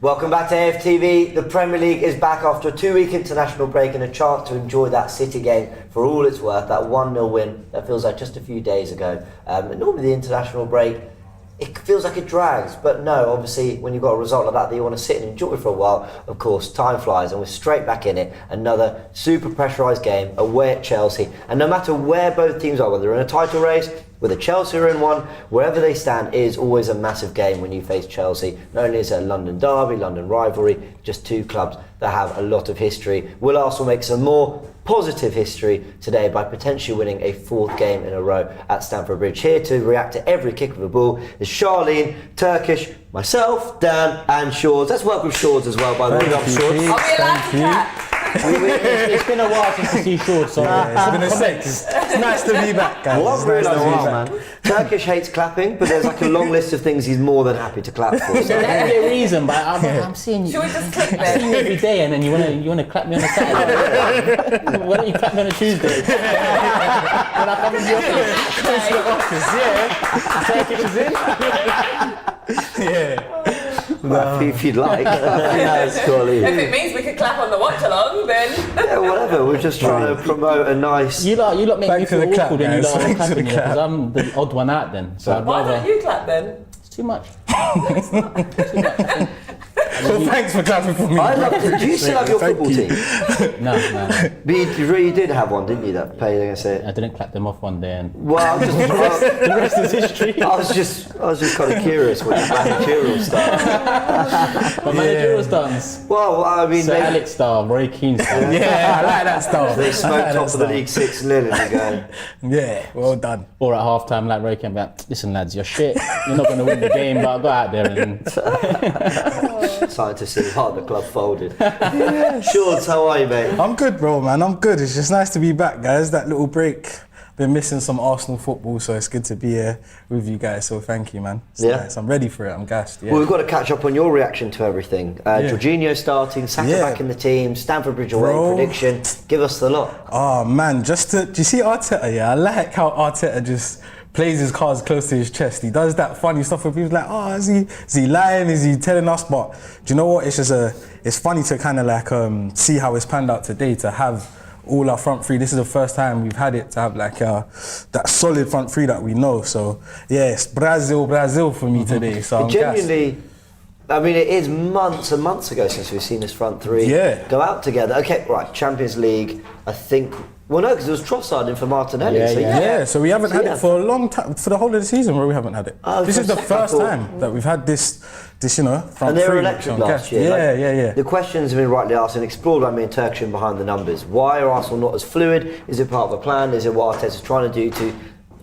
Welcome back to AFTV. The Premier League is back after a 2-week international break and a chance to enjoy that City game for all it's worth. That 1-0 win that feels like just a few days ago. Normally the international break, it feels like it drags, but no, obviously when you've got a result like that you want to sit and enjoy for a while, of course, time flies and we're straight back in it. Another super pressurised game away at Chelsea. And no matter where both teams are, whether they're in a title race, whether Chelsea are in one, wherever they stand, it is always a massive game when you face Chelsea. Not only is it a London derby, London rivalry, just two clubs that have a lot of history. Will Arsenal make some more positive history today by potentially winning a 4th game in a row at Stamford Bridge? Here to react to every kick of the ball is Charlene, Turkish, myself, Dan and Shores. Let's welcome Shores as well, by the way. Are we allowed to clap? It's been a while since I see Shores, so it's been a sec. It's nice to be back, guys. Well, I've realised man. Turkish hates clapping, but there's like a long list of things he's more than happy to clap for. So. There can be a reason, but I'm seeing you. Should we just click I see you every day, and then you want to clap me on a Saturday. Why don't you clap me on a Tuesday? When I come into the office, Turkish is in. Yeah. Well, if you'd like. If it means we could clap on the watch along, then. Yeah, whatever. We're just trying to promote a nice. You lot make me feel awkward when you lot are clapping clap. because I'm the odd one out then. So Why don't you clap then? It's too much. Well, thanks for clapping for me. I love it. Do you still have your football team? No. But you really did have one, didn't you? That played against it. I didn't clap them off one day, and well, the rest is history. I was just kind of curious what your managerial style. My managerial stance. Well, I mean, Sir Alex style, Roy Keane style. Yeah, I like that style. They smoked top of the league 6-0 and you go. Yeah, well done. Or at half time, like Roy Keane, like, listen lads, you're shit. You're not going to win the game, but I'll go out there and. Starting to see how the club folded. Shorts, how are you, mate? I'm good, bro, man. I'm good. It's just nice to be back, guys. That little break. Been missing some Arsenal football, so it's good to be here with you guys. So thank you, man. It's nice. I'm ready for it. I'm gassed. Yeah. Well, we've got to catch up on your reaction to everything. Jorginho starting, Saka back in the team, Stamford Bridge away prediction. Give us the lot. Oh man, do you see Arteta? Yeah, I like how Arteta just plays his cards close to his chest. He does that funny stuff where people like, oh, is he lying? Is he telling us? But do you know what? It's just it's funny to kind of like see how it's panned out today to have all our front three. This is the first time we've had it to have like that solid front three that we know. So yeah, it's Brazil for me today. So I'm genuinely. gassed. I mean, it is months and months ago since we've seen this front three go out together. Okay, right, Champions League, I think. Well, no, because it was Trossard in for Martinelli. So we haven't had it for a long time, for the whole of the season where we haven't had it. This is the first time that we've had this front three. And they were electric last year. Yeah. The questions have been rightly asked and explored by me and Turkish and behind the numbers. Why are Arsenal not as fluid? Is it part of a plan? Is it what Arteta's trying to do to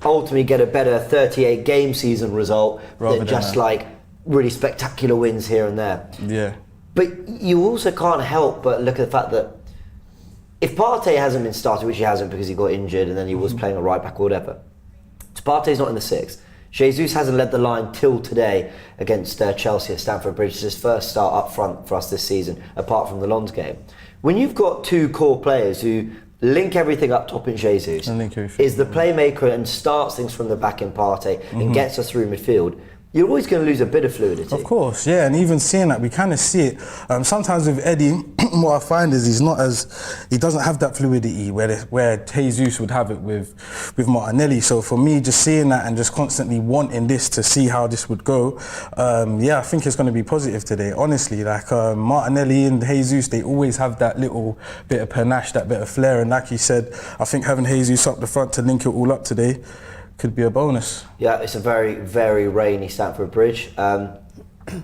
ultimately get a better 38 game season result than just like really spectacular wins here and there? Yeah. But you also can't help but look at the fact that if Partey hasn't been started, which he hasn't because he got injured and then he was playing a right back or whatever, so Partey's not in the six. Jesus hasn't led the line till today against Chelsea at Stamford Bridge. It's his first start up front for us this season, apart from the Lons game. When you've got two core players who link everything up top in Jesus, is the playmaker and starts things from the back in Partey and gets us through midfield, you're always going to lose a bit of fluidity. Of course, yeah, and even seeing that, we kind of see it. Sometimes with Eddie, what I find is he doesn't have that fluidity where Jesus would have it with Martinelli. So for me, just seeing that and just constantly wanting this to see how this would go, I think it's going to be positive today. Honestly, like Martinelli and Jesus, they always have that little bit of panache, that bit of flair, and like he said, I think having Jesus up the front to link it all up today could be a bonus. Yeah, it's a very, very rainy Stamford Bridge.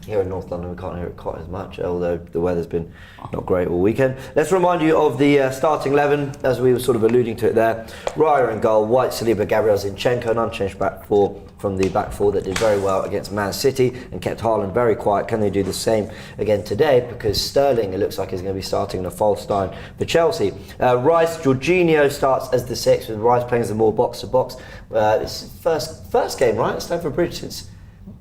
Here in North London, we can't hear it quite as much, although the weather's been not great all weekend. Let's remind you of the starting 11, as we were sort of alluding to it there. Raya in goal, White, Saliba, Gabriel, Zinchenko, an unchanged back four from the back four that did very well against Man City and kept Haaland very quiet. Can they do the same again today? Because Sterling, it looks like, is going to be starting in a false nine for Chelsea. Rice, Jorginho starts as the sixth, with Rice playing as the more box-to-box. This is first game, right, at Stamford Bridge since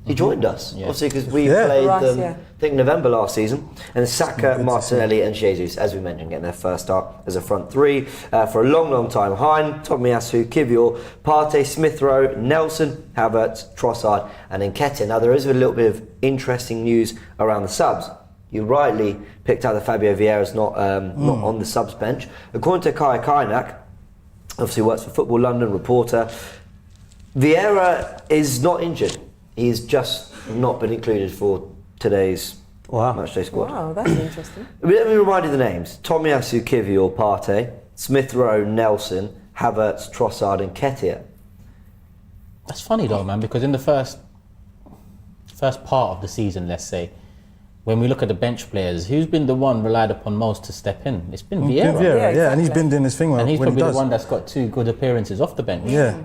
he joined us, obviously, because we played them, I think, November last season. And Saka, Martinelli and Jesus, as we mentioned, getting their first start as a front three for a long, long time. Hein, Tomiyasu, Kivior, Partey, Smith Rowe, Nelson, Havertz, Trossard and Nketiah. Now, there is a little bit of interesting news around the subs. You rightly picked out that Fabio Vieira's not on the subs bench. According to Kaya Kainak, obviously works for Football London, reporter, Vieira is not injured. He's just not been included for today's matchday squad. Wow, that's interesting. Let me remind you the names. Tomiyasu, Kivior, Partey, Smith Rowe, Nelson, Havertz, Trossard and Nketiah. That's funny though, man, because in the first part of the season, let's say, when we look at the bench players, who's been the one relied upon most to step in? It's been Vieira. Yeah, and he's been doing his thing well. And he's when probably he the does. one that's got 2 good appearances off the bench. Yeah.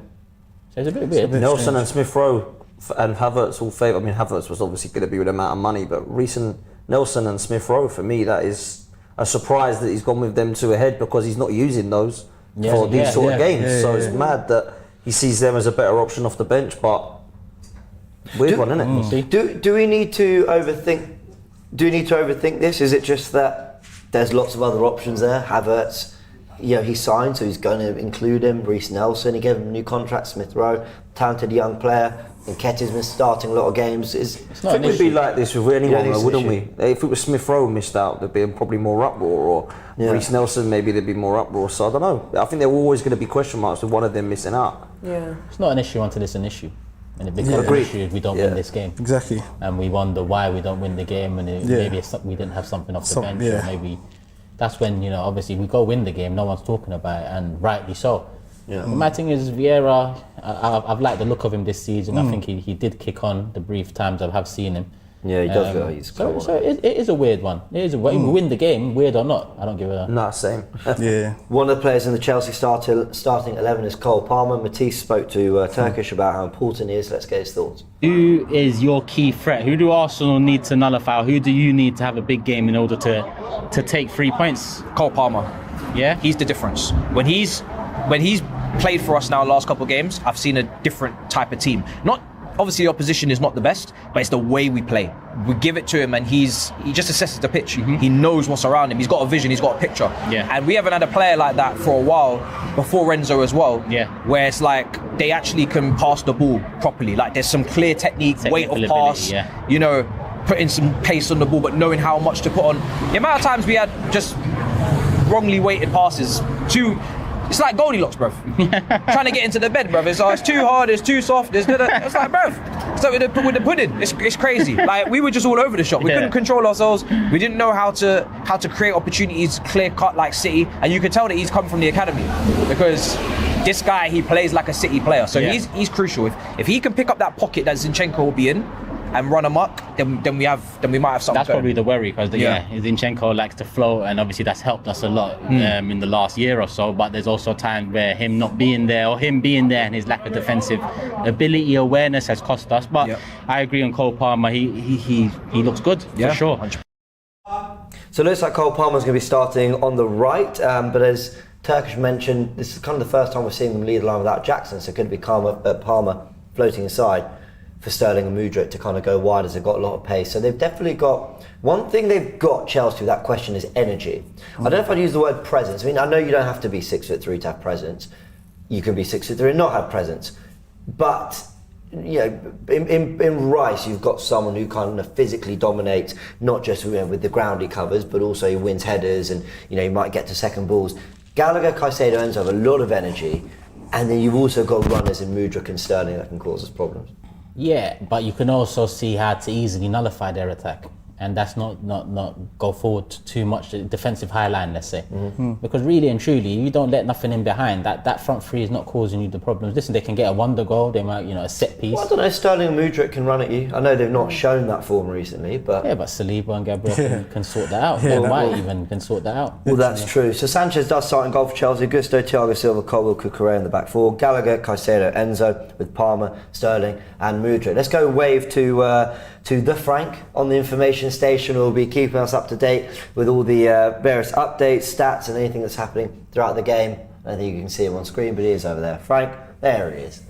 So it's a bit weird. Nelson and Smith Rowe and Havertz all favour. I mean, Havertz was obviously going to be with the amount of money, but recent Nelson and Smith Rowe, for me, that is a surprise that he's gone with them two ahead, because he's not using those for these sort of games. It's mad that he sees them as a better option off the bench, but weird one, isn't it? We'll see. Do we need to overthink? Do we need to overthink this? Is it just that there's lots of other options there? Havertz, he signed, so he's going to include him. Reece Nelson, he gave him a new contract. Smith Rowe, talented young player. Nketiah's been starting a lot of games. It's I not think an we'd be issue. like this with anyone, it's an wouldn't issue? we? If it was Smith Rowe missed out, there'd be probably more uproar, or Reece Nelson, maybe there'd be more uproar. So I don't know. I think there were always going to be question marks with one of them missing out. Yeah. It's not an issue until it's an issue. And it becomes an Agreed. issue if we don't win this game. Exactly. And we wonder why we don't win the game, and maybe we didn't have something off the bench, or maybe that's when, obviously we go win the game, no one's talking about it, and rightly so. But my thing is, Vieira, I've liked the look of him this season. I think he did kick on the brief times I have seen him. Yeah, he does feel he's come So it is a weird one. It is a we win the game, weird or not. I don't give a. Nah, same. Yeah. One of the players in the Chelsea starting 11 is Cole Palmer. Matisse spoke to Turkish about how important he is. Let's get his thoughts. Who is your key threat? Who do Arsenal need to nullify? Who do you need to have a big game in order to take 3 points? Cole Palmer. Yeah? He's the difference. When he's played for us now last couple of games, I've seen a different type of team. Obviously the opposition is not the best, but it's the way we play. We give it to him and he just assesses the pitch. He knows what's around him. He's got a vision, he's got a picture. Yeah. And we haven't had a player like that for a while, before Renzo as well. Yeah. Where it's like they actually can pass the ball properly. Like there's some clear technique, weight of Technical pass, ability, putting some pace on the ball, but knowing how much to put on. The amount of times we had just wrongly weighted passes, it's like Goldilocks, bruv. Trying to get into the bed, bruv. It's too hard, it's too soft, it's like, bruv. So with the pudding, it's crazy. Like, we were just all over the shop. We couldn't control ourselves. We didn't know how to create opportunities clear cut like City. And you could tell that he's come from the academy, because this guy, he plays like a City player. So he's crucial. If he can pick up that pocket that Zinchenko will be in and run amok, then we might have something. That's probably the worry, because Zinchenko likes to float, and obviously that's helped us a lot in the last year or so. But there's also times where him not being there, or him being there, and his lack of defensive ability, awareness has cost us. But I agree on Cole Palmer. He looks good for sure. So it looks like Cole Palmer's going to be starting on the right, but as Turkish mentioned, this is kind of the first time we're seeing them lead the line without Jackson, so it could be Palmer floating aside for Sterling and Mudryk to kind of go wide, as they've got a lot of pace. So they've definitely got, one thing they've got, Chelsea, without question, is energy. I don't know if I'd use the word presence. I mean, I know you don't have to be 6'3" to have presence. You can be 6'3" and not have presence. But, in Rice, you've got someone who kind of physically dominates, not just with the ground he covers, but also he wins headers, and he might get to second balls. Gallagher, Caicedo, Enzo have a lot of energy, and then you've also got runners in Mudryk and Sterling that can cause us problems. Yeah, but you can also see how to easily nullify their attack, and that's not go forward too much defensive high line, let's say. Because really and truly, you don't let nothing in behind. That front three is not causing you the problems. Listen, they can get a wonder goal, they might, a set piece. Well, I don't know, Sterling and Mudryk can run at you. I know they've not shown that form recently, but... Yeah, but Saliba and Gabriel can sort that out. White even can sort that out. Well, that's true. So Sanchez does start in goal for Chelsea. Gusto, Thiago Silva, Colwell, Cucurella in the back four. Gallagher, Caicedo, Enzo, with Palmer, Sterling and Mudryk. Let's go wave to the Frank on the information station, who will be keeping us up to date with all the various updates, stats and anything that's happening throughout the game. I don't think you can see him on screen, but he is over there. Frank, there he is.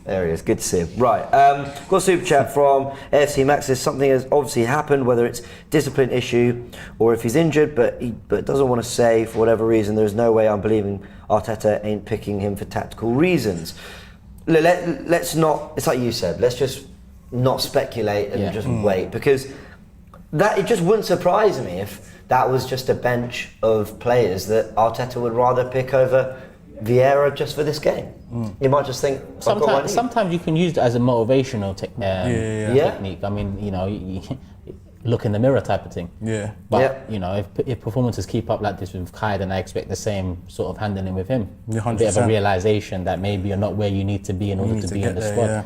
There he is, good to see him. Right, got a super chat from AFC Max. There's something has obviously happened, whether it's discipline issue or if he's injured, but doesn't want to say for whatever reason. There's no way I'm believing Arteta ain't picking him for tactical reasons. Let's not, it's like you said, let's just not speculate and just wait, because that it just wouldn't surprise me if that was just a bench of players that Arteta would rather pick over Vieira just for this game. You might just think, sometimes you can use it as a motivational technique. I mean, you know, you look in the mirror type of thing. Yeah. But you know, if performances keep up like this with Kai, then I expect the same sort of handling with him. 100%. A bit of a realization that maybe you're not where you need to be in order to be in the squad.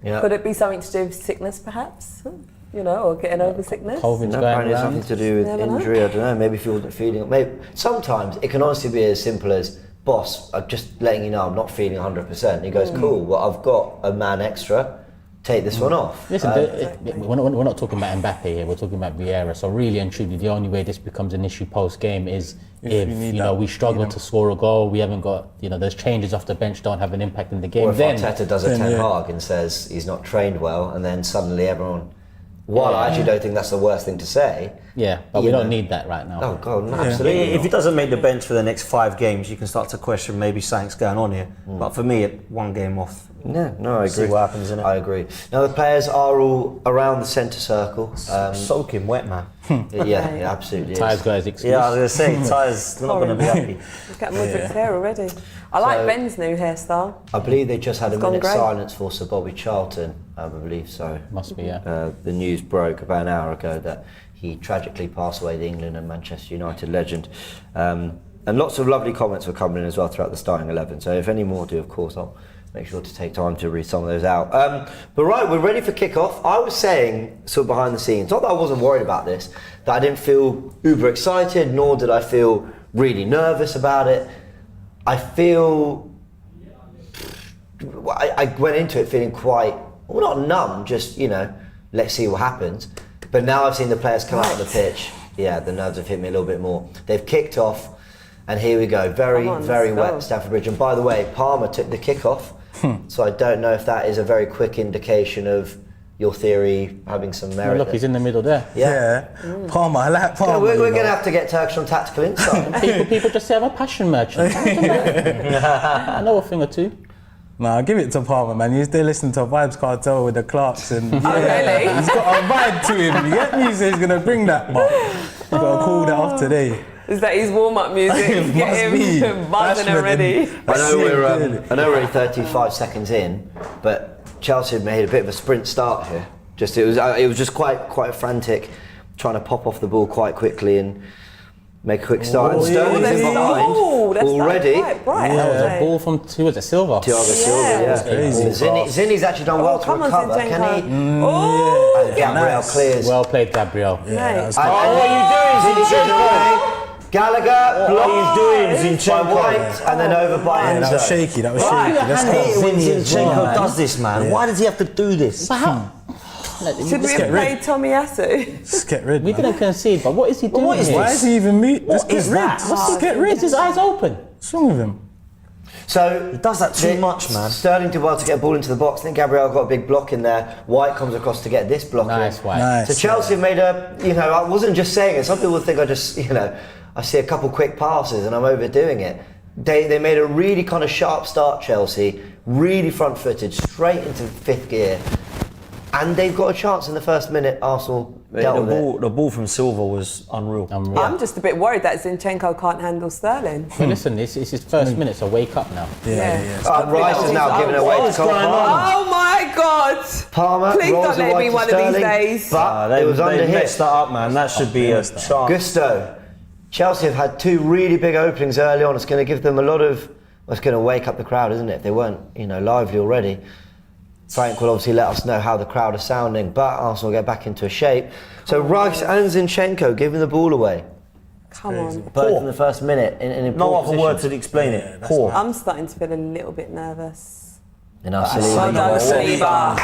Yeah. Could it be something to do with sickness, perhaps? You know, or getting over sickness? COVID's going apparently around. something to do with injury. I don't know. Maybe if you wasn't feeling. Maybe sometimes it can honestly be as simple as, boss, I'm just letting you know I'm not feeling 100%. He goes, cool. Well, I've got a man extra. Take this one off. Listen, we're not talking about Mbappe here. We're talking about Vieira. So really and truly, the only way this becomes an issue post game is if you know we struggle to score a goal. We haven't got, you know, there's changes off the bench don't have an impact in the game. Or if Arteta does a Ten Hag and says he's not trained well, and then suddenly everyone. While I actually don't think that's the worst thing to say. Yeah, but we don't need that right now. Oh God, no, absolutely. If he doesn't make the bench for the next 5 games, you can start to question maybe something's going on here. But for me, one game off. No, I agree. See what happens, innit? I agree. Now the players are all around the centre circle. Soaking wet, man. Yeah, absolutely. Ty's got his excuse. Yeah, I was going to say, Ty's not going to be happy. Look at Mudryk's hair already. I like Ben's new hairstyle. I believe they just had a minute's great. silence for Sir Bobby Charlton, I believe so. Must be, yeah. The news broke about an hour ago that he tragically passed away, the England and Manchester United legend. And lots of lovely comments were coming in as well throughout the starting 11. So if any more do, of course, I'll make sure to take time to read some of those out. But right, we're ready for kick-off. I was saying, sort of behind the scenes, not that I wasn't worried about this, that I didn't feel uber excited, nor did I feel really nervous about it. I feel, I went into it feeling quite, well, not numb, just, you know, let's see what happens. But now I've seen the players come out of the pitch. Yeah, the nerves have hit me a little bit more. They've kicked off, and here we go. Very wet Stamford Bridge. And by the way, Palmer took the kick-off, so I don't know if that is a very quick indication of your theory having some merit. Look, he's in the middle there. Yeah. Palmer, I like Palmer. We're going to have to get Turkish on tactical insight. people just say I'm a passion merchant. I know a thing or two. Nah, give it to Palmer, man. You're still listening to Vibes Cartel with the Clarks, and really? He's got a vibe to him. You get me? So he's gonna bring that, but you gotta call that off today. Is that his warm-up music? Get him buzzing already. I know we're only 35 seconds in, but Chelsea made a bit of a sprint start here. It was just quite frantic, trying to pop off the ball quite quickly and make a quick start. And Sterling's in behind already. Right, that was a ball from Silva. Thiago Silva, yeah. Crazy. Zinni's actually done well to recover. Can he? And Gabriel clears. Well played, Gabriel. Yeah, What are you doing, Zinchenko? Gallagher blocked. Doing Zinchenko. By White and then over by that was Enzo. shaky. That was shaky. Let's hate go. it when Zinchenko does this, man. Why does he have to do this? Should we have played Tomiyasu? Just get rid. We didn't concede, but what is he doing? what is here? Why is he even meet? What is that? Just get rid. His eyes open. What's wrong with him? So He does that too much, man. Sterling did well to get a ball into the box. I think Gabriel got a big block in there. White comes across to get this block Nice, in. White. Nice. So Chelsea made a, I wasn't just saying it. Some people think I just, I see a couple quick passes and I'm overdoing it. They made a really kind of sharp start, Chelsea, really front-footed, straight into fifth gear. And they've got a chance in the first minute. Arsenal dealt with it. The ball from Silva was unreal. I'm just a bit worried that Zinchenko can't handle Sterling. But listen, it's his first minute, so wake up now. Yeah. Rice is now giving away to Cole Palmer. Oh my God! Palmer Please rolls don't let it me wide one to of these Sterling, days. But it was under They hit. messed that up, man. That should be a chance. Gusto. Chelsea have had 2 really big openings early on. It's going to give them a lot of. It's going to wake up the crowd, isn't it? If they weren't, lively already. Frank will obviously let us know how the crowd are sounding, but Arsenal get back into a shape. So Rice and Zinchenko giving the ball away. Come on. Both in the first minute. In No poor other position. word to explain it. Poor. I'm starting to feel a little bit nervous. And our Well done, Saliba.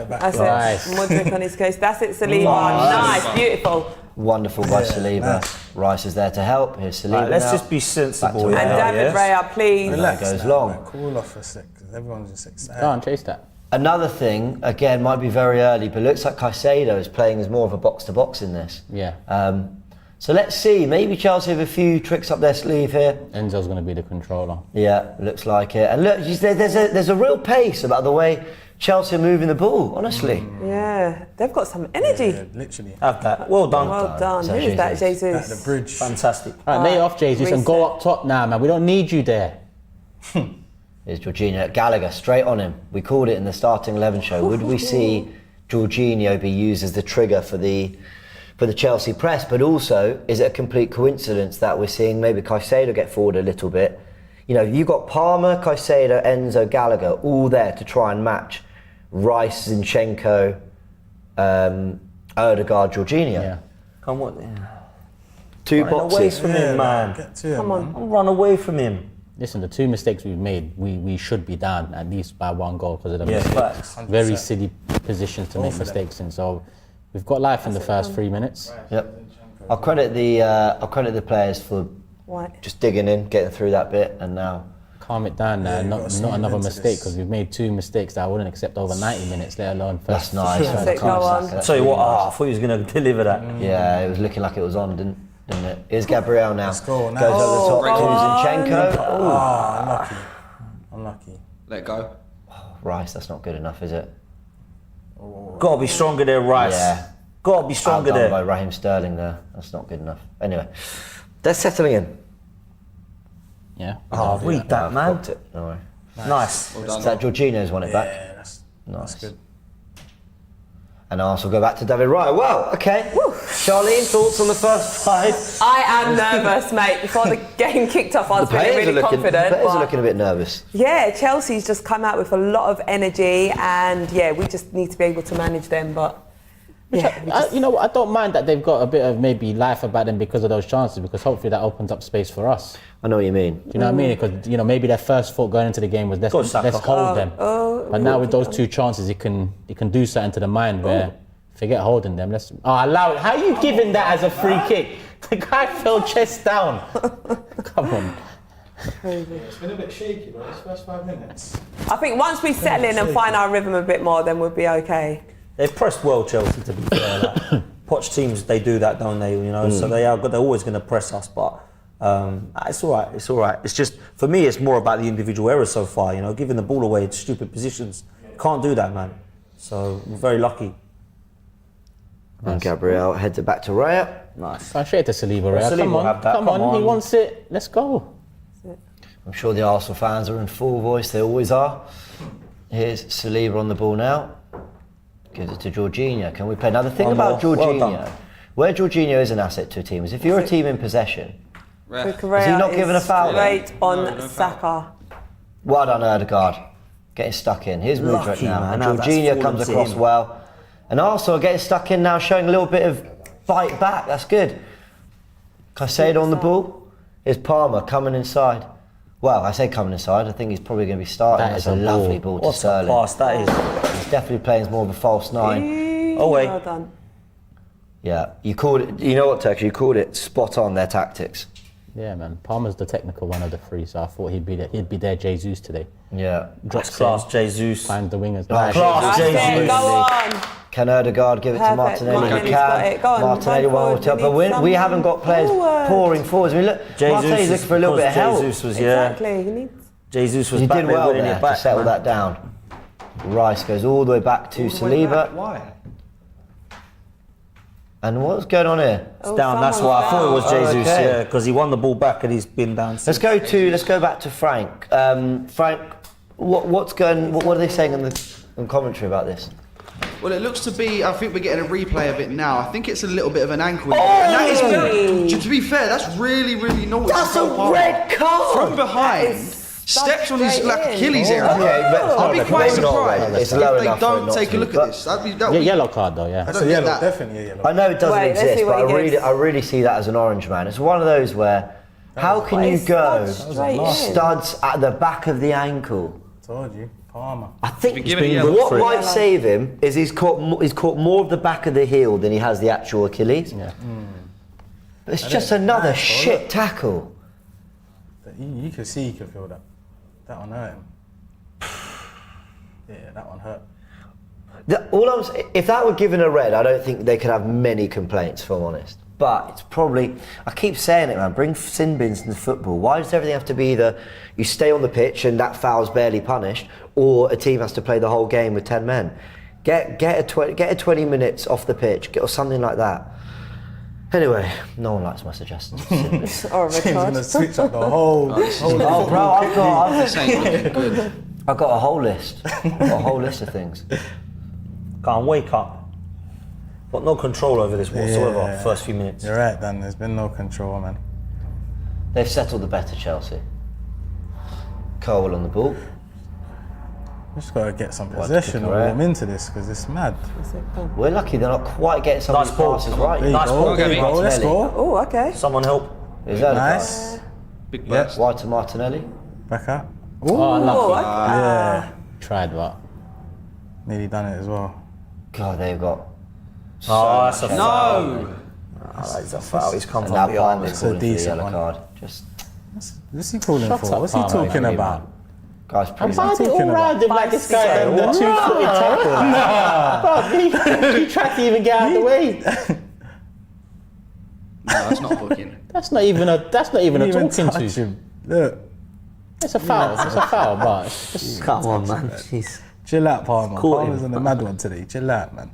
That's Nice. it. Mudryk on his case. That's it, Saliba. Nice, beautiful. Wonderful by Saliba. nice. Rice is there to help. Here's Saliba. Right, let's now. just be sensible. Back to And David Raya, please. That goes long. Cool off for a sec, because everyone's in 6. Go on, chase that. Another thing, again, might be very early, but looks like Caicedo is playing as more of a box-to-box in this. Yeah. So let's see. Maybe Chelsea have a few tricks up their sleeve here. Enzo's going to be the controller. Yeah, looks like it. And look, there's a real pace about the way Chelsea are moving the ball, honestly. Yeah, they've got some energy. Yeah, literally. Have that. Well done. Well done. So Who is that, Jesus. At Jesus? the bridge. Fantastic. All right, lay off Jesus and go up top now, man. We don't need you there. Here's Jorginho. Gallagher, straight on him. We called it in the starting 11 show. Would we see Jorginho be used as the trigger for the Chelsea press? But also, is it a complete coincidence that we're seeing maybe Caicedo get forward a little bit? You know, you've got Palmer, Caicedo, Enzo, Gallagher all there to try and match Rice, Zinchenko, Odegaard, Jorginho. Yeah. Come on. Two Run away boxes. from him, man. Get to him, Come on. man. Run away from him. Listen, the 2 mistakes we've made, we should be down at least by 1 goal because of the Yeah, mistakes. facts. Very silly positions to make mistakes in. So we've got life in the first 3 minutes. Yep. I'll credit the players for White. just digging in, getting through that bit, and now. Calm it down now, you've got to not sneak another into mistake this. because we've made 2 mistakes that I wouldn't accept over 90 minutes, let alone That's first. nice. That's man. it, go on. That's Tell you what, really I nice. thought he was going to deliver that. Yeah, it was looking like it was on, didn't it? Here's Gabriel now. Let's go, nice. Goes over the top go to Zinchenko. Ah, unlucky. Let go. Rice, that's not good enough, is it? Got to be stronger there, Rice. Yeah. Got to be stronger Outdone there. by Raheem Sterling there. That's not good enough. Anyway, they're settling in. Yeah. Oh, read that, I've man. blocked it. Don't worry. Nice. Is that Jorginho's won it back? Yeah, that's good. And Arsenal go back to David Raya. Well, okay. Charlene, thoughts on the first 5? I am nervous, mate. Before the game kicked off, I was feeling really confident. The players but- are looking a bit nervous. Yeah, Chelsea's just come out with a lot of energy, and yeah, we just need to be able to manage them. But yeah, we just- You know, I don't mind that they've got a bit of maybe life about them because of those chances, because hopefully that opens up space for us. I know what you mean. Do you know what I mean? Because maybe their first thought going into the game was Go on, Saka. let's hold them. But now with those 2 chances, it can do something to the mind where forget holding them. Let's allow it. How are you giving that as a free kick? The guy fell chest down. Come on. It's been a bit shaky, bro. This first 5 minutes. I think once we settle in and find our rhythm a bit more, then we'll be okay. They've pressed well, Chelsea, to be fair. Like, Poch teams, they do that, don't they? You know, so they're always going to press us, but it's all right. It's all right. It's just, for me, it's more about the individual errors so far. You know, giving the ball away in stupid positions. Can't do that, man. So we're very lucky. And Gabriel heads it back to Raya. Nice. Go straight to Saliba, Raya. Saliba Come will on, have that. come on. He wants it. Let's go. I'm sure the Arsenal fans are in full voice. They always are. Here's Saliba on the ball now. Gives it to Jorginho. Can we play? Now the thing One about more. Well Jorginho, done. where Jorginho is an asset to a team, is if you're a team in possession. Ref. Is he not given a foul then? Straight on No, no foul. Saka. Well done, Odegaard. Getting stuck in. Here's Mudryk Lucky, now. man. And Now that's Jorginho fallen comes to across him. well. And Arsenal are getting stuck in now, showing a little bit of bite back. That's good. Caicedo on the ball. Here's Palmer coming inside. Well, I say coming inside. I think he's probably going to be starting. That That's is a a lovely ball. ball to What a Sterling. pass that is. He's definitely playing as more of a false 9. Oh, wait. Well done. Yeah, you called it. You know what, Turkey? You called it spot on. Their tactics. Yeah, man. Palmer's the technical one of the 3, so I thought he'd be their Jesus today. Yeah. Drops That's class, in, Jesus. finds the wingers. Nice. Class, That's it, Jesus. go on. Can Odegaard give it to Perfect. Martinelli? Martinelli's He got can. it. Go on, Martinelli run one forward. more top, We but need we someone haven't got players forward. pouring forwards. I mean, look, Martinelli's looking for a little bit of help. Jesus was, yeah. Exactly. You need. Jesus was He back did there well winning there it back. to settle man. that down. Rice goes all the way back to Saliba. Why? And what's going on here? It's down. That's why I thought it was Oh, Jesus, okay. yeah, because he won the ball back and he's been down. Let's go back to Frank. Frank, what are they saying in commentary about this? Well, it looks to be, I think we're getting a replay of it now. I think it's a little bit of an ankle injury. And that is very, to be fair, that's really, really naughty. That's a red card! From behind, steps on his like, Achilles area. Okay, but I'd be quite surprised It's if low they enough for it don't not take to a be, look but- at this. That Yeah, would be, yellow card though, yeah. I That's don't a get yellow, that. definitely a yellow. I know it doesn't Wait, let's exist, see what but he gets. I really see that as an orange, man. It's one of those where, how can you It's go straight in. studs at the back of the ankle? Told you, Palmer. I think given yellow what for it. might save him is he's caught more of the back of the heel than he has the actual Achilles. Yeah. But it's just another shit tackle. But you could see, you could feel that. That one hurt him. Yeah, that one hurt. If that were given a red, I don't think they could have many complaints, if I'm honest. but it's probably, I keep saying it, man, bring sin bins into football. Why does everything have to be either you stay on the pitch and that foul's barely punished, or a team has to play the whole game with 10 men? Get a 20 minutes off the pitch, or something like that. Anyway, no one likes my suggestions. Or a James red gonna card. switch up the whole. Oh, bro, This ain't looking good. I've got a whole list. I've got a whole list of things. Can't wake up. Got no control over this whatsoever. First few minutes. You're right, Dan. There's been no control, man. They've settled the better Chelsea. Cole on the ball. Just gotta get some possession or warm into this because it's mad. We're lucky they're not quite getting some of these passes right. There you Nice go. ball, There you Gabriel. go. Let's go. Oh, okay. Someone help. Is that Nice. Big burst. Wide to Martinelli. Back up. Oh, Oh, lucky. Yeah. Tried, but Nearly done it as well. God, they've got. Oh, that's a much foul. No! That's a foul. He's come And from now behind. Palmer's It's a calling for the decent yellow one. card. Just What's he calling Shut for? up, What's he Palmer, talking really, about? guys, pretty why much. are they all round him like this guy done the 2-footed tackle? Bro, he tried to even get out of the way. No, that's not booking. That's not even a Didn't even talking touch to. him. Look. It's a foul. It's a foul, but it's just Come on, man. Jeez. Chill out, Palmer. Caught Palmer's him. on the mad one today. Chill out, man.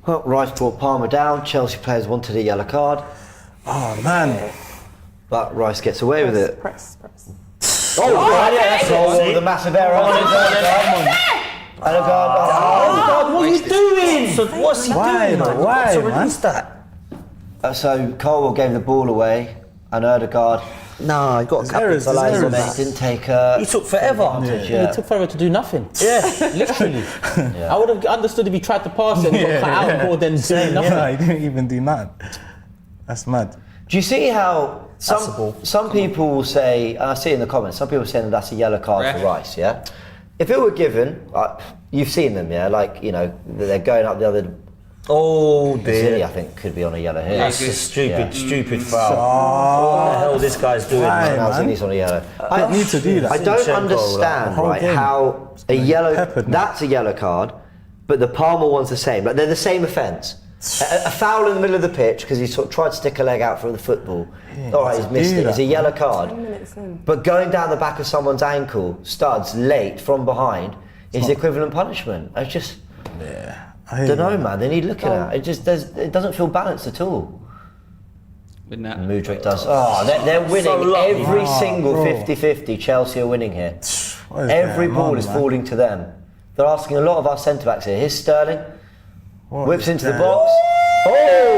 Well, Rice brought Palmer down. Chelsea players wanted a yellow card, Oh, man. but Rice gets away with it. Press. Oh, the massive error. God, what are you doing? So what's he Why, doing, man? man? Why, So man? release that. So Colwell gave the ball away, and Erdegaard Nah, he got errors, there's capitalised on errors. that. didn't take a. He took forever. advantage, it took forever to do nothing. Yeah. Literally. I would have understood if he tried to pass it and got cut out more than doing nothing. Yeah, he didn't even do nothing. That's mad. Do you see how That's a ball. some people will say, and I see it in the comments, some people are saying that that's a yellow card for Ref. Rice, yeah? If it were given, you've seen them, yeah? Like, you know, they're going up the other. Oh Zilly, I dear. think, could be on a yellow here. That's good. a stupid, Yeah. stupid foul. What the hell this guy's doing, Why, man? Now man? Zilly's on a yellow. I need to do that. I don't Zinchenko, understand, the whole right, game. how a yellow, peppered, man. that's a yellow card, but the Palmer one's the same. Like, they're the same offence. A foul in the middle of the pitch because he sort of tried to stick a leg out for the football. All right, he's missed do it. It's that, a yellow card. 10 minutes in. But going down the back of someone's ankle, studs, late, from behind, is the equivalent punishment. I just I don't know, man. They need looking at. It doesn't feel balanced at all. With that. Mudryk does. Oh, they're winning So lucky. every single bro. 50-50. Chelsea are winning here. What is Every going ball on, is man? falling to them. They're asking a lot of our centre-backs here. Here's Sterling. What Whips is into the that? box. Oh,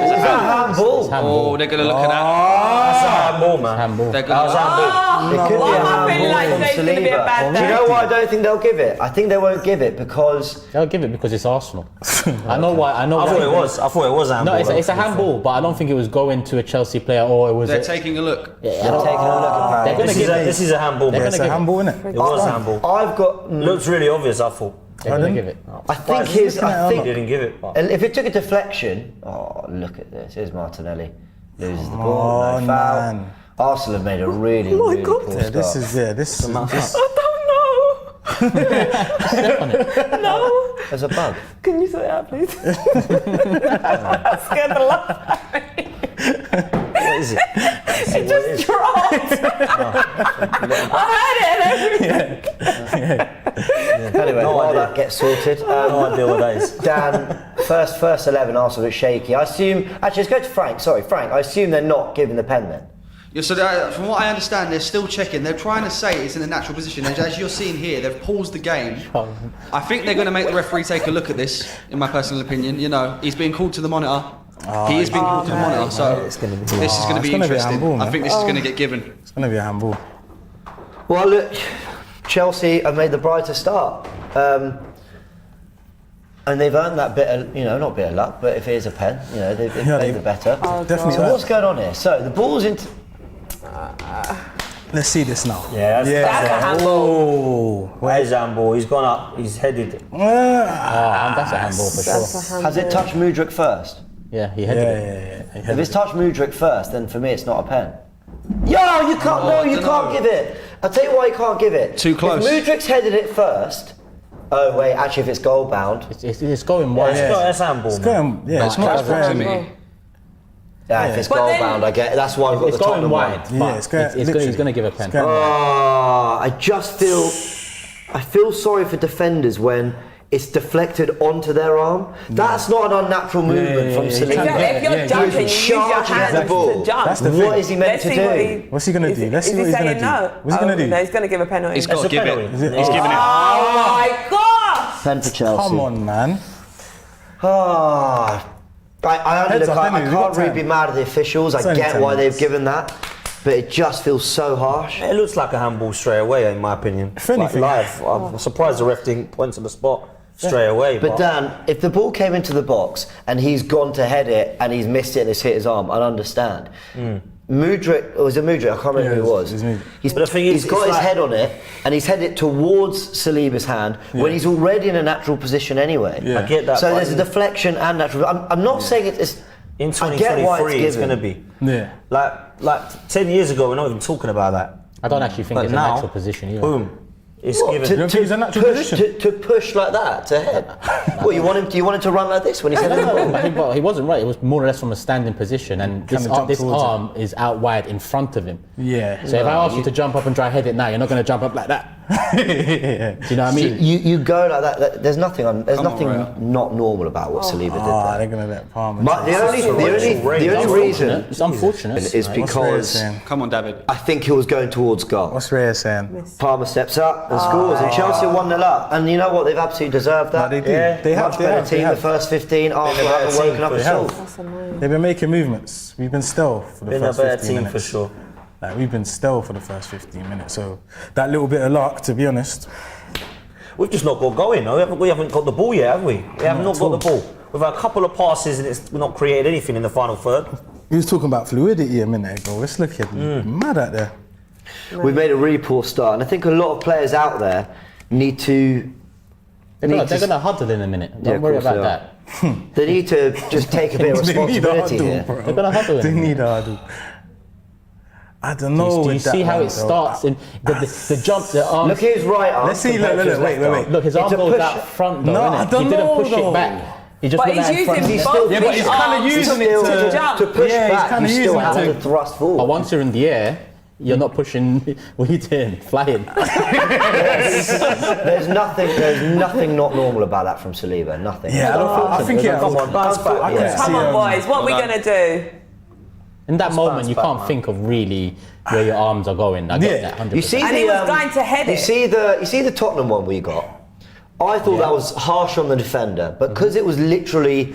it's a handball. Oh, they're going to look at that. That's a handball, man. Handball. They're That going was to handball. It could be a Why am I feeling handball like from today's gonna be a Saliba. bad Do you day? know why I don't think they'll give it? I think they won't give it because They'll give it because it's Arsenal. I know why. I know. I why. thought it was. I thought it was a handball. No, it's a handball, but I don't think it was going to a Chelsea player or it was. They're taking a look. Yeah, they're taking a look at They're gonna This give is a, it. this is a handball. They're man. It's gonna a give handball, innit? It was a handball. I've got. Looks really obvious, I thought. They're going to give it. I think his. I He think didn't give it. But. and if it took a deflection. Oh, look at this. Here's Martinelli. Loses the ball. on, No foul. man. Arsenal have made a really, really poor Yeah, this start. is this. I don't know. No. There's a bug. Can you sort it out, please? I'm scared to laugh. What is it? It just dropped. I heard it and everything. Anyway, No while idea. that gets sorted, No idea what that is. Dan, first 11, Arsenal look shaky. I assume. Actually, let's go to Frank. Sorry, Frank. I assume they're not giving the pen then. Yeah, so from what I understand, they're still checking. They're trying to say it's in a natural position. As you're seeing here, they've paused the game. I think they're going to make the referee take a look at this, in my personal opinion. You know, he's being called to the monitor. He is being called to the monitor, so this is going to be it's gonna be a interesting. handball, I man. think this is going to get given. It's gonna be a handball. Well, look, Chelsea have made the brighter start. And they've earned that bit of, not bit of luck, but if it is a pen, they've played the better. Definitely. So what's going on here? So the ball's into. Let's see this now. Yeah, that's That's a handball. Oh, Where's handball? He's gone up. He's headed. That's a handball for That's sure. a handball. Has it touched Mudryk first? Yeah, he headed it. If it's touched Mudryk first, then for me it's not a pen. Yo, you can't. No, you dunno. can't give it. I'll tell you why you can't give it. Too close. If Mudryk's headed it first, Oh wait, actually, if it's goal bound, It's going wide. That's handball. It's going, it's not to me. if it's goal bound, I get. That's why I've got It's the going Tottenham wide. one. Yeah, it's going. He's going to give a pen. I just feel, I feel sorry for defenders when it's deflected onto their arm. That's not an unnatural movement from Saliba. If you're jumping, you use your Charging at hands the ball. to jump. That's the What thing. is he meant to do? What's he gonna do? Let's see what he's gonna do. No? What's he gonna do? No, he's going to give a penalty. He's got to give it. Is it? He's giving it. Oh my God! Pen for Chelsea. Come on, man. I Heads up, innit? We've got can't really time. be mad at the officials. I It's only get 10 why they've minutes. given that, but it just feels so harsh. It looks like a handball straight away, in my opinion. If anything. Live. I'm surprised the ref didn't point to the spot straight away. But Dan, if the ball came into the box and he's gone to head it and he's missed it and it's hit his arm, I'd understand. Mudryk, or was it Mudryk? I can't remember who it was. it's Mudryk. But the thing is, He's got it's his like- head on it and he's headed towards Saliba's hand when he's already in a natural position anyway. Yeah. I get that. So but there's a deflection and natural. I'm not saying it's. in I get why 2023, it's given. going to be. Yeah. Like 10 years ago, we're not even talking about that. I don't actually think But it's a now, natural position either. boom. It's What, given. You don't think it's a natural push, position? to push like that to head. What you want him? Do you want him to run like this when he's heading the ball? But he wasn't right. It was more or less from a standing position, and this, Kinda jump this towards arm is out wide in front of him. Yeah. So if I ask you to jump up and try head it now, you're not going to jump up like that. Do you know what I mean? You go like that. There's nothing Raya. not normal about what Saliba did Ah, there. they're gonna let Palmer. The only reason It's unfortunate. is What's Raya because saying? Come on, David. I think he was going towards goal. What's Raya saying? Palmer steps up and scores, and Chelsea are 1-0 up. And you know what? They've absolutely deserved that. No, they do. Yeah, They have, much they better have, they team. have. The first 15, Arsenal better haven't team, woken up they at have. all. That's annoying. They've been making movements. We've been still for the Been a first better 15 team minutes. for sure. Like, we've been still for the first 15 minutes. So that little bit of luck, to be honest. We've just not got going. No? We haven't got the ball yet, have we? We have not at got all. the ball. We've had a couple of passes and we've not created anything in the final third. We was talking about fluidity a minute ago. It's looking mad out there. We've made a really poor start, and I think a lot of players out there need to. They're going to huddle in a minute. Yeah, Don't of worry course about they that. They need to just take a bit of They need a responsibility huddle, here. bro. They're going to huddle in They a minute. need a huddle. I don't know. Do you with that see how one, it though. starts in the jump, the arm? Look at his right arm. Let's see, compared look, to his wait, left wait. arm. Look, his arm It's a goes push- out front though, No, innit? I don't He didn't know, push though. it back. He just But went he's out in front. using He's both still- Yeah, but he's his kinda arms using it to to jump. To push Yeah, he's back, kinda you still using have it to to- thrust But forward. once you're in the air, you're not pushing. What are you doing? Flying. There's nothing not normal about that from Saliba. Nothing. Yeah, I think yeah. Come on, bounce back. I can Yeah. see, Come on, boys. What are we going to do? In that moment, you back, can't man. think of really where your arms are going. I get Yeah. that 100%. You see And the, he was going to head you it. see the Tottenham one we got. I thought that was harsh on the defender, but because it was literally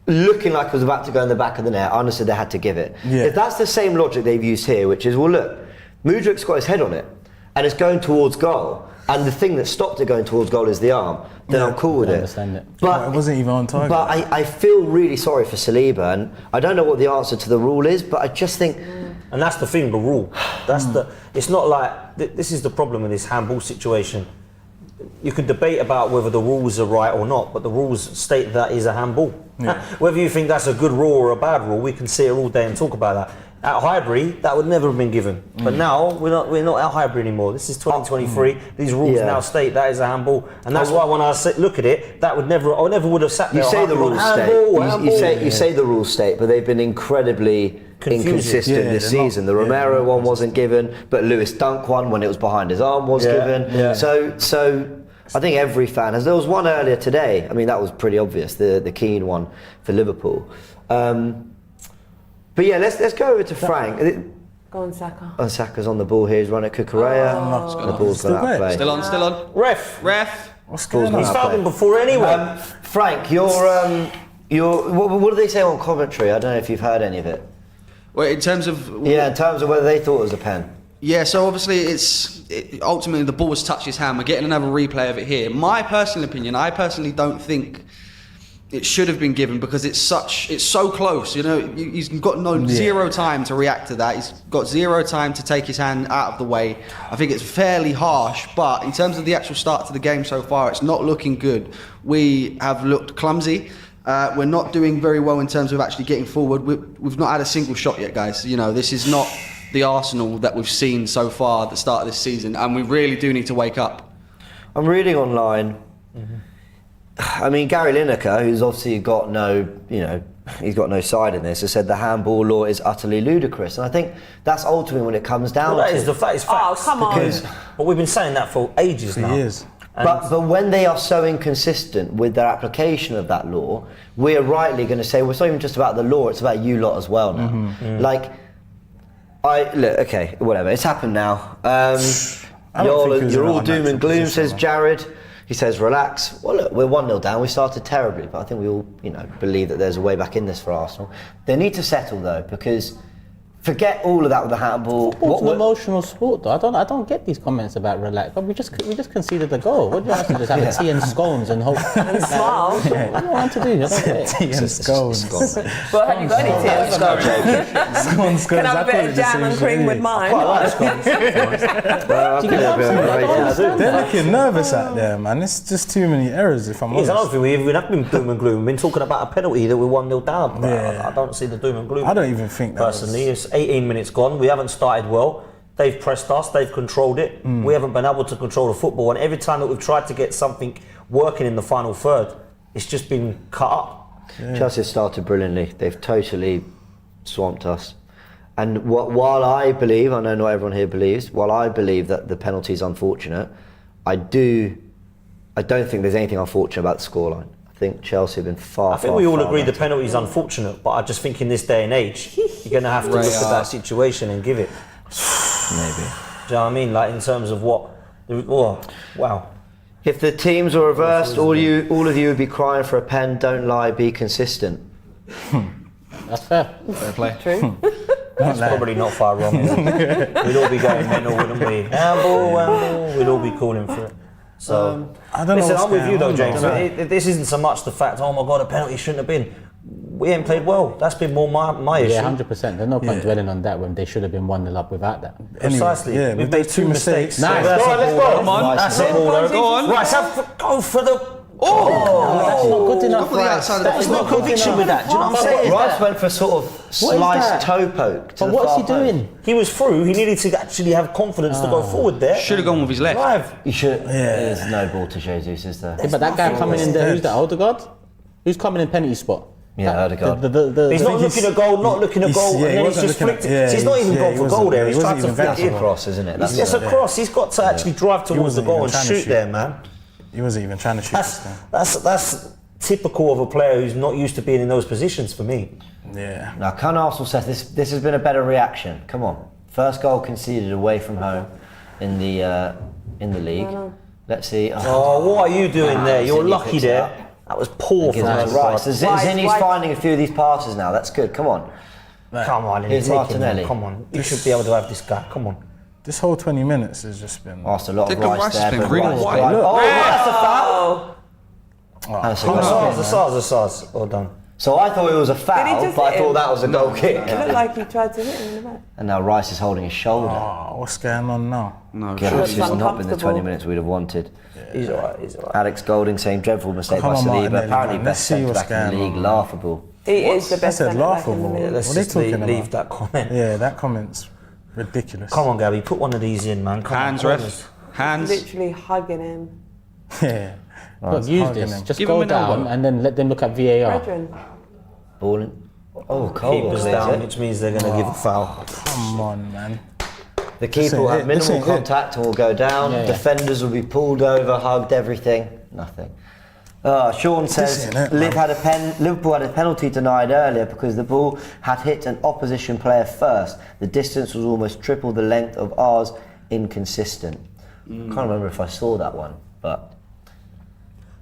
looking like it was about to go in the back of the net, I understood they had to give it. Yeah. If that's the same logic they've used here, which is, well, look, Mudryk's got his head on it, and it's going towards goal, and the thing that stopped it going towards goal is the arm, then I'm cool with I it. understand it. But It wasn't even on target. But I feel really sorry for Saliba, and I don't know what the answer to the rule is, but I just think. And that's the thing, the rule. That's it's not like, this is the problem with this handball situation. You can debate about whether the rules are right or not, but the rules state that is a handball. Whether you think that's a good rule or a bad rule, we can sit here all day and talk about that. At Highbury, that would never have been given. But now, we're not at Highbury anymore. This is 2023. These rules now state that is a handball. And that's why when I look at it, I never would have sat there. You say the rules state. You say the rules state, but they've been incredibly inconsistent this season. The Romero one wasn't given, but Lewis Dunk one when it was behind his arm was given. Yeah. So I think every fan has. There was one earlier today. I mean, that was pretty obvious. The Keane one for Liverpool. But yeah, let's go over to Frank. Go on, Saka. And Saka's on the ball here. He's running at Kukureya. The ball's gone out of play. Still on. Ref. What's going on? He's fouled him before anyway. Frank, what do they say on commentary? I don't know if you've heard any of it. Well, in terms of In terms of whether they thought it was a pen. Yeah, so obviously ultimately the ball has touched his hand. We're getting another replay of it here. My personal opinion, I personally don't think it should have been given because it's so close. You know, he's got zero time to react to that. He's got zero time to take his hand out of the way. I think it's fairly harsh, but in terms of the actual start to the game so far, it's not looking good. We have looked clumsy. We're not doing very well in terms of actually getting forward. We've not had a single shot yet, guys. You know, this is not the Arsenal that we've seen so far at the start of this season, and we really do need to wake up. I'm reading online I mean, Gary Lineker, who's obviously got no, he's got no side in this, has said the handball law is utterly ludicrous, and I think that's ultimately when it comes down Well, to. that is facts. Oh, come on. But we've been saying that for ages now. Years. But when they are so inconsistent with their application of that law, we're rightly going to say, well, it's not even just about the law, it's about you lot as well now. Like, okay, whatever, it's happened now. You're all doom and gloom, says Jared. He says, relax. Well, look, we're 1-0 down. We started terribly, but I think we all, believe that there's a way back in this for Arsenal. They need to settle, though, because forget all of that with the handball. Football's an emotional sport, though. I don't get these comments about relax. But we just conceded the goal. What do you want us to just have a tea and scones and hope And smile. What do you want to do? I don't get it. Tea and scones. But have you got any tea and scones? Scones. Can I have a bit of jam and cream with mine? They're looking nervous out there, man. It's just too many errors, if I'm It's honest. another thing, we have been doom and gloom. We've been talking about a penalty that we're 1-0 down. But Yeah. I don't see the doom and gloom. I don't even think that personally. It's 18 minutes gone. We haven't started well. They've pressed us. They've controlled it. We haven't been able to control the football. And every time that we've tried to get something working in the final third, it's just been cut up. Chelsea have started brilliantly. They've totally swamped us. And while I believe, I know not everyone here believes, while I believe that the penalty is unfortunate, I don't think there's anything unfortunate about the scoreline. I think Chelsea have been far. I think we all agree the penalty is unfortunate, but I just think in this day and age, you're going to have to look at that situation and give it. Maybe. Do you know what I mean? Like in terms of what? Oh, wow. If the teams were reversed, all of you would be crying for a pen. Don't lie, be consistent. That's fair. Fair play. True. That's probably not far wrong. Is it? We'd all be going mental, wouldn't we? Handball. We'd all be calling for it. So I don't listen, know. I'm with you though, James. This isn't so much the fact, oh my God, a penalty shouldn't have been. We ain't played well. That's been more my issue. Yeah, 100%. There's no point dwelling on that when they should have been 1-0 up without that. Precisely. Yeah, we've made two mistakes. Nice. Let's go. Come on. That's it. Go on. Right, go for the. That's not good enough. Go for the outside of the There's no conviction with that. Do you know what I'm saying? Rice went for sort of that? sliced toe poke. To But the what's far he doing? He was through. He needed to actually have confidence to go forward there. Should have gone with his left. Drive. You should. There's no ball to Jesus, is there? Yeah, but that guy coming in there, who's that? Odegaard? Who's coming in penalty spot? Yeah, Odegaard. He's not looking at goal, not looking at goal, and then he's just flicked it. So he's not even gone for goal there. He's trying to flick it. Cross, isn't it? It's just a cross. He's got to actually drive towards the wasn't goal even and trying to shoot shoot. there, man. He wasn't even trying to shoot this time. That's typical of a player who's not used to being in those positions for me. Yeah. Now, can Arsenal say this has been a better reaction? Come on, first goal conceded away from home in the league. Let's see. Oh, what are you doing there? You're Zini lucky picks it there. up. That was poor from Right, Trossard. so Zini's finding a few of these passes now. That's good. Come on. Come on, Here's take him, Martinelli. man. Come on. You should be able to have this guy. Come on. This whole 20 minutes has just been. Asked a lot of Declan Rice Rice has there, been but really Rice wide. drive- Look. Oh, that's a foul. The SARS. Well done. So I thought it was a foul, just but I hit thought him? that was a goal kick. It looked like he tried to hit him in the back. And now Rice is holding his shoulder. Oh, what's going on now? No, Yeah, sure. this has not been the uncomfortable. 20 minutes we'd have wanted. He's alright. Alex Golding saying dreadful mistake Come by on, Saliba. Martinelli, Apparently man. best Let's see centre what's back in the going league. on. Laughable. He is the I best said centre back in the laughable. league. Let's What are they just talking leave about? that comment. Yeah, that comment's ridiculous. Come on, Gabby. Put one of these in, man. Come Hands, on. ref. Hands. Literally hugging him. Yeah. Look, use hugging this. him. Just Give go him an elbow. down and then let them look at VAR. Brethren. Ball in. Oh, Cole. Keeper's down, which means they're going to give a foul. Come on, man. The keeper will have This minimal ain't it. contact and will go down. Yeah, yeah. Defenders will be pulled over, hugged, everything. Nothing. Sean says ain't it, man. Liverpool had a penalty denied earlier because the ball had hit an opposition player first. The distance was almost triple the length of ours. Inconsistent. Can't remember if I saw that one, but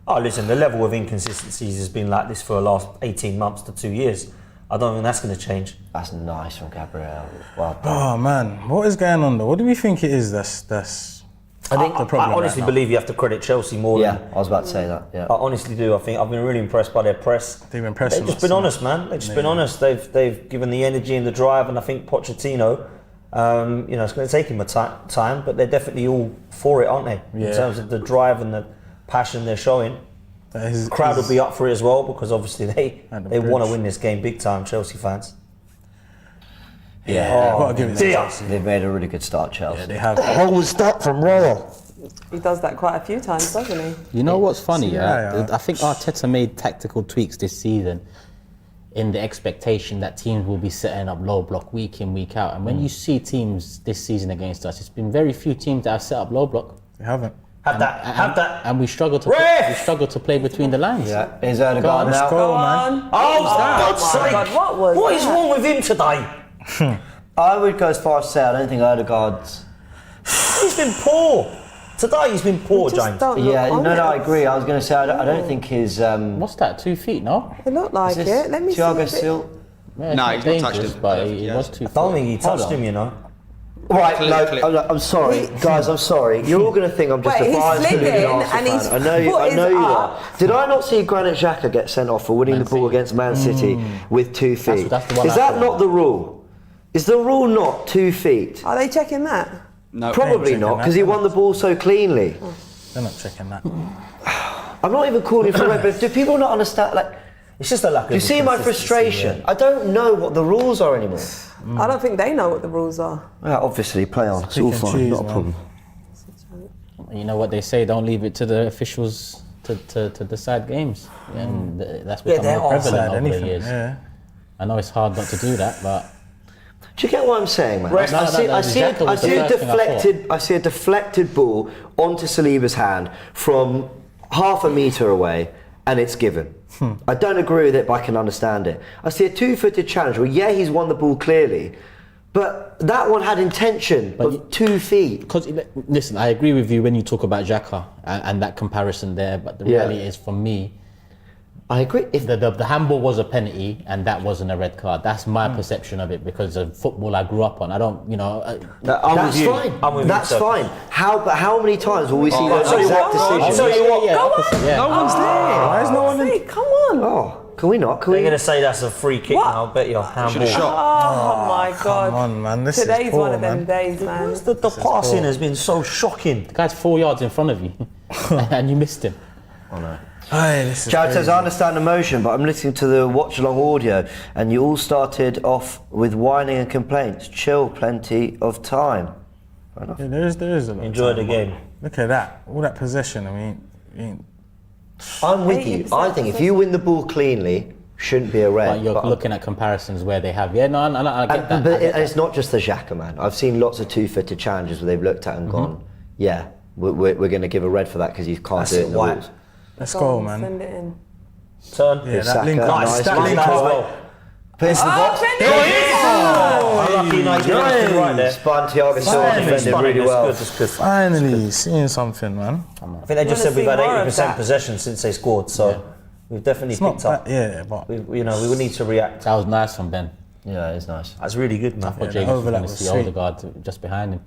Oh, listen, the level of inconsistencies has been like this for the last 18 months to 2 years. I don't think that's going to change. that's nice from Gabriel. Well done. Oh, man. What is going on, though? What do we think it is that's I think the problem I honestly right now? believe you have to credit Chelsea more Yeah, than I was about to say that. Yeah. I honestly do. I think I've been really impressed by their press. They've impressed They've just us, been yeah. honest, man. They've just been honest. They've given the energy and the drive, and I think Pochettino, it's going to take him a time, but they're definitely all for it, aren't they? Yeah. In terms of the drive and the passion they're showing. That The crowd will be up for it as well because obviously they At the want to bridge. win this game big time, Chelsea fans. Yeah, I've got to give it to dear. Chelsea. They've made a really good start, Chelsea. Yeah, they have. What was that from Raya? He does that quite a few times, doesn't he? You know what's funny? Yeah. I think Arteta made tactical tweaks this season in the expectation that teams will be setting up low block week in, week out. And when you see teams this season against us, it's been very few teams that have set up low block. They haven't. Have that. And we struggle to play between the lines. Yeah, here's Odegaard now. Go, man. Oh, God's sake! God, what is wrong with him today? I would go as far as to say I don't think Odegaard's... He's been poor. Today he's been poor, James. Yeah, I agree. I was going to say I don't think his... What's that, 2 feet, no? It looked like it. Let me Thiago see. Silva. Yeah, No, it's he's not touched dangerous, him. but he was 2 feet. I don't think he touched him, you know. Right, Clip. I'm sorry, guys. I'm sorry. You're all going to think I'm just Wait, a he's biased slid Liverpool in Arsenal and his fan. I foot know is you up. are. Did I not see Granit Xhaka get sent off for winning the ball against Man City with 2 feet? That's the one Is I that thought. not the rule? Is the rule not 2 feet? Are they checking that? No. Probably checking not, that, because he they're won the ball so cleanly. They're not checking that. I'm not even calling for red, but do people not understand? Like, It's just a lack of. do you see my consistency, frustration? yeah. I don't know what the rules are anymore. I don't think they know what the rules are. Well, obviously, play on. It's all Pick and fine, choose, not a man. problem. You know what they say, don't leave it to the officials to decide games. And that's become they're more prevalent Outside over anything. the years. Yeah. I know it's hard not to do that, but Do you get what I'm saying, man? Right. I see Xhaka was the first thing I I see a deflected ball onto Saliba's hand from half a metre away, and it's given. I don't agree with it, but I can understand it. I see a 2-footed challenge. Well, yeah, he's won the ball clearly, but that one had intention of 2 feet. because listen, I agree with you when you talk about Xhaka and that comparison there. But the reality is, for me, I agree. If the handball was a penalty and that wasn't a red card. That's my perception of it because of football I grew up on. I don't, that's fine. I'm with you, That's sir. fine. But how many times will we see those tell you exact what, decisions? I'll tell you what. No one's there. Why is no one in? Hey, come on. Oh, can we not? Can They're we? going to say that's a free kick What? now. I bet you're Should handball. have shot. Oh my God. Come on, man. This Today's is poor, one of them man. days, man. The passing has been so shocking. the guy's 4 yards in front of you and you missed him. Hey, this is Chad says, crazy. I understand emotion, but I'm listening to the watch-along audio, and you all started off with whining and complaints. Chill, plenty of time. Yeah, there is a lot. Enjoy of the time, game. but Look at that. All that possession. I mean, I'm with you. 80% I think if you win the ball cleanly, shouldn't be a red. But you're looking at comparisons where they have. Yeah, no, I get that. But I get that. it's not just the Xhaka, man. I've seen lots of 2-footed challenges where they've looked at and gone, yeah, we're going to give a red for that because you can't do it in the white. rules. let's Go go, on, man. Send it in. Turn. Yeah, Saka, that link up. nice. That Nice link as up. well. Put it into the box. send it in. Unlucky Nigerian right there. Spun Thiago Silva defended really well. It's good. Finally, seeing something, man. I think they just said Wanna we've had see more of 80% that. possession since they scored, so we've definitely It's not picked up. that, yeah, but We would need to react. That was nice from Ben. Yeah, it's nice. That's really good, man. I thought the James was overlap going to was see sweet. Odegaard just behind him.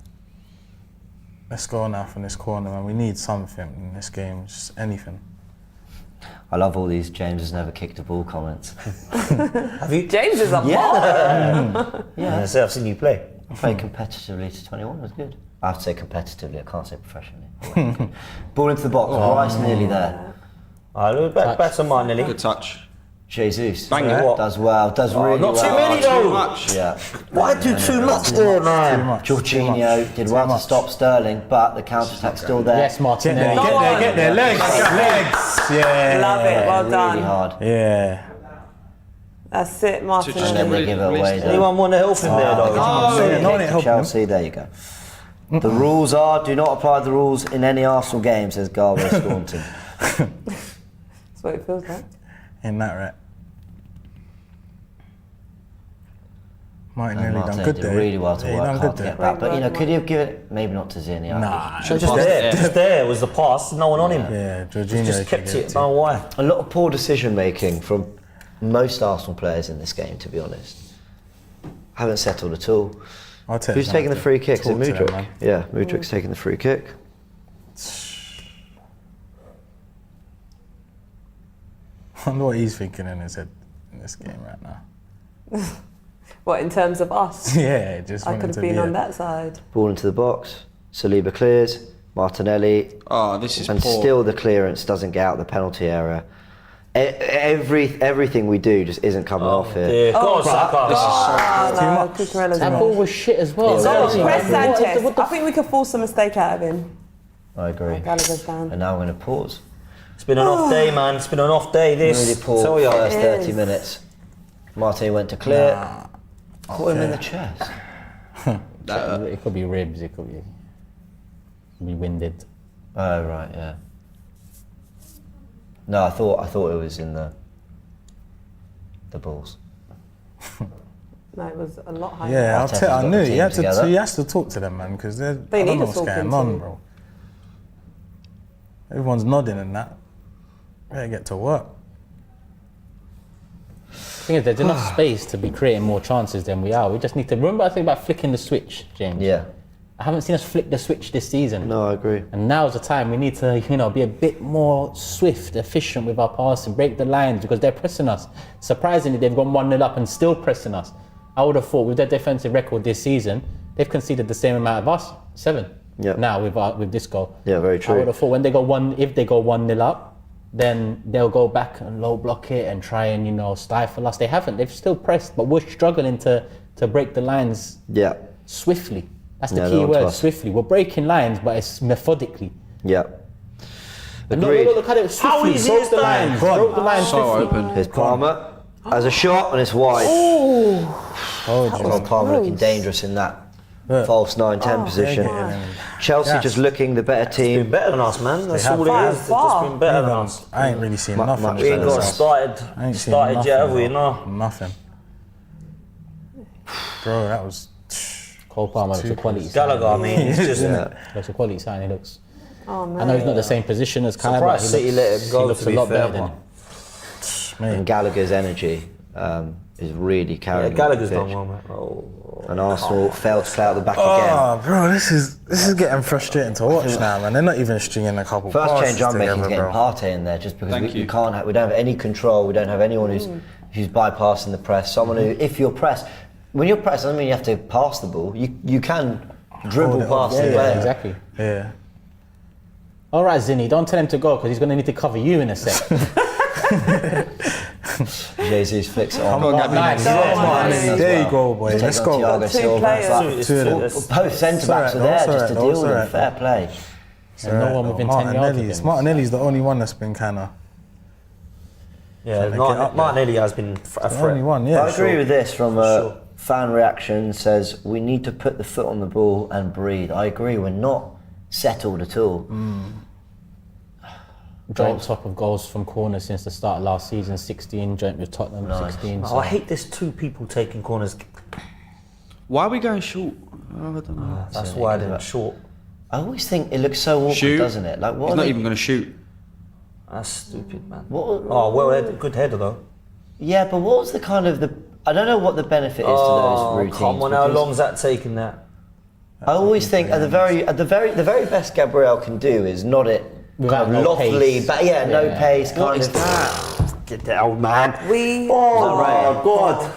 let's go now from this corner, man. We need something in this game, just anything. I love all these James has never kicked a ball comments. Have you? James is a ball. Yeah. I've seen you play. I played competitively to 21, it was good. I have to say competitively, I can't say professionally. Ball into the box, Rice nearly there. Back to mine, Nelly. Good touch. Jesus. Bang it. What? Does well, does really not well. too many Too though. much. Yeah. Why do too much there, man? Too much. Jorginho did well to stop Sterling, but the counter-attack's still there. Yes, Martinelli. Get there, legs. Yeah. Love it. Well really done. hard. Yeah. That's it, Martin. And then they give it away. though. Anyone want to help him there, though? Yeah, no one ain't helping him. Chelsea, there you go. The rules are, do not apply the rules in any Arsenal game, says Gabriel Staunton. That's what it feels like. Ain't that right? Martinelli Martin done good did there. really well to Yeah, he work done hard good to there. get that. But, you know, could you have given it, maybe not to Zinni. Nah, Just there was the pass, no one on him. Yeah, Jorginho Just could kept get it, to. don't know why. A lot of poor decision making from most Arsenal players in this game, to be honest. Haven't settled at all. I'll take Who's that. taking the free kick? Is it Talk to them, Mudryk? man. Yeah, Mudryk's taking the free kick. I wonder what he's thinking in his head in this game right now. What, in terms of us? Yeah, just I wanted could have to been be on a- that side. Ball into the box. Saliba clears. Martinelli. Oh, this is And poor. still the clearance doesn't get out the penalty area. Everything we do just isn't coming off here. Yeah, go on, Saka. Oh, no, Cucurella's That wrong. ball was shit as well. Yeah, Seriously, well, Press man. What is Sanchez. the- what the I think we could force a mistake out of him. I agree. Gallagher's down. And now we're going to pause. It's been an off day, man. It's been an off day. This. Really poor Tell ya. first 30 minutes. Martin went to clear. Caught him in the chest. It could be ribs. It could be winded. Oh right, yeah. No, I thought it was in the balls. No, it was a lot higher. Yeah, I knew got the he had team to. together. He has to talk to them, man, because they They don't need know to what's talk going into on, him. bro. Everyone's nodding and that. Better get to work. The thing is, there's enough space to be creating more chances than we are. We just need to remember. I think about flicking the switch, James. Yeah. I haven't seen us flick the switch this season. No, I agree. And now's the time we need to, be a bit more swift, efficient with our passing, break the lines because they're pressing us. Surprisingly, they've gone 1-0 up and still pressing us. I would have thought with their defensive record this season, they've conceded the same amount of us, 7. Yeah. Now with this goal. Yeah, very true. I would have thought if they go 1-0 up, then they'll go back and low block it and try and stifle us. They haven't. They've still pressed, but we're struggling to break the lines. Yeah. Swiftly. That's the Yeah, key no, word, trust. swiftly. We're breaking lines, but it's methodically. Yeah. And Agreed. look at it swiftly. easy Broke is the that? lines. Broke the lines So swiftly. open. Here's Palmer as a shot and it's wide. Oh, Palmer looking dangerous in that false 9-10 position. Chelsea just looking the better Been team. better than us, man. That's have. all it is. They've just been better than us. I ain't really seen nothing. much We ain't got better. I ain't seen started nothing, yet, have we? bro. No. Nothing. Bro, that was. Cole Palmer looks a quality sign. Gallagher, I mean, it's just. Looks a quality sign. He looks. Oh, man. I know he's not the same position as Kai, but Surprised City let him go, he looks to a be lot fair, better than him. And Gallagher's energy is really Yeah, carrying. Gallagher's the done pitch. well, man. Oh. And Arsenal failed to play out the back again. Oh, bro, this is getting frustrating to watch now, man. They're not even stringing a couple First passes change I'm making is together, getting bro. Partey in there, just because Thank we you. can't. We don't have any control. We don't have anyone who's bypassing the press. Someone who, if you're pressed, when you're pressed, doesn't mean you have to pass the ball. You can dribble it off, past the Yeah, player. exactly. Yeah. All right, Zinni, don't tell him to go because he's going to need to cover you in a sec. Jesus flicks it on. Come on, Gabby. Nice. There you go, boy. Take Let's on go. Thiago Two Silva. players. It's like, both centre backs alright, are there it's just to alright, deal it's with them. alright. Fair play. And no one within 10 yards of him. Martinelli's the only one that's been kind of Yeah, Trying to get up there. Martinelli has been a the threat. only one. Yeah, I agree sure. with this from a fan reaction. Says we need to put the foot on the ball and breathe. I agree. We're not settled at all. Joint top of goals from corners since the start of last season, 16, joint with Tottenham, 16. Oh, So I hate there's 2 people taking corners. Why are we going short? Oh, I don't know. That's why they're short. I always think it looks so awkward, Shoot. doesn't it? Like what? He's are not they- even going to shoot. That's stupid, man. What, Oh, well, good header though. yeah, but what was the kind of the? I don't know what the benefit is to those routines. Come on, how because long's that taking that? I always think the very best Gabriel can do is nod it Without kind of no loftily, pace. but no Yeah. pace. What Kind is of. that? Get that old man. We Oh, Raya? God.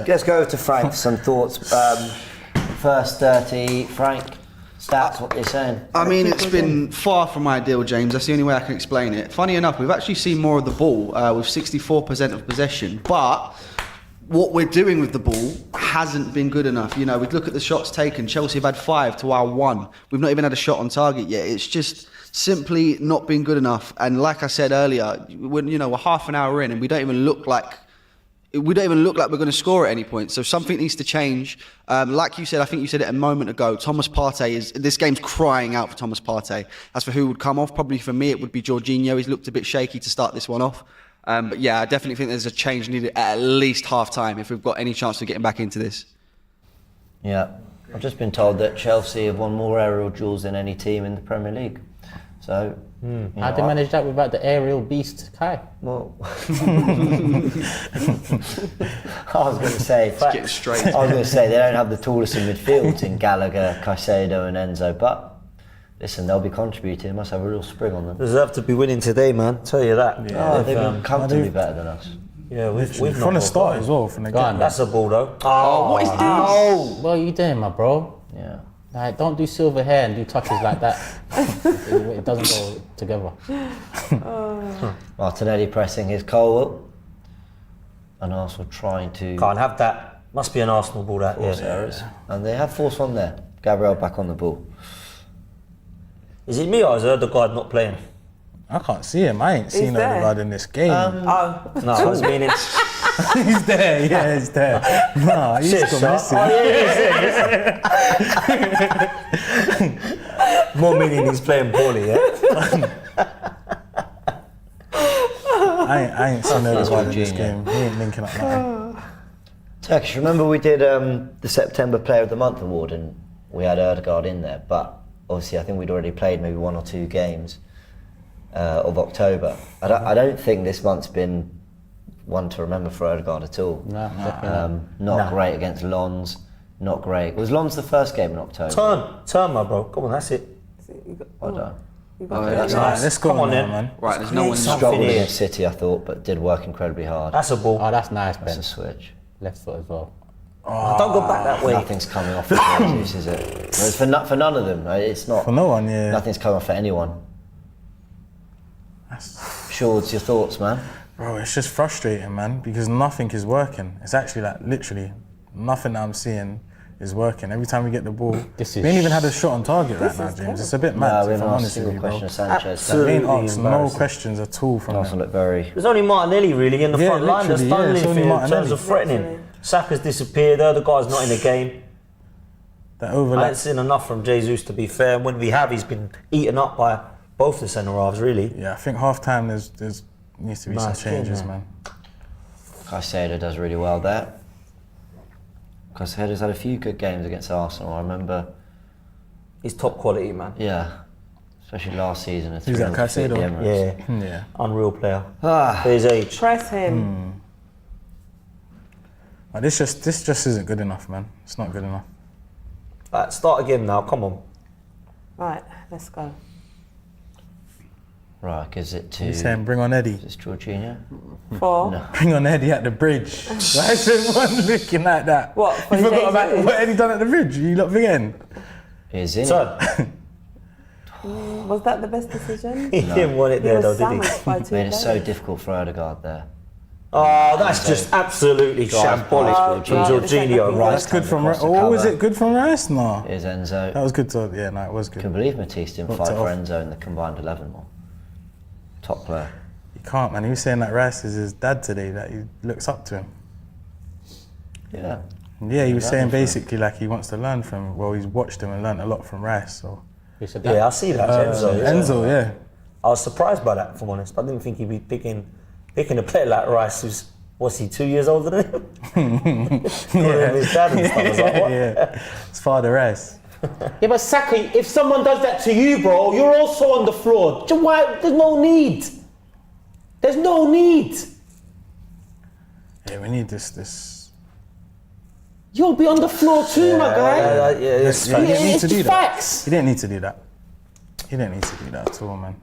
Let's go to Frank for some thoughts. First 30, Frank. Stats, what they're saying. I mean, it's been far from ideal, James. That's the only way I can explain it. Funny enough, we've actually seen more of the ball with 64% of possession, but what we're doing with the ball hasn't been good enough. You know, we look at the shots taken. Chelsea have had 5 to our 1. We've not even had a shot on target yet. It's just simply not been good enough. And like I said earlier, we're half an hour in and we don't even look like we're going to score at any point. So something needs to change. Like you said, I think you said it a moment ago, Thomas Partey this game's crying out for Thomas Partey. As for who would come off, probably for me it would be Jorginho. He's looked a bit shaky to start this one off. But yeah, I definitely think there's a change needed at least half time if we've got any chance of getting back into this. Yeah, I've just been told that Chelsea have won more aerial duels than any team in the Premier League. So, How they manage that without the aerial beast Kai? well, I was going to say, Getting straight. I was going to say they don't have the tallest in midfield in Gallagher, Caicedo, and Enzo, but listen, they'll be contributing. They must have a real spring on them. Deserve to be winning today, man. Tell you that. Oh, they've been comfortably better than us. Yeah, we've from not the start as well. From the Go on, get. That's a ball though. Oh, what is this? Oh! What are you doing, my bro? Yeah. Like, don't do silver hair and do touches like that. It doesn't go together. Martinelli pressing his Cole, and Arsenal trying to Can't have that. Must be an Arsenal ball, that. force Yeah. errors. And they have force one there. Gabriel back on the ball. Is it me or is Ødegaard not playing? I can't see him. I ain't seen there. Ødegaard in this game. Oh, No, I was meaning. He's there, yeah, he's there. No, he's Shit, got son. missing. Oh, yeah. More meaning he's playing poorly, yeah? I ain't seen Ødegaard in this Junior. game. He ain't linking up nothing. Turkish, remember we did the September Player of the Month award and we had Ødegaard in there, but obviously I think we'd already played maybe 1 or 2 games of October. I don't think this month's been one to remember for Ødegaard at all. No, definitely not. Not great against Lons, not great. Was Lons the first game in October? Turn, my bro. Come on, that's it. Well done. that's Right, nice. let's go Come on now, then. man. Right, there's no one. Struggled here. against City, I thought, but did work incredibly hard. That's a ball. Oh, that's nice, That's Ben. a switch. Left foot as well. Don't go back that way. Nothing's coming off of Jesus, is it? Whereas for none of them, it's not. For no one, yeah. Nothing's coming off for anyone. Shorts, your thoughts, man? Bro, it's just frustrating, man, because nothing is working. It's actually like literally nothing that I'm seeing is working. Every time we get the ball, we ain't even had a shot on target right now, James. It's a bit mad, No, we if I'm haven't asked a honest with single you, bro. question of Sanchez. We ain't Absolutely asked no embarrassing. questions at all from Arsenal them. look very. There's only Martinelli really in the Yeah, front line that's literally, done yeah, it's anything only in terms of Martinelli. threatening. Saka's disappeared, Ødegaard's not in the game. That I overlap. ain't seen enough from Jesus to be fair. And when we have, he's been eaten up by both the centre halves, really. Yeah, I think half time there's needs to be some Nice, changes, yeah. man. Caicedo does really well there. Caicedo's had a few good games against Arsenal. I remember, He's top quality, man. yeah, especially last season. Who's that, Caicedo? Yeah, Yeah. unreal player. Ah, For his age. press him. But this just isn't good enough, man. It's not good enough. Right, start again now, come on. Right, let's go. right, gives it to. He's saying bring on Eddie. Is this Jorginho? 4. No. Bring on Eddie at the bridge. Why is everyone looking like that? What, for You forgot Jesus? about what Eddie done at the bridge? You lot forgetting? He's in it. Son, Was that the best decision? he didn't want it He there was though, did he? sandwiched by 2 I mean, it's so players. difficult for Ødegaard there. Oh, that's just absolutely shambolic Oh, from right. Jorginho. Right. That's good from across Rice. the Oh, was cover. it good from Rice? No. Here's Enzo. That was good. Yeah, no, it was I good. can believe Matisse didn't Knocked fight it for off. Enzo in the combined 11 more. Top player. You can't, man. He was saying that Rice is his dad today, that he looks up to him. Yeah. Yeah, he was learning saying from him. basically like he wants to learn from him. Well, he's watched him and learned a lot from Rice. So Who said that? Yeah, I see that. Enzo. Enzo, yeah. I was surprised by that, if I'm honest. I didn't think he'd be picking a player like Rice, who's, what's he, 2 years older than him? Yeah. His dad and stuff. I was like, what? Yeah, it's Father Rice. Yeah, but Saka, if someone does that to you, bro, you're also on the floor. Why? There's no need. There's no need. Yeah, we need this. You'll be on the floor too, my guy. It's He didn't need it's to do just that. facts. He didn't need to do that. He didn't need to do that at all, man.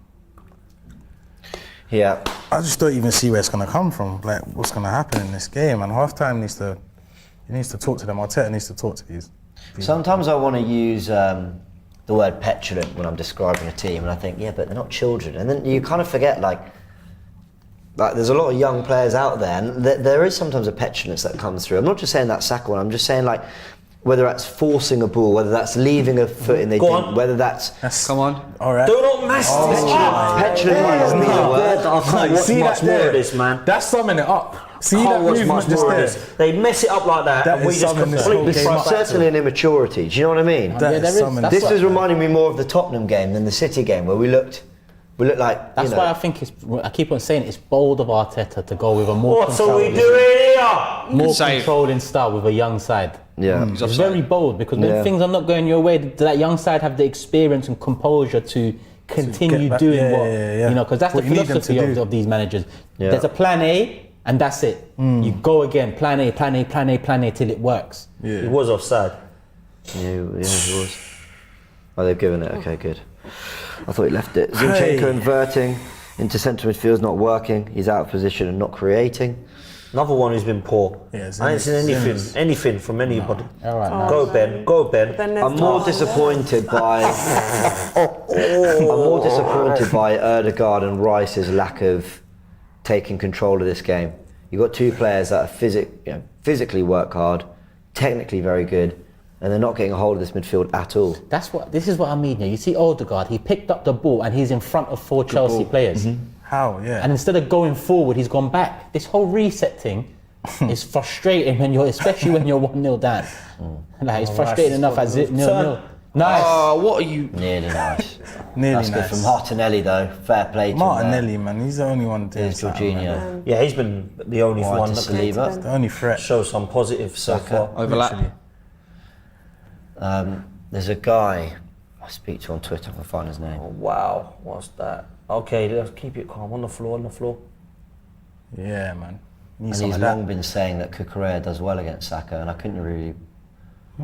Yeah. I just don't even see where it's gonna come from. Like, what's gonna happen in this game? And halftime needs to talk to them. Arteta needs to talk to these. Sometimes I want to use the word petulant when I'm describing a team, and I think, yeah, but they're not children. And then you kind of forget, like there's a lot of young players out there, and there is sometimes a petulance that comes through. I'm not just saying that Saka one. I'm just saying, like, whether that's forcing a ball, whether that's leaving a foot in they Go didn't, on. whether that's Come on. All right. Do not mess this up. petulant might not be the word. I can't watch See much that more there? of this, man. That's summing it up. See Can't that watch movement much just more of there? this. They mess it up like that, That and we is just summing this completely whole game throw up. back to Certainly an immaturity. Do you know what I mean? That Yeah, is there is. summing. That's This what- was reminding me more of the Tottenham game than the City game, where we looked like. That's why I think I keep on saying it's bold of Arteta to go with a more What are we controlling- doing here? more save. controlling style with a young side. Yeah. He's It's offside. very bold because when Yeah. things are not going your way, that young side have the experience and composure to continue get back- doing yeah, what yeah, yeah. you know. Because that's What the you need them to philosophy do. of these managers. Yeah. There's a plan A, and that's it. You go again, plan A till it works. He was offside. Yeah, it was. Oh, they've given it. Okay, good. I thought he left it. Zinchenko Hey. inverting into centre midfield is not working. He's out of position and not creating. Another one who's been poor. Yeah, I ain't seen Zinners. anything from anybody. All right, now. Go Ben, go Ben. Then there's I'm more Trossard. disappointed by. I'm more disappointed by Ødegaard and Rice's lack of taking control of this game. You've got two players that are physically work hard, technically very good, and they're not getting a hold of this midfield at all. This is what I mean here. You see Odegaard, he picked up the ball and he's in front of 4 Chelsea players. How? Yeah. And instead of going forward, he's gone back. This whole reset thing is frustrating especially when you're 1-0 down. Like, it's frustrating enough as 0-0. Nice. Oh, what are you? Nearly nice. Nearly That's nice. good from Martinelli though. Fair play to him. Martinelli, man, he's the only one doing There's something, man. Jorginho. Yeah, he's been the only Wide one to that can Saliba. The only threat. show some positive so far. Overlap. There's a guy I speak to on Twitter. I can find his name. Oh, wow, what's that? Okay, let's keep it calm. On the floor. Yeah, man. Need And some he's of that. long been saying that Cucurella does well against Saka, and I couldn't really.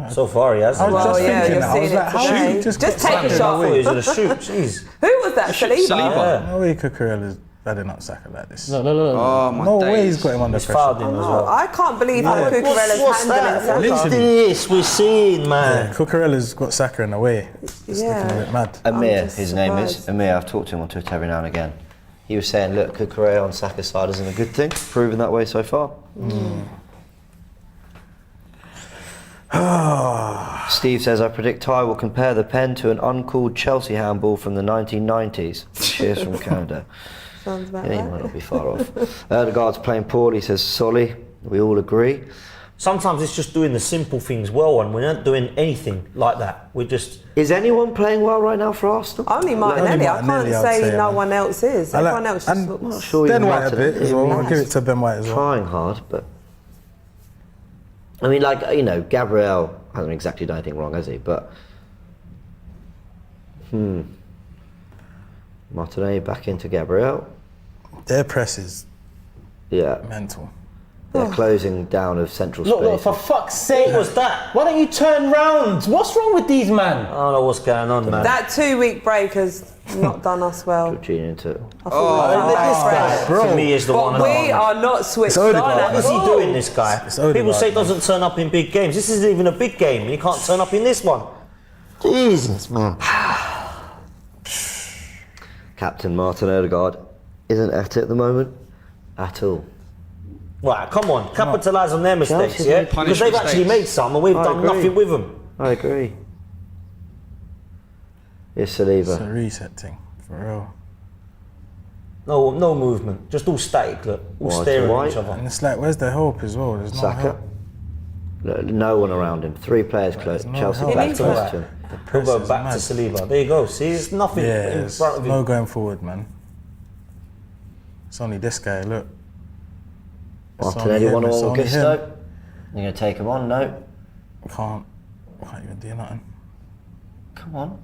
So far, he has. I was Well, just yeah, thinking you're that. I was seeing like, it how today. did he Just get take a Saka I shot. thought he was going to shoot. Jeez. Who was that? Saliba? Yeah. No way Cucurella's better not Saka like this. Look. Oh my No days. way he's got him under He's pressure. fouled him as well. I can't believe how Cucurella's handling Saka. What's this we're seeing, man? Yeah, Cucurella's got Saka in a way. It's looking a bit mad. Amir, just his name is surprised. Amir. I've talked to him on Twitter every now and again. He was saying, look, Cucurella on Saka's side isn't a good thing. Proven that way so far. Steve says, I predict Ty will compare the pen to an uncalled Chelsea handball from the 1990s. Cheers from Canada. Sounds about Yeah, he right. might not be far off. Odegaard's playing poorly, says Solly. We all agree. Sometimes it's just doing the simple things well, and we're not doing anything like that. We're just. Is anyone playing well right now for Arsenal? Only Martinelli. I Martinelli, can't I'd say say, no man. one else is. Everyone else just and looks. not sure Ben even White a Martinelli. bit as well. I'll give it to Ben White as well. Trying hard, but I mean, like, you know, Gabriel hasn't exactly done anything wrong, has he? But Martinelli back into Gabriel. Their press is Yeah, mental. they're closing down of central Look, space. for fuck's sake. What was that? Why don't you turn round? What's wrong with these man? I don't know what's going on, man. That 2-week break has not done us well. Jorginho into I thought we were This right. guy, to me, is the one. But we are not switched on Odegaard. at What is he all. doing, this guy? It's Odegaard, People say he man. doesn't turn up in big games. This isn't even a big game, and he can't turn up in this one. Jesus, man. Captain Martin Odegaard isn't at it at the moment at all. Right, come on, capitalise on their mistakes, Chelsea's yeah? made Because they've punished actually mistakes. made some, and we've I done agree. nothing with them. I agree. It's It's a Saliba. reset thing, for real. No movement, just all static, look, all Wide to staring at wide. each other. And it's like, where's the hope as well? There's no Saka. hope. No one around him. 3 players close. no Chelsea help. back He to needs West Ham. We'll go is back mad. to Saliba. There you go. See, there's nothing Yeah, in there's front of no him. going forward, man. It's only this guy, look. It's Martinelli only him, 1 it's all only Gusto. him. You're going to take him on? No. Can't even do nothing. Come on.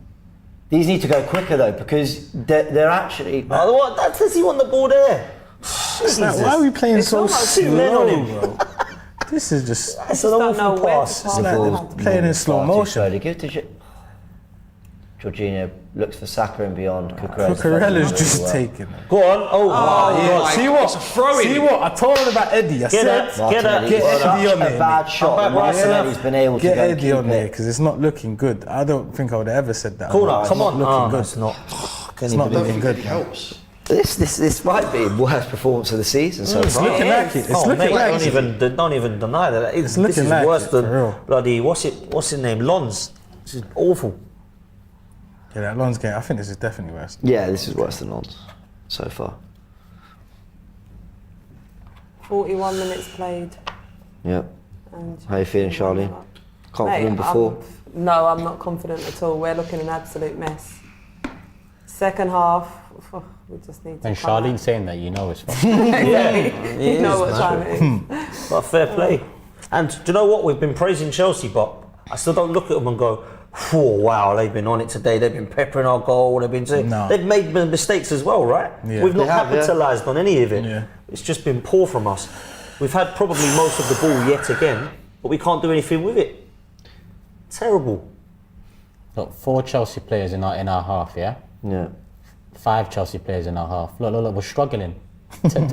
These need to go quicker though, because they're actually. Oh, what? That says he won the ball there. It's like, why are we playing so almost two men on slow, him. bro? This is just... That's an don't know awful where to pass. pass. It's like they're playing in slow Far too motion. slowly. Give it to Jorginho. Looks for Saka and beyond. Cucurella's just taking it. Go on. Oh, Yeah, my see God, what? it's a throw-in. See what? I told him about Eddie. I Get said, that. Get that. Get Eddie on a there, bad mate. shot. I'm back right Martinelli's been able to Get go Eddie keep on there it. because it's not looking good. I don't think I would have ever said that. Corner, It's come not on. looking Oh, good. it's not. It's not looking good. It man. helps. This might be worst performance of the season so It's far. looking like it. It's looking mate, like don't even deny that. This looking is like worse it, than for real. bloody what's his name? Lons. This is awful. Yeah, that Lons game. I think this is definitely worse. Yeah, this is worse than Lons so far. 41 minutes played. Yep. And How you feeling, Charlene? Confident Mate, before? No, I'm not confident at all. We're looking an absolute mess. Second half, we just need to. And come Charlene out. saying that, you know it's fine. You know what time it is. But fair play. And do you know what? We've been praising Chelsea, but I still don't look at them and go, oh, wow, they've been on it today. They've been peppering our goal. They've been saying No. they've made mistakes as well, right? Yeah. We've not They have, yeah. capitalised on any of it. Yeah. It's just been poor from us. We've had probably most of the ball yet again, but we can't do anything with it. Terrible. Look, 4 Chelsea players in our half, yeah? Yeah. 5 Chelsea players in our half. Look, we're struggling. I'm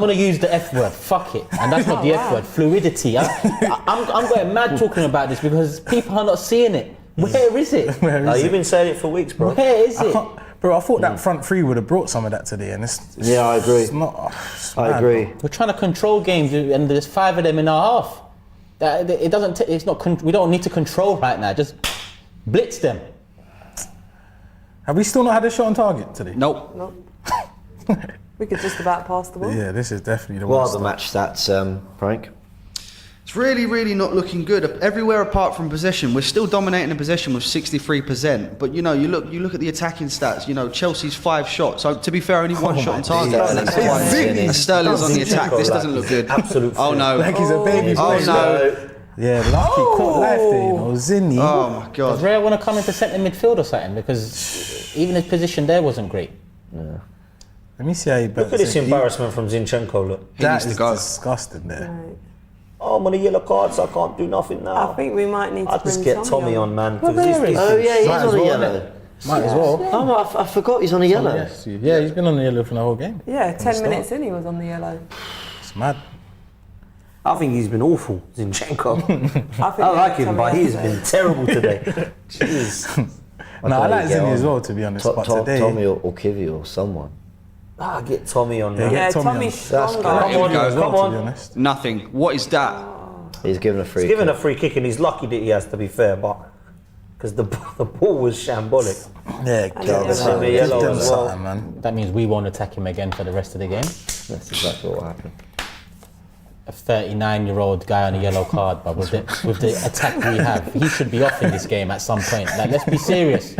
going to use the F word, fuck it. And that's not the F word, fluidity. I'm going mad talking about this because people are not seeing it. Where is it? Where is You've it? been saying it for weeks, bro. Where is it? Bro, I thought that front three would have brought some of that today, and it's Yeah, I agree. It's not. It's I mad, agree. bro. We're trying to control games and there's 5 of them in our half. That it doesn't. It's not. We don't need to control right now. Just blitz them. Have we still not had a shot on target today? Nope. We could just about pass the ball. Yeah, this is definitely the What worst. are the match stats, Frank? It's really, really not looking good. Everywhere apart from possession, we're still dominating the possession with 63%. But you look at the attacking stats. Chelsea's 5 shots. So to be fair, only 1 shot on target. And Sterling's on the attack. This doesn't look good. Absolute. Oh no! Like he's a baby Oh boy. no! Yeah, lucky caught life there, Zinni. Oh my Does god! Raya want to come into centre midfield or something? Because even his position there wasn't great. Let me see how he Look at this embarrassment from Zinchenko. Look. That needs to is go. disgusting there. Right. Oh, I'm on a yellow card, so I can't do nothing now. I think we might need to I'd just bring get Tommy on, man. Well, there he is. Oh yeah, he's Might as on a well, yellow. Might as well. Oh, I forgot he's on a yellow. Yes, yeah, he's been on the yellow for the whole game. Yeah, 10 start. minutes in he was on the yellow. It's mad. I think he's been awful, Zinchenko. I I like him, but he's been terrible today. Jeez. No, I like Zinni as well, to be honest. But today, Tommy or Kivi or someone. Get Tommy on, man. Yeah, Tommy on. Tommy's That's stronger. good. Here we go. as well, Come to on. be honest. Nothing. What is that? He's given a free He's given kick. a free kick, and he's lucky that he has, to be fair, but because the ball was shambolic. Yeah, And give it's them a yellow as well. something, man. That means we won't attack him again for the rest of the game. That's exactly what happened. A 39-year-old guy on a yellow card, but with the attack we have, he should be off in this game at some point. Like, let's be serious.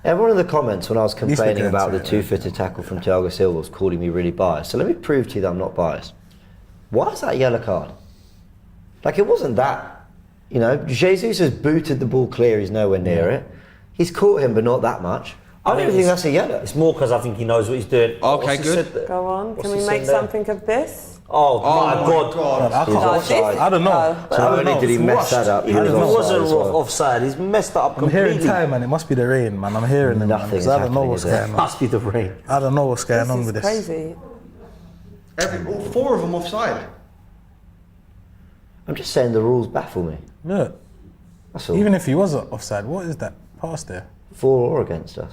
Everyone in the comments when I was least complaining we're about the going to it, two-footed tackle from Thiago Silva was calling me really biased. So let me prove to you that I'm not biased. Why is that a yellow card? Like, it wasn't that. Jesus has booted the ball clear, he's nowhere near it. He's caught him, but not that much. I don't even think that's a yellow. It's more because I think he knows what he's doing. Okay, What's he good. said there? Go on, What's can he we said make there? something of this? Oh my God. God, I He's can't. offside. I don't know. Oh. Not only did he mess that up, he If was he offside wasn't as well. offside, he's messed that up I'm hearing completely. time, man. It must be the rain, man. I'm hearing them, man. Nothing 'Cause is I don't know happening, what's is it? going on. Must be the rain. I don't know what's going on This with is this. crazy. All 4 of them offside. I'm just saying the rules baffle me. Look, That's all. even if he was offside, what is that pass there? For or against us.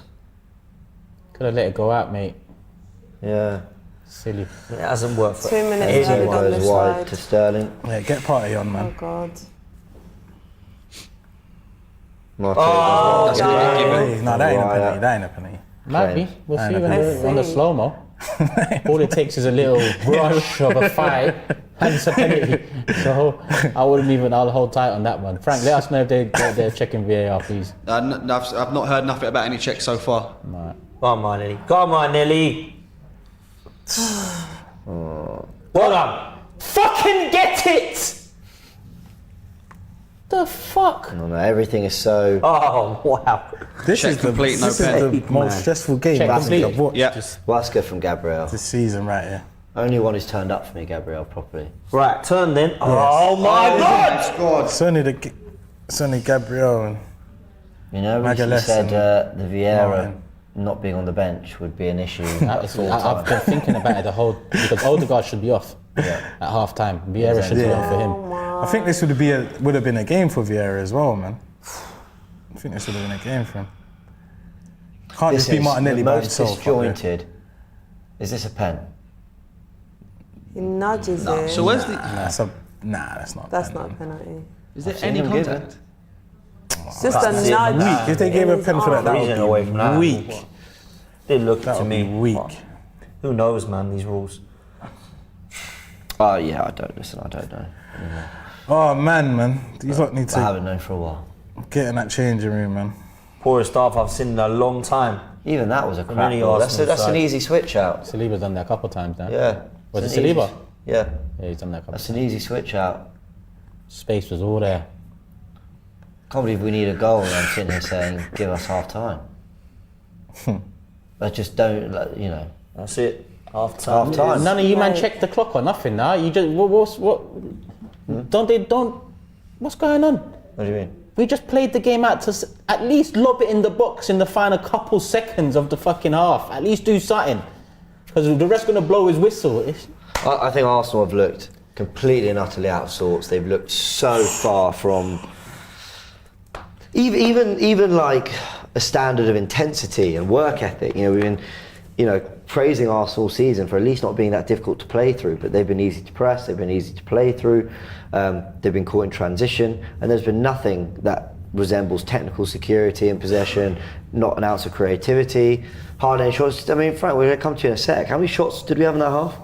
Could have let it go out, mate. Yeah. Silly. It hasn't worked for 2 minutes It added on goes this wide side. to Sterling. Yeah, get party on, Oh man. God. Marco That's gonna be given. Hey, no, that ain't a Raya. penalty. That ain't a penalty. Might be. We'll I see know. when Let's we're on the see. slow-mo. All it takes is a little rush of a fight and it's a penalty. So I'll hold tight on that one. Frank, let us know if they're checking VAR, please. I've not heard nothing about any checks so far. Come on, Nelly. Come on, Nelly. Well done. Fucking get it! The fuck? No, everything is so. Oh, wow. This Check is complete, no this is pen. the most stressful game Check I think complete. I've watched Yeah. Well, that's good from Gabriel. this season right here. Only one who's turned up for me, Gabriel, properly. Right, turn then. Oh my God. God. It's only Gabriel and You know, when she Magalhaes said the Vieira Moan. not being on the bench would be an issue at full I've time. been thinking about it because Odegaard should be off at half time. Vieira should be on for him. I think this would have been a game for Vieira as well, man. I think this would have been a game for him. Can't just This be is Martinelli the by most himself. disjointed. Is this a pen? He nudges No, him. so where's the? That's not. That's a not a pen, penalty. Is there I've seen any him give contact? It's just a nudge. Weak. If they gave a pen for that, that Reason would away be from that. weak. Didn't look That to would me. be weak. Who knows, man, these rules. Oh yeah, I don't know. Oh man, these lot need I to haven't known for a while. get in that changing room, man. Poorest staff I've seen in a long time. Even that was a crap many ball. That's Arsenal an sides. easy switch out. Saliba's done that a couple of times now. Yeah. Was It's it an easy- Saliba? Yeah. Yeah, he's done that a couple of That's times. an easy switch out. Space was all there. Can't believe we need a goal and I'm sitting here saying, give us half time. I just don't, That's it. Half time. half time. None of you man Right. check the clock or nothing now. You just what's going on? What do you mean? We just played the game out to at least lob it in the box in the final couple seconds of the fucking half. At least do something. Because the rest gonna blow his whistle. I think Arsenal have looked completely and utterly out of sorts. They've looked so far from even like a standard of intensity and work ethic. We've been, praising Arsenal season for at least not being that difficult to play through, but they've been easy to press, they've been easy to play through, they've been caught in transition, and there's been nothing that resembles technical security in possession, not an ounce of creativity, hard end shots. I mean, Frank, we're going to come to you in a sec. How many shots did we have in that half?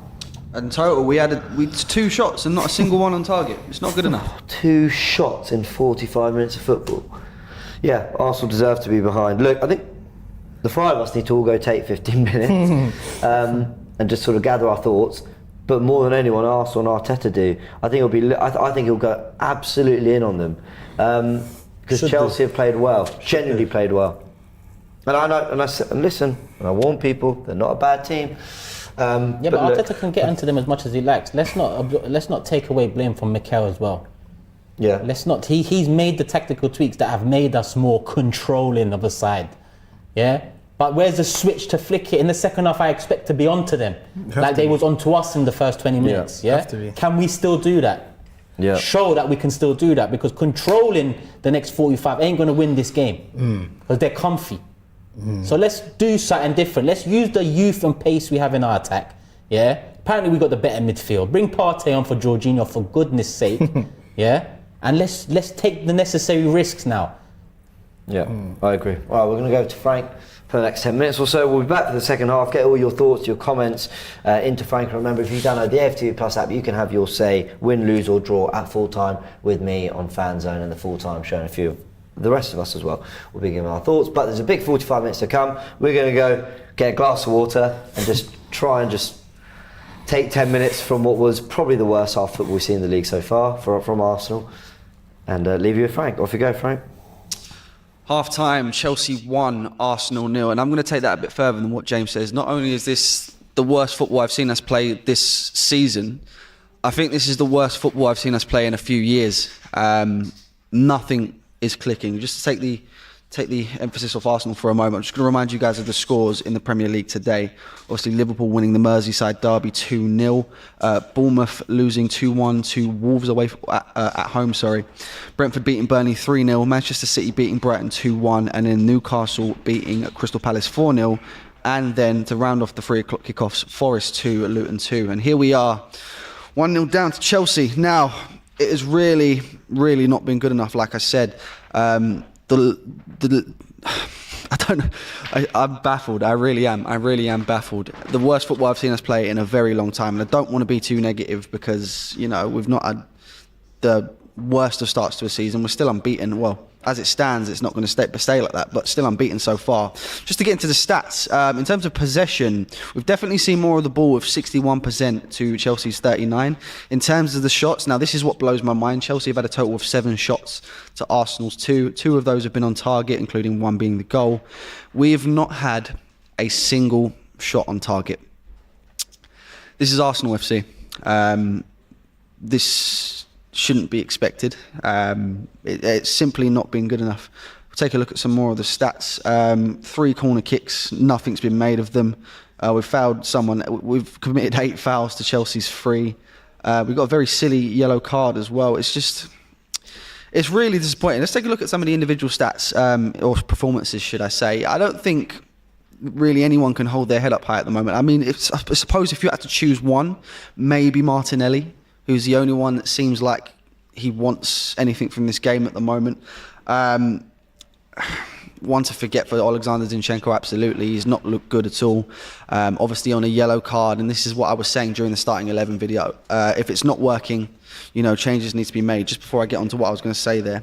In total, we had 2 shots and not a single one on target. It's not good enough. 2 shots in 45 minutes of football. Yeah, Arsenal deserve to be behind. Look, I think the 5 of us need to all go take 15 minutes and just sort of gather our thoughts. But more than anyone, Arsenal and Arteta do. I think I think he'll go absolutely in on them because Chelsea have played well, genuinely played well. And I know, and listen, and I warn people, they're not a bad team. But Arteta can get into them as much as he likes. Let's not take away blame from Mikel as well. Yeah. Let's not. He's made the tactical tweaks that have made us more controlling of the side. Yeah. But where's the switch to flick it in the second half? I expect to be onto them, like they was onto us in the first 20 minutes. Yeah. Have to be. Can we still do that? Yeah. Show that we can still do that, because controlling the next 45 ain't going to win this game because they're comfy. So let's do something different. Let's use the youth and pace we have in our attack. Yeah. Apparently we got the better midfield. Bring Partey on for Jorginho, for goodness sake. Yeah. And let's take the necessary risks now. Yeah, I agree. All right, we're going to go to Frank for the next 10 minutes or so. We'll be back for the second half. Get all your thoughts, your comments into Frank. And remember, if you download the AFTV Plus app, you can have your say, win, lose or draw at full time with me on Fan Zone and the full time show, and a few of the rest of us as well. We'll be giving our thoughts, but there's a big 45 minutes to come. We're going to go get a glass of water and just try and just take 10 minutes from what was probably the worst half football we've seen in the league so far from Arsenal, and leave you with Frank. Off you go, Frank. Half time, Chelsea 1, Arsenal 0. And I'm going to take that a bit further than what James says. Not only is this the worst football I've seen us play this season, I think this is the worst football I've seen us play in a few years. Nothing is clicking. Just to take the emphasis off Arsenal for a moment, I'm just going to remind you guys of the scores in the Premier League today. Obviously, Liverpool winning the Merseyside derby 2-0. Bournemouth losing 2-1 to Wolves away at home. Brentford beating Burnley 3-0. Manchester City beating Brighton 2-1, and then Newcastle beating Crystal Palace 4-0. And then to round off the 3 o'clock kickoffs, Forest 2, Luton 2. And here we are, 1-0 down to Chelsea. Now, it has really, really not been good enough. Like I said, I don't know. I'm baffled. I really am baffled. The worst football I've seen us play in a very long time. And I don't want to be too negative because, we've not had the worst of starts to a season. We're still unbeaten. Well, as it stands, it's not going to stay like that, but still unbeaten so far. Just to get into the stats, in terms of possession, we've definitely seen more of the ball with 61% to Chelsea's 39%. In terms of the shots, now this is what blows my mind. Chelsea have had a total of 7 shots to Arsenal's 2. 2 of those have been on target, including 1 being the goal. We have not had a single shot on target. This is Arsenal FC. This shouldn't be expected. It's simply not been good enough. We'll take a look at some more of the stats. 3 corner kicks, nothing's been made of them. We've fouled someone. We've committed 8 fouls to Chelsea's 3. We've got a very silly yellow card as well. It's really disappointing. Let's take a look at some of the individual stats, or performances, should I say. I don't think really anyone can hold their head up high at the moment. I mean, I suppose if you had to choose one, maybe Martinelli, who's the only one that seems like he wants anything from this game at the moment. One to forget for Alexander Zinchenko, absolutely. He's not looked good at all. Obviously on a yellow card, and this is what I was saying during the starting 11 video. If it's not working, changes need to be made. Just before I get on to what I was going to say there,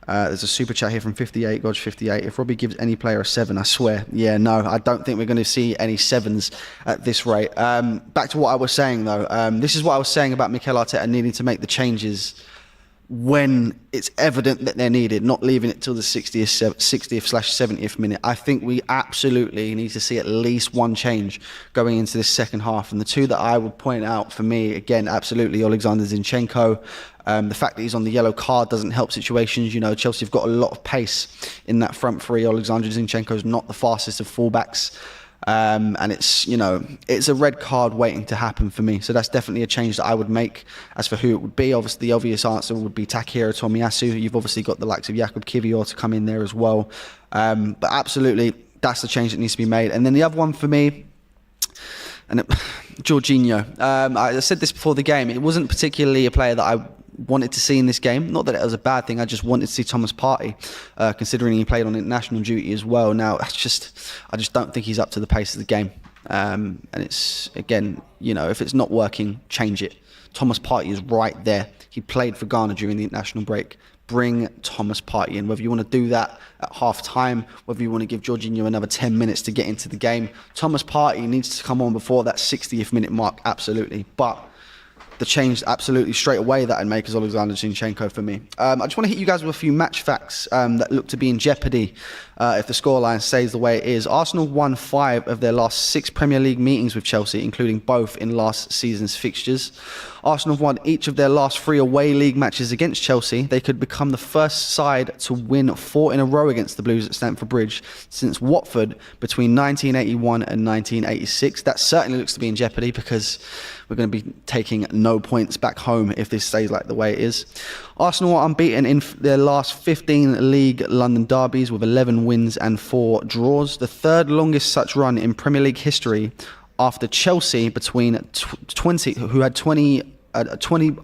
there's a super chat here from 58, Godge 58. If Robbie gives any player a 7, I swear. Yeah, no, I don't think we're going to see any 7s at this rate. Back to what I was saying, though. This is what I was saying about Mikel Arteta needing to make the changes when it's evident that they're needed, not leaving it till the 60th/70th minute. I think we absolutely need to see at least one change going into this second half. And the 2 that I would point out for me, again, absolutely Alexander Zinchenko. The fact that he's on the yellow card doesn't help situations. Chelsea have got a lot of pace in that front 3. Alexander Zinchenko's not the fastest of fullbacks. And it's a red card waiting to happen for me. So that's definitely a change that I would make. As for who it would be, obviously the obvious answer would be Takehiro Tomiyasu. You've obviously got the likes of Jakub Kiwior to come in there as well. But absolutely, that's the change that needs to be made. And then the other one for me, Jorginho. I said this before the game. It wasn't particularly a player that I wanted to see in this game. Not that it was a bad thing. I just wanted to see Thomas Partey, considering he played on international duty as well. Now, I just don't think he's up to the pace of the game. And it's, again, if it's not working, change it. Thomas Partey is right there. He played for Ghana during the international break. Bring Thomas Partey in. Whether you want to do that at half time, whether you want to give Jorginho another 10 minutes to get into the game, Thomas Partey needs to come on before that 60th minute mark, absolutely. But the change absolutely straight away that I'd make is Alexander Zinchenko for me. I just want to hit you guys with a few match facts that look to be in jeopardy if the scoreline stays the way it is. Arsenal won 5 of their last 6 Premier League meetings with Chelsea, including both in last season's fixtures. Arsenal won each of their last 3 away league matches against Chelsea. They could become the first side to win 4 in a row against the Blues at Stamford Bridge since Watford between 1981 and 1986. That certainly looks to be in jeopardy because we're going to be taking no points back home if this stays like the way it is. Arsenal are unbeaten in their last 15 league London derbies with 11 wins and 4 draws. The third longest such run in Premier League history after Chelsea between 20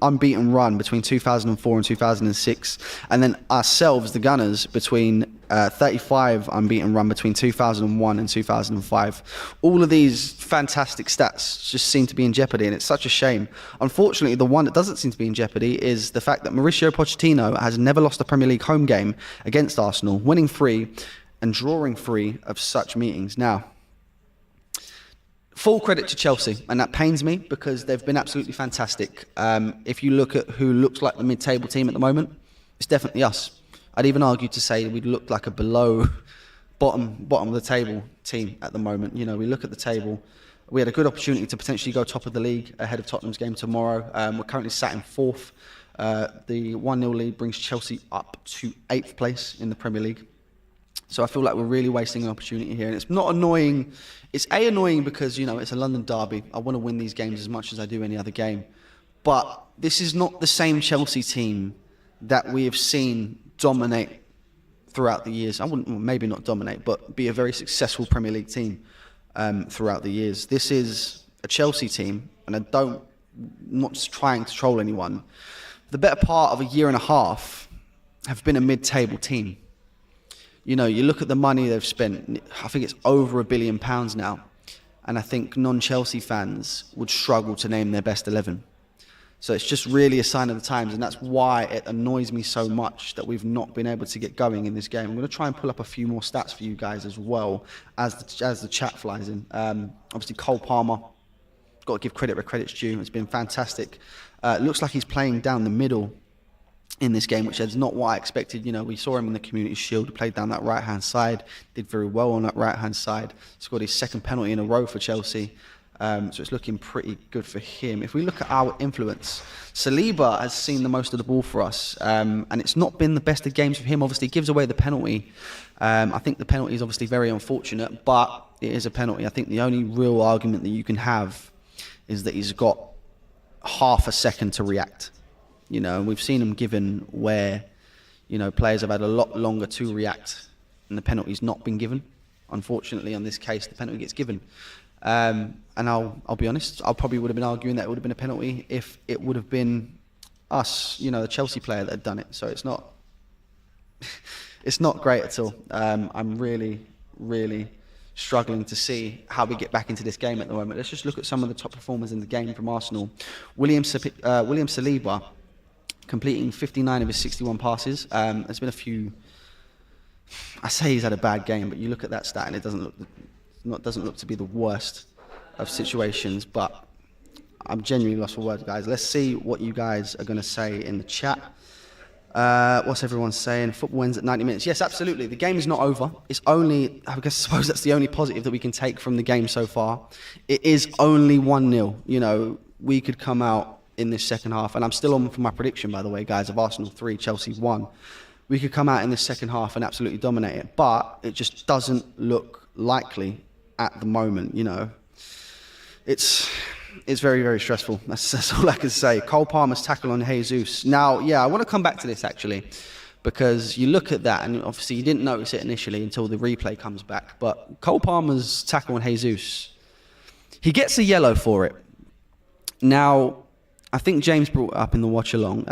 unbeaten run between 2004 and 2006, and then ourselves, the Gunners, between 35 unbeaten run between 2001 and 2005. All of these fantastic stats just seem to be in jeopardy, and it's such a shame. Unfortunately, the one that doesn't seem to be in jeopardy is the fact that Mauricio Pochettino has never lost a Premier League home game against Arsenal, winning 3 and drawing 3 of such meetings. Now, full credit to Chelsea, and that pains me because they've been absolutely fantastic. If you look at who looks like the mid-table team at the moment, it's definitely us. I'd even argue to say we'd look like a below bottom of the table team at the moment. We look at the table. We had a good opportunity to potentially go top of the league ahead of Tottenham's game tomorrow. We're currently sat in 4th. The 1-0 lead brings Chelsea up to 8th place in the Premier League. So I feel like we're really wasting an opportunity here. And it's not annoying. It's annoying because, it's a London derby. I want to win these games as much as I do any other game. But this is not the same Chelsea team that we have seen dominate throughout the years. I wouldn't, maybe not dominate, but be a very successful Premier League team throughout the years. This is a Chelsea team, and I'm not just trying to troll anyone. The better part of a year and a half have been a mid-table team. You look at the money they've spent, I think it's over £1 billion now. And I think non-Chelsea fans would struggle to name their best 11. So it's just really a sign of the times. And that's why it annoys me so much that we've not been able to get going in this game. I'm going to try and pull up a few more stats for you guys as well as the chat flies in. Obviously, Cole Palmer, got to give credit where credit's due. It's been fantastic. It looks like he's playing down the middle in this game, which is not what I expected. We saw him in the Community Shield, played down that right-hand side, did very well on that right-hand side, scored his 2nd penalty in a row for Chelsea. So it's looking pretty good for him. If we look at our influence, Saliba has seen the most of the ball for us, and it's not been the best of games for him. Obviously, he gives away the penalty. I think the penalty is obviously very unfortunate, but it is a penalty. I think the only real argument that you can have is that he's got half a second to react. And we've seen them given where, players have had a lot longer to react and the penalty's not been given. Unfortunately, on this case, the penalty gets given. And I'll be honest, I probably would have been arguing that it would have been a penalty if it would have been us, the Chelsea player that had done it. So it's not great at all. I'm really, really struggling to see how we get back into this game at the moment. Let's just look at some of the top performers in the game from Arsenal. William Saliba, completing 59 of his 61 passes. There's been a few. I say he's had a bad game, but you look at that stat and it doesn't look to be the worst of situations. But I'm genuinely lost for words, guys. Let's see what you guys are going to say in the chat. What's everyone saying? Football ends at 90 minutes. Yes, absolutely. The game is not over. It's only, I suppose that's the only positive that we can take from the game so far. It is only 1-0. We could come out in this second half, and I'm still on for my prediction, by the way, guys, of Arsenal 3, Chelsea 1. We could come out in this second half and absolutely dominate it, but it just doesn't look likely at the moment. It's very, very stressful. That's all I can say. Cole Palmer's tackle on Jesus. Now, yeah, I want to come back to this actually, because you look at that, and obviously you didn't notice it initially until the replay comes back, but Cole Palmer's tackle on Jesus, He gets a yellow for it. Now, I think James brought up in the watch-along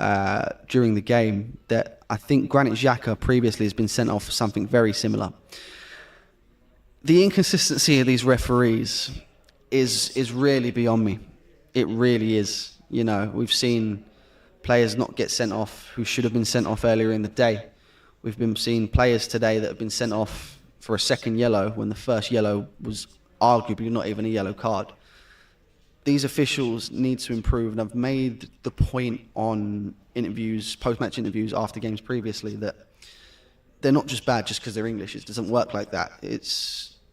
during the game that I think Granit Xhaka previously has been sent off for something very similar. The inconsistency of these referees is really beyond me. It really is. You know, we've seen players not get sent off who should have been sent off earlier in the day. We've been seeing players today that have been sent off for a second yellow when the first yellow was arguably not even a yellow card. These officials need to improve, and I've made the point on interviews, post-match interviews after games previously, that they're not just bad just because they're English. It doesn't work like that.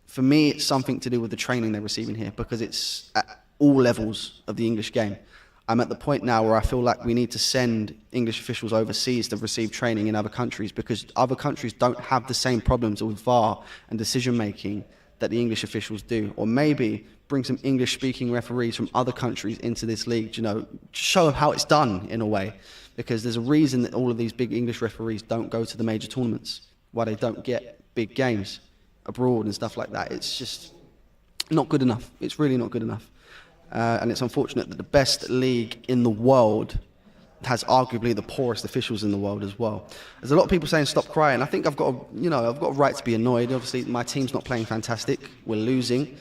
For me, it's something to do with the training they're receiving here, because it's at all levels of the English game. I'm at the point now where I feel like we need to send English officials overseas to receive training in other countries, because other countries don't have the same problems with VAR and decision-making that the English officials do. Or maybe bring some English-speaking referees from other countries into this league, you know, show them how it's done in a way. Because there's a reason that all of these big English referees don't go to the major tournaments, why they don't get big games abroad and stuff like that. It's just not good enough. It's really not good enough. And it's unfortunate that the best league in the world has arguably the poorest officials in the world as well. There's a lot of people saying stop crying. I think I've got a right to be annoyed. Obviously, my team's not playing fantastic. We're losing.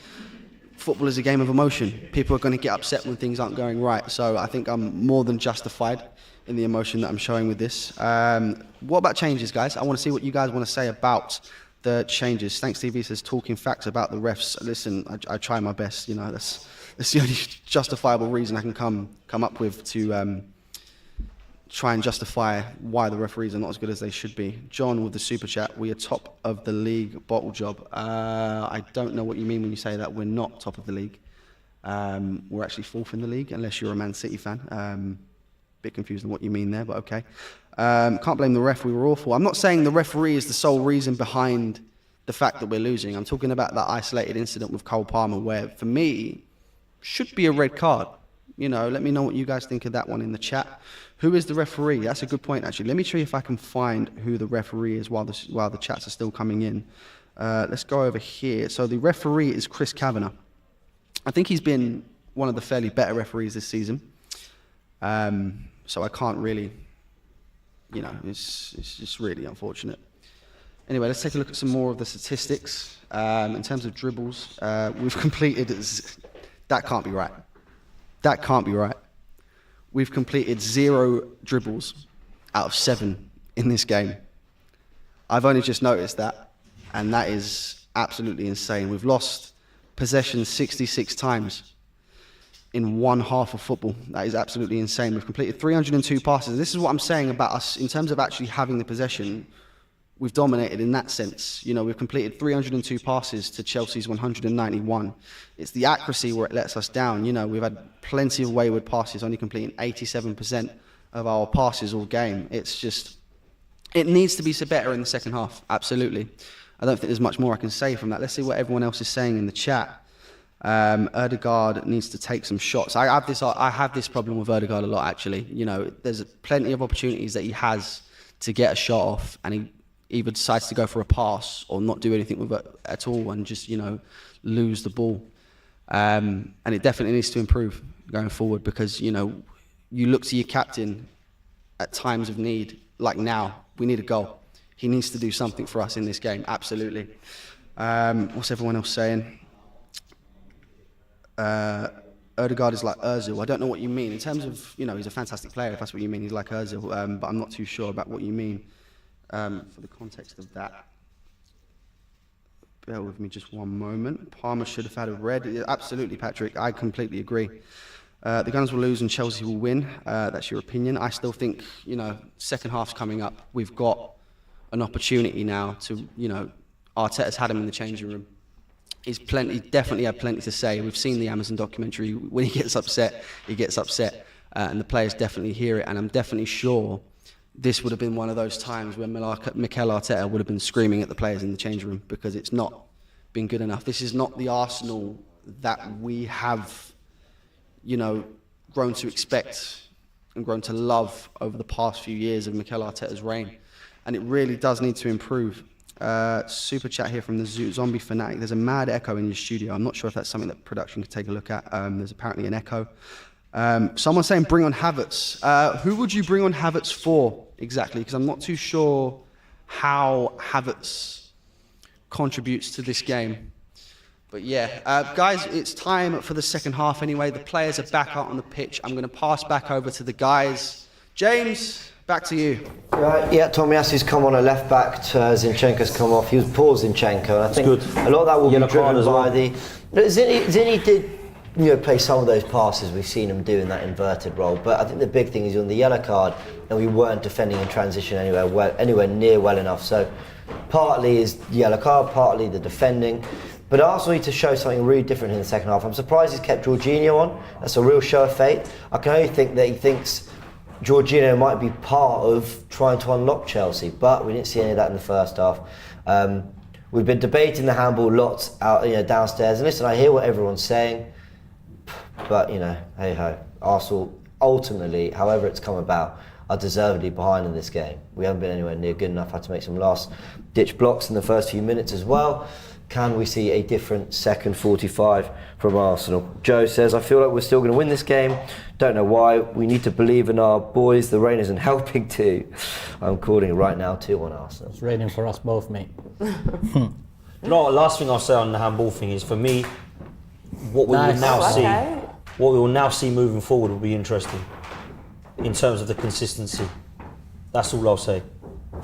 Football is a game of emotion. People are going to get upset when things aren't going right. So I think I'm more than justified in the emotion that I'm showing with this. What about changes, guys? I want to see what you guys want to say about the changes. Thanks, TV says talking facts about the refs. Listen, I try my best. You know, that's the only justifiable reason I can come up with to try and justify why the referees are not as good as they should be. John with the super chat, we are top of the league, bottle job. I don't know what you mean when you say that. We're not top of the league. We're actually fourth in the league, unless you're a Man City fan. Bit confused on what you mean there, but okay. Can't blame the ref, we were awful. I'm not saying the referee is the sole reason behind the fact that we're losing. I'm talking about that isolated incident with Cole Palmer where, for me, should be a red card. You know, let me know what you guys think of that one in the chat. Who is the referee? That's a good point, actually. Let me show you if I can find who the referee is while the chats are still coming in. Let's go over here. So the referee is Chris Kavanagh. I think he's been one of the fairly better referees this season. So I can't really, you know, it's just really unfortunate. Anyway, let's take a look at some more of the statistics. In terms of dribbles, we've completed... That can't be right. That can't be right. We've completed 0 dribbles out of 7 in this game. I've only just noticed that, and that is absolutely insane. We've lost possession 66 times in one half of football. That is absolutely insane. We've completed 302 passes. This is what I'm saying about us in terms of actually having the possession. We've dominated in that sense. You know, we've completed 302 passes to Chelsea's 191. It's the accuracy where it lets us down. You know, we've had plenty of wayward passes, only completing 87% of our passes all game. It's just, it needs to be better in the second half, absolutely. I don't think there's much more I can say from that. Let's see what everyone else is saying in the chat. Odegaard needs to take some shots. I have this problem with Odegaard a lot, actually. You know, there's plenty of opportunities that he has to get a shot off, and he either decides to go for a pass or not do anything with it at all and just, you know, lose the ball. And it definitely needs to improve going forward, because, you know, you look to your captain at times of need, like now, we need a goal. He needs to do something for us in this game, absolutely. What's everyone else saying? Odegaard is like Ozil. I don't know what you mean. In terms of, you know, he's a fantastic player, if that's what you mean. He's like Ozil, but I'm not too sure about what you mean. For the context of that. Bear with me just one moment. Palmer should have had a red. Absolutely, Patrick. I completely agree. The Gunners will lose and Chelsea will win. That's your opinion. I still think, you know, second half's coming up. We've got an opportunity now to, you know, Arteta's had him in the changing room. He's definitely had plenty to say. We've seen the Amazon documentary. When he gets upset, he gets upset. And the players definitely hear it. And I'm definitely sure this would have been one of those times when Mikel Arteta would have been screaming at the players in the change room, because it's not been good enough. This is not the Arsenal that we have, you know, grown to expect and grown to love over the past few years of Mikel Arteta's reign. And it really does need to improve. super chat here from the Zombie Fanatic. There's a mad echo in your studio. I'm not sure if that's something that production could take a look at. There's apparently an echo. Someone's saying bring on Havertz. Who would you bring on Havertz for exactly? Because I'm not too sure how Havertz contributes to this game. But yeah, guys, it's time for the second half anyway. The players are back out on the pitch. I'm going to pass back over to the guys. James, back to you. Right, yeah, Tomiasu's come on a left back. Zinchenko's come off. He was poor, Zinchenko. And I think a lot of that will be driven by the. Zini did play some of those passes we've seen him do in that inverted role. But I think the big thing is on the yellow card, and we weren't defending in transition anywhere near well enough. So partly is the yellow card, partly the defending. But Arsenal need to show something really different in the second half. I'm surprised he's kept Jorginho on. That's a real show of faith. I can only think that he thinks Jorginho might be part of trying to unlock Chelsea, but we didn't see any of that in the first half. We've been debating the handball lots out, downstairs. And listen, I hear what everyone's saying, but hey ho. Arsenal ultimately, however it's come about, are deservedly behind in this game. We haven't been anywhere near good enough. Had to make some last-ditch blocks in the first few minutes as well. Can we see a different second 45 from Arsenal? Joe says, I feel like we're still going to win this game. Don't know why. We need to believe in our boys. The rain isn't helping too. I'm calling it right now 2-1 Arsenal. It's raining for us both, mate. Last thing I'll say on the handball thing is, for me, what we will now see moving forward will be interesting in terms of the consistency. That's all I'll say.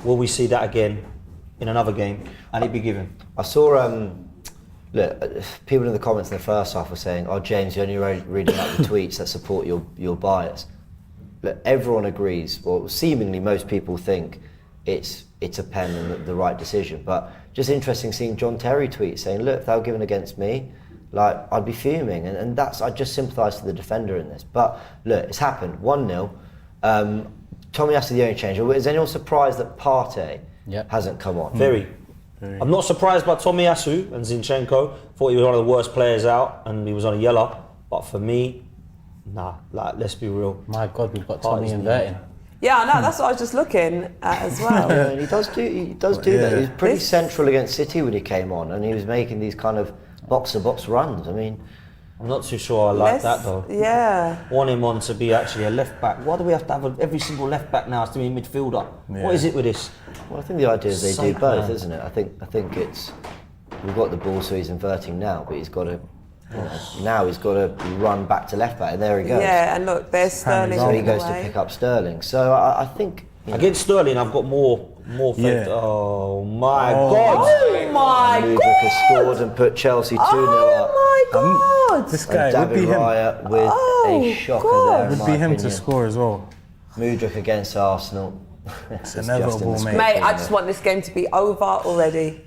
Will we see that again in another game, and it be given? I saw people in the comments in the first half were saying, "Oh, James, you're only reading out the tweets that support your bias." Look, everyone agrees, or seemingly most people think it's a pen and the right decision. But just interesting seeing John Terry tweet saying, "Look, if they were given against me, I'd be fuming," and that's, I just sympathise to the defender in this. But look, it's happened. 1-0. Tomiyasu the only change. Is anyone surprised that Partey hasn't come on? Very. I'm not surprised by Tomiyasu and Zinchenko. Thought he was one of the worst players out, and he was on a yellow. But for me, let's be real. My God, we've got Tommy inverting. Yeah, I know. That's what I was just looking at as well. Yeah, and he does do that. He was pretty central against City when he came on, and he was making these kind of box-to-box runs. I mean, I'm not too sure I like that though. Yeah. Want him on to be actually a left back. Why do we have to have every single left back now has to be a midfielder? Yeah. What is it with this? Well, I think the idea is they do both, isn't it? I think it's, we've got the ball, so he's inverting now, but he's got to. Now he's got to run back to left back, and there he goes. Yeah, and look, there's Sterling. So he goes to pick up Sterling. So I think against Sterling, I've got more faith. Yeah. Oh my God! Oh my God! Mudryk has scored and put Chelsea 2-0 up. Oh my God! This guy would be him. Raya with a shocker there. Would be him to score as well. Mudryk against Arsenal. It's inevitable, mate. Mate, I just want this game to be over already.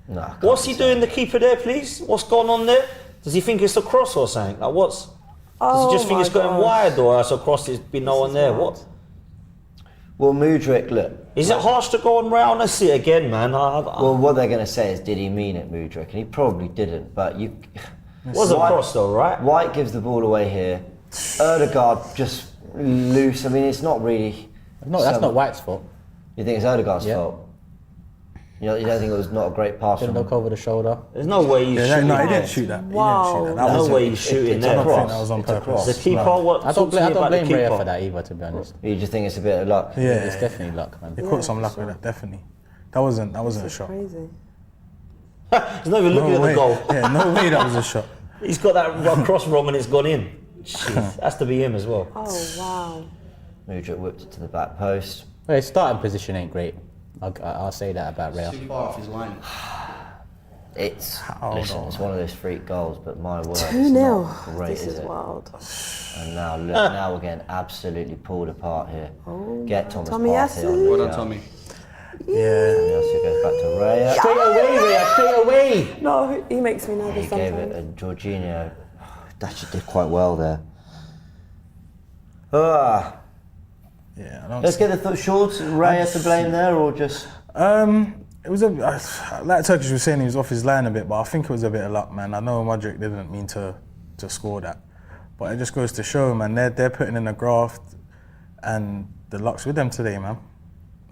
No, what's he doing, the keeper there, please? What's going on there? Does he think it's a cross or something? Does he just think it's going wide, or it's a cross? There's been no one there. What? Well, Mudryk, look. Is it harsh to go on round? Let's see it again, man. Well, what they're going to say is, did he mean it, Mudryk? And he probably didn't. But you. Was a cross though, right? White gives the ball away here. Odegaard just loose. I mean, it's not really. No, that's not White's fault. You think it's Odegaard's fault? You don't think it was not a great pass? Didn't look over the shoulder. There's no way he's shooting. No, he didn't shoot that. Wow. There's no way he's shooting there. I don't think that was on purpose. The keeper. I don't blame Raya for that either, to be honest. You just think it's a bit of luck? Yeah, it's definitely luck, man. He caught some luck with that, definitely. That wasn't a shot. Crazy. He's not even looking at the goal. Yeah, no way that was a shot. He's got that cross wrong and it's gone in. Jeez, has to be him as well. Oh wow. Mudryk whipped it to the back post. Well, his starting position ain't great. I'll say that about Raya. Too far off his line. It's one of those freak goals, but my word, 2-0. Great, this is wild. And now we're getting absolutely pulled apart here. Get Thomas Tomiyasu. Partey on. Well done, Tommy. Yeah. Tomiyasu goes back to Raya. Straight away, Raya, straight away. No, he makes me nervous He gave sometimes. it, and Jorginho, that actually did quite well there. Yeah. Let's get the shorts. Raya to blame there, or just? It was like Turkish was saying, he was off his line a bit, but I think it was a bit of luck, man. I know Mudryk didn't mean to score that, but it just goes to show, man. They're putting in a graft, and the luck's with them today, man.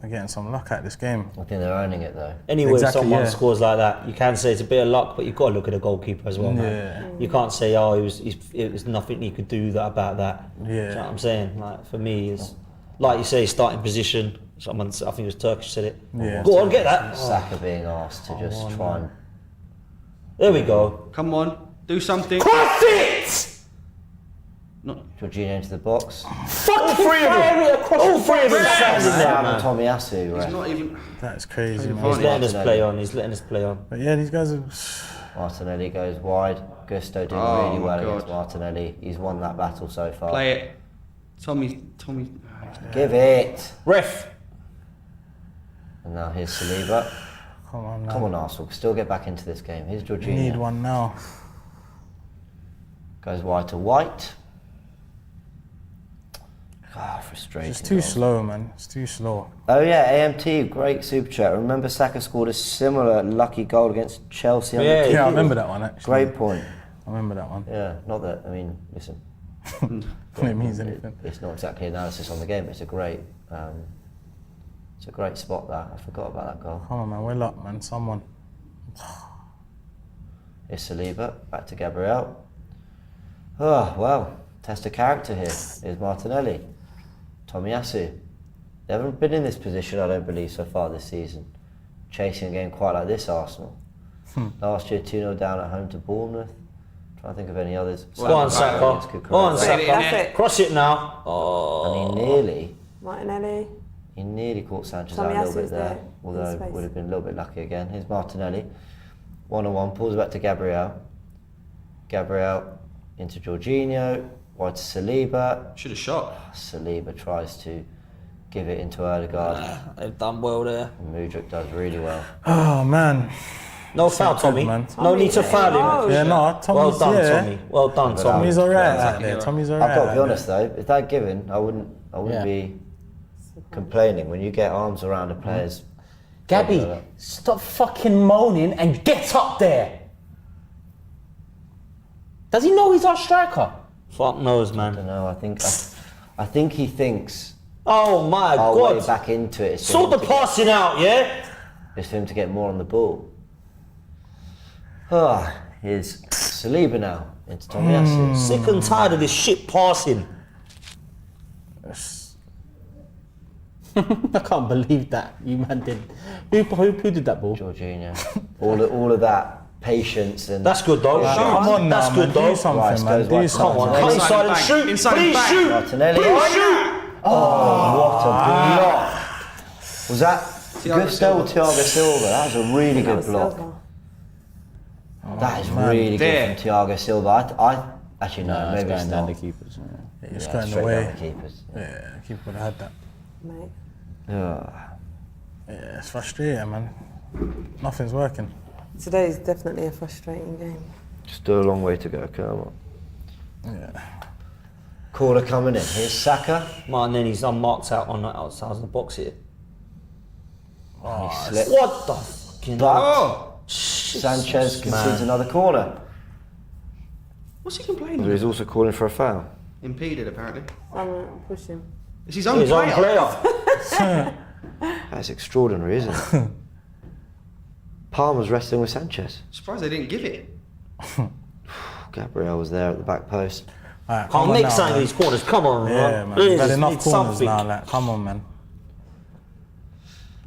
They're getting some luck at this game. I think they're owning it though. Anyway, Exactly, someone yeah. scores like that, you can say it's a bit of luck, but you've got to look at the goalkeeper as well, man. You can't say, oh, it was nothing he could do about that. Yeah. Do you know what I'm saying? Like, for me, it's like you say, starting position. Someone, I think it was Turkish, said it. Yeah. Go on, get that. Saka being asked to just try and... There we go. Come on, do something. Cross it! Jorginho into the box. All three of them. All three of them standing there, Sam man. and Tommy Asu, He's right? not even. That's crazy, He's man. He's letting us play on. He's letting us play on. But yeah, these guys are. Martinelli goes wide. Gusto doing Oh, really well God. against Martinelli. He's won that battle so far. Play it. Tommy. Give it. Ref. And now here's Saliba. Come on, man. Come on, Arsenal. Still get back into this game. Here's We need Jorginho. one now. Goes wide to White. Ah, frustrating. It's too goals. slow, man. It's too slow. Oh yeah, AMT, great super chat. Remember Saka scored a similar lucky goal against Chelsea on the Yeah, TV? Yeah, I remember that one actually. Great point. I remember that one. Yeah, not that, I mean, listen. When it means anything. It's not exactly analysis on the game, it's a great spot that. I forgot about that goal. Come on, man. Well up, man. Someone. Here's Saliba, back to Gabriel. Oh, well, test of character here. Here's Martinelli. Tomiyasu. They haven't been in this position, I don't believe, so far this season. Chasing a game quite like this, Arsenal. Last year, 2-0 down at home to Bournemouth. Trying to think of any others. Go on, Saka. Go on, That's Saka. it. Cross it now. Oh. And he Martinelli. caught Sanchez out a little bit Tomiyasu's there, there. although In space. would have been a little bit lucky again. Here's Martinelli. 1-on-1, pulls it back to Gabriel. Gabriel into Jorginho. Wide to Saliba. Should have shot. Saliba tries to give it into Odegaard. They've done well there. And Mudryk does really well. Oh man. No foul, good, Tommy. man. No need to foul him. Yeah, no. Tommy's Well done, yeah. Tommy. Well done, Tommy. Tommy's alright Yeah, out there. Tommy's alright. I've got to out be honest though, if that given, I wouldn't Yeah. be complaining when you get arms around a player's. Gabby, stop fucking moaning and get up there. Does he know he's our striker? Fuck knows, I don't man. know. I think he thinks Oh my our way God. back into it is for Sort him the to get- passing out, yeah? is for him to get more on the ball. Ah, here's Saliba now into Tomiyasu. Sick and tired of this shit passing. I can't believe that you man did. Who did that ball? Jorginho. all of that patience and. That's good though. Yeah. Come on now, That's man. good Do though. something, Rice man. goes Do wide. something. Come on, man. come Inside inside the and back. shoot. Inside the Please back. shoot. Martinelli. Please shoot. What a block! Was that Thiago Gusto or Silva. Thiago Silva? That was a really good block. Silva. That is man. really There. good from Thiago Silva. I actually no, It's maybe going it's down not. the keepers. It's Yeah, going straight away. down the keepers. Yeah, keeper would have had that. Mate. Yeah. Yeah, it's frustrating, man. Nothing's working. Today is definitely a frustrating game. Still a long way to go. Come on. Yeah. Corner coming in. Here's Saka. Martinelli's unmarked out on the outside of the box here. He slipped. What the fucking... But Oh, Sanchez concedes man. another corner. what's he complaining But about? he's also calling for a foul. Impeded, apparently. I'm push him. It's his own His own player. player. That's extraordinary, isn't it? Palmer's wrestling with Sanchez. Surprised they didn't give it. Gabriel was there at the back post. Alright, Can't come on make now, some of man. these corners. Come on, Yeah, man. man. We've had Please, enough need corners something. now. Like, come on, man.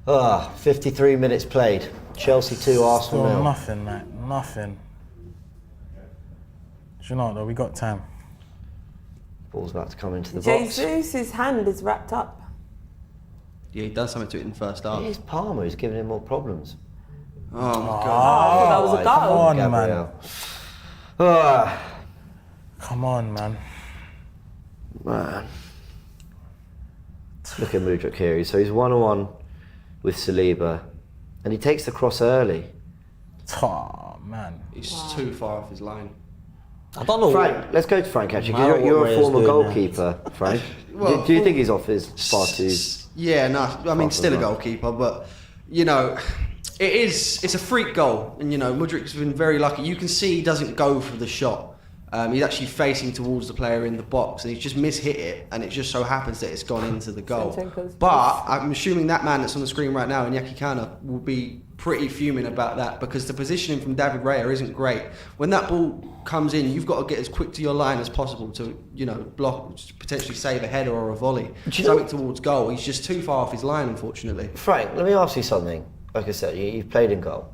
53 minutes played. Chelsea 2, Arsenal Still 0. nothing, mate. Nothing. Do you know what, though? We got time. Ball's about to come into the box. Jesus' hand is wrapped up. Yeah, he done something to it in the first half. It is Palmer who's giving him more problems. Oh my God. Oh, that was a Come goal. on, man. Gabriel. Ah, Come on, man. man. Look at Mudryk here. So he's 1-on-1 with Saliba. And he takes the cross early. Oh, man. He's too far off his line. I don't know. Frank, let's go to Frank actually, I don't because know you're what a Raya's former doing now. goalkeeper, Frank. Well, do you think he's off his far too... Yeah, no, I mean, Far still a too far. goalkeeper, but, you know, it's a freak goal. And, you know, Mudryk's been very lucky. You can see he doesn't go for the shot. He's actually facing towards the player in the box, and he's just mishit it, and it just so happens that it's gone into the goal. But I'm assuming that man that's on the screen right now, Iñaki Kana, will be pretty fuming about that, because the positioning from David Raya isn't great. When that ball comes in, you've got to get as quick to your line as possible to, block, potentially save a header or a volley, something towards goal. He's just too far off his line, unfortunately. Frank, let me ask you something. Like I said, you've played in goal.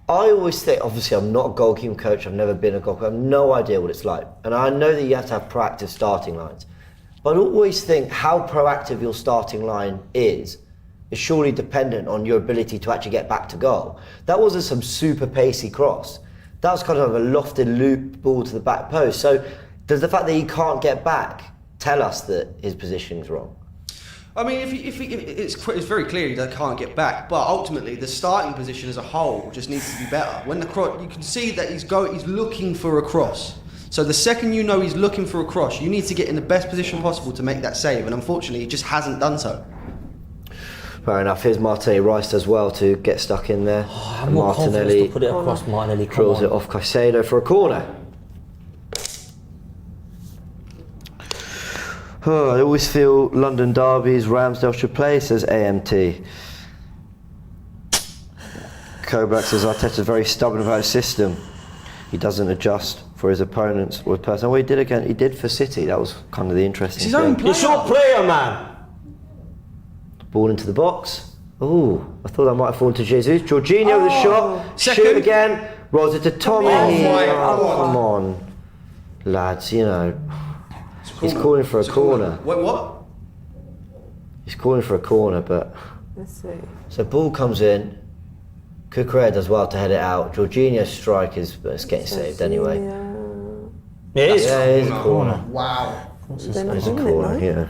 I always think, obviously I'm not a goalkeeping coach, I've never been a goalkeeper, I have no idea what it's like. And I know that you have to have proactive starting lines. But I always think how proactive your starting line is surely dependent on your ability to actually get back to goal. That wasn't some super pacey cross. That was kind of a lofted loop ball to the back post. So does the fact that he can't get back tell us that his positioning's wrong? I mean, it's very clear that he can't get back, but ultimately the starting position as a whole just needs to be better. When the cross, you can see that he's looking for a cross. So the second you know he's looking for a cross, you need to get in the best position possible to make that save, and unfortunately he just hasn't done so. Fair enough. Here's Martinelli Rice as well to get stuck in there. I'm more confident to put it across Martinelli. Drills it off Caicedo for a corner. Oh, I always feel London derbies Ramsdale should play, says AMT. Kobrak says Arteta's very stubborn about his system. He doesn't adjust for his opponents or his person. Well, he did again. He did for City. That was kind of the interesting thing. It's your player, man. Ball into the box. Ooh, I thought that might have fallen to Jesus. Jorginho with a shot. Second. Shoot again. Rolls it to Tommy. Oh, come on, lads. He's calling for a corner. Wait, what? He's calling for a corner, but... Let's see. So ball comes in. Cucurella does well to head it out. Jorginho's strike is getting saved anyway. It is. Yeah, it is a corner. Wow. It's a corner, yeah.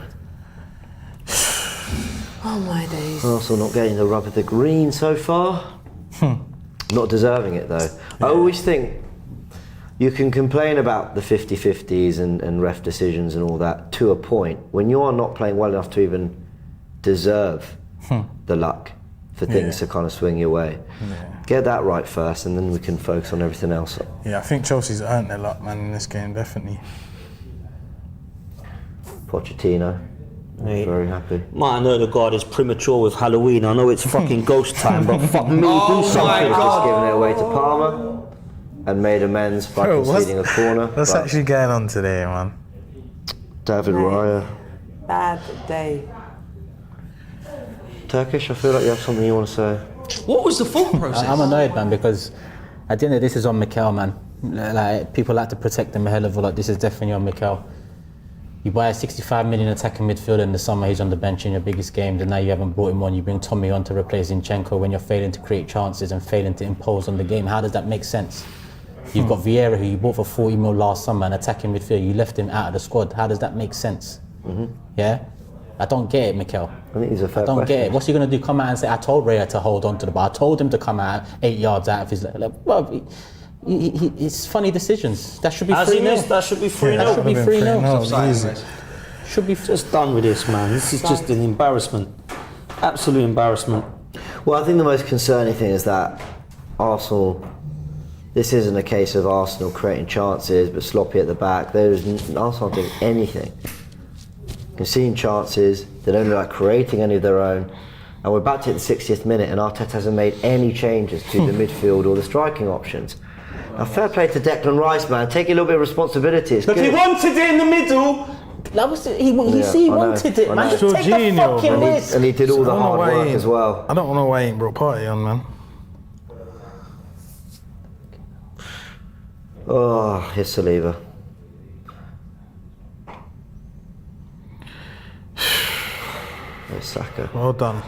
Oh my days. Arsenal not getting the rub of the green so far. Not deserving it though. I always think you can complain about the 50-50s and ref decisions and all that to a point. When you are not playing well enough to even deserve the luck for things to kind of swing your way. Get that right first, and then we can focus on everything else. Yeah, I think Chelsea's earned their luck, man, in this game, definitely. Pochettino. Very happy. Might know the guard is premature with Halloween. I know it's fucking ghost time, but fuck me, do something. Just giving it away to Palmer and made amends by conceding a corner. What's actually going on today, man? David Raya. Bad day. Turkish, I feel like you have something you want to say. What was the thought process? I'm annoyed, man, because at the end of this is on Mikel, man. Like, people like to protect him a hell of a lot. This is definitely on Mikel. You buy a 65 million attacking midfielder in the summer, he's on the bench in your biggest games, and now you haven't brought him on. You bring Tommy on to replace Zinchenko when you're failing to create chances and failing to impose on the game. How does that make sense? You've got Vieira, who you bought for 40 mil last summer, an attacking midfielder. You left him out of the squad. How does that make sense? Yeah? I don't get it, Mikel. I think he's a fair I don't question. get it. What's he going to do? Come out and say, I told Raya to hold on to the ball. I told him to come out 8 yards out of his... Well, it's funny decisions. That should be 3-0. That should be 3-0. That should be 3-0. Should be just done with this, man. This is just an embarrassment. Absolute embarrassment. Well, I think the most concerning thing is that Arsenal... This isn't a case of Arsenal creating chances but sloppy at the back. Arsenal aren't doing anything. Conceding chances, they don't look like creating any of their own. And we're about to hit the 60th minute and Arteta hasn't made any changes to the midfield or the striking options. Now, fair play to Declan Rice, man. Take a little bit of responsibility. It's but good. he wanted it in the middle. That was he wanted it, man. Just take the fucking risk. And he did all the hard work as well. I don't know why he ain't brought Party on, man. Oh, here's Saliba. There's Saka. Well done.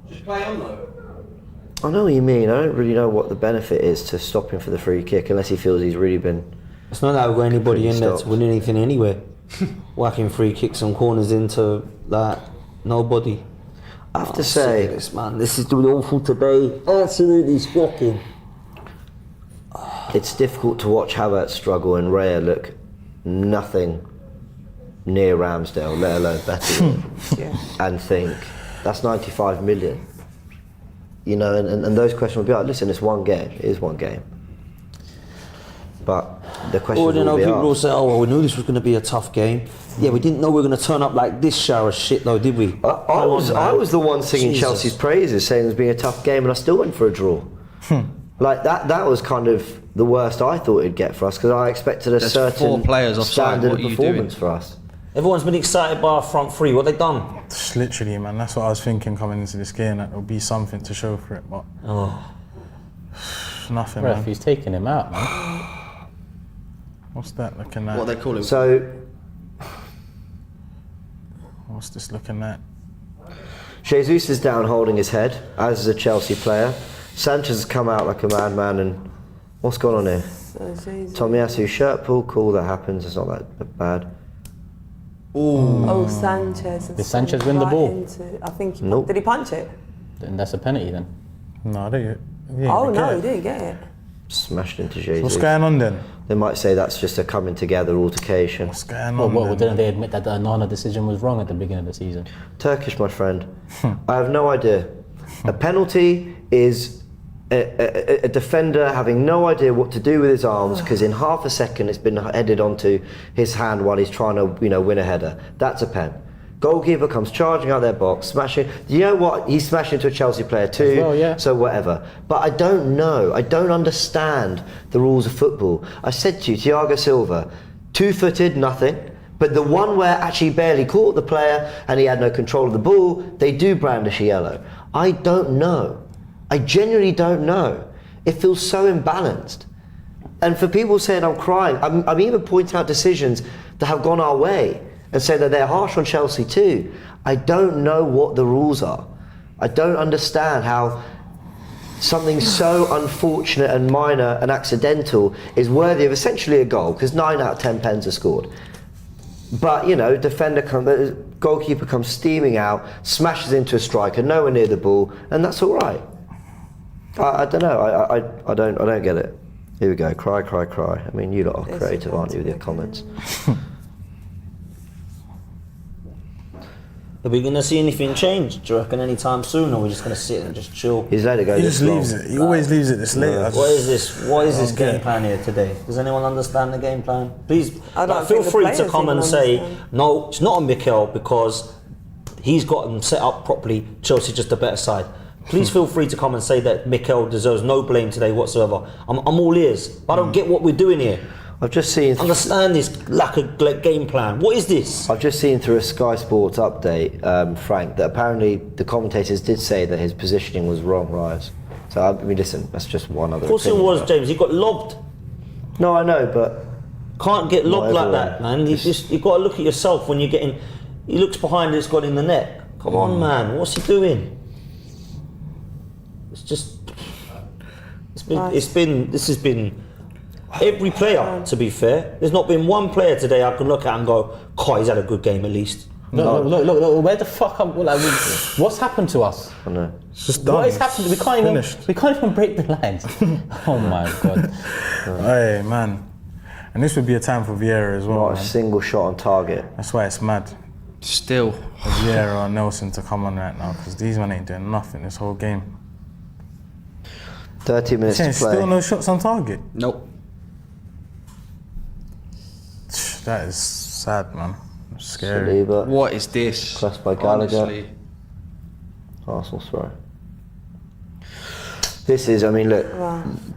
Just play on though. I know what you mean. I don't really know what the benefit is to stop him for the free kick unless he feels he's really been... It's not that we've got anybody in there to win anything anyway. Whacking free kicks and corners into like nobody. I have to say... This, man. This is doing awful today. Absolutely shocking. It's difficult to watch Havertz struggle and Raya look nothing near Ramsdale, let alone better, and think, that's 95 million. You know, and those questions would be like, listen, it's one game. It is one game. But the question Or, you know, will be people will asked. say, oh, well, we knew this was going to be a tough game. Yeah, we didn't know we were going to turn up like this shower of shit, though, did we? I was the one singing Jesus. Chelsea's praises, saying it was being a tough game, and I still went for a draw. Like that was kind of the worst I thought it'd get for us, because I expected a There's certain 4 players offside. standard What of are you performance doing? for us. Everyone's been excited by our front three. What they done? Just literally, man. That's what I was thinking coming into this game. That there'll be something to show for it, but nothing, Ref, man. he's taking him out, man. What's that looking at? What they call it? So What's this looking at? Jesus is down holding his head, as is a Chelsea player. Sanchez has come out like a madman, and what's going on here? Tomiyasu shirt pull, cool, that happens, it's not that bad. Oh, Sanchez. Did Sanchez win the ball? I think he Nope. did he punch it? Then that's a penalty then. No, they Oh no, he didn't get it. Smashed into Jesus. What's going on then? They might say that's just a coming together altercation. What's going Well, on well, then? didn't they admit that the Onana decision was wrong at the beginning of the season? Turkish, my friend. I have no idea. A penalty is a defender having no idea what to do with his arms, because in half a second it's been headed onto his hand while he's trying to, win a header. That's a pen. Goalkeeper comes charging out their box, smashing. You know what? He's smashed into a Chelsea player too. As well, yeah. So whatever. But I don't know. I don't understand the rules of football. I said to you, Thiago Silva, 2-footed, nothing. But the one where actually barely caught the player and he had no control of the ball, they do brandish a yellow. I don't know. I genuinely don't know. It feels so imbalanced. And for people saying I'm crying, I'm even pointing out decisions that have gone our way and say that they're harsh on Chelsea too. I don't know what the rules are. I don't understand how something so unfortunate and minor and accidental is worthy of essentially a goal, because 9 out of 10 pens are scored. But, goalkeeper comes steaming out, smashes into a striker, nowhere near the ball, and that's all right. I don't know. I don't get it. Here we go. Cry, cry, cry. I mean, you lot are creative, aren't you, with your comments? Are we going to see anything change, do you reckon, anytime soon, or are we just going to sit and just chill? He's let it go. He just leaves it. He always leaves it this late. What is this game plan here today? Does anyone understand the game plan? Please, I don't feel think the free to players come even and say, understand. no, it's not on Mikel because he's got them set up properly, Chelsea's just a better side. Please feel free to come and say that Mikel deserves no blame today whatsoever. I'm all ears. I don't get what we're doing here. I've just seen. Understand this lack of game plan. What is this? I've just seen through a Sky Sports update, Frank, that apparently the commentators did say that his positioning was wrong, Raya. So I mean, listen, that's just one other. Of course it opinion, was, but- James. He got lobbed. No, I know, but Can't get lobbed Not like everyone. that, man. You've got to look at yourself when you're getting. He looks behind, it's got in the net. Come on, man. What's he doing? It's just. This has been. Every player, to be fair. There's not been one player today I can look at and go, "God, he's had a good game at least." Look, where the fuck what's happened to us? I know. It's just done. What is happening? We can't even break the lines. Oh my god. Hey, man. And this would be a time for Vieira as well, Not a man. single shot on target. That's why it's mad Still. for Vieira or Nelson to come on right now, because these men ain't doing nothing this whole game. 30 minutes to Still play. no shots on target. Nope. That is sad, man. Scary. Saliba, What is this? crossed by Gallagher. Honestly. Arsenal throw. This is, I mean, look,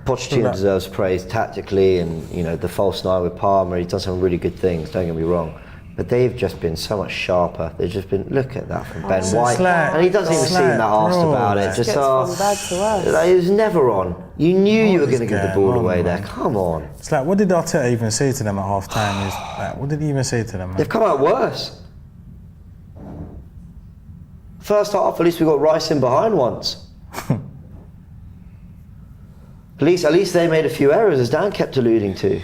Pochettino deserves praise tactically, and the false nine with Palmer. He's done some really good things. Don't get me wrong, but they've just been so much sharper. They've just been. Look at that from Ben White, like- and he doesn't even it's seem like, that arsed bro, about it. like- Just Gets from bad to worse. like, it was never on. You knew you were What going to is give the going ball on, away there. man? Come on, It's like, what did Arteta even say to them at half time? What did he even say to them, man? they've come out worse. First half, at least we got Rice in behind once. At least they made a few errors, as Dan kept alluding to.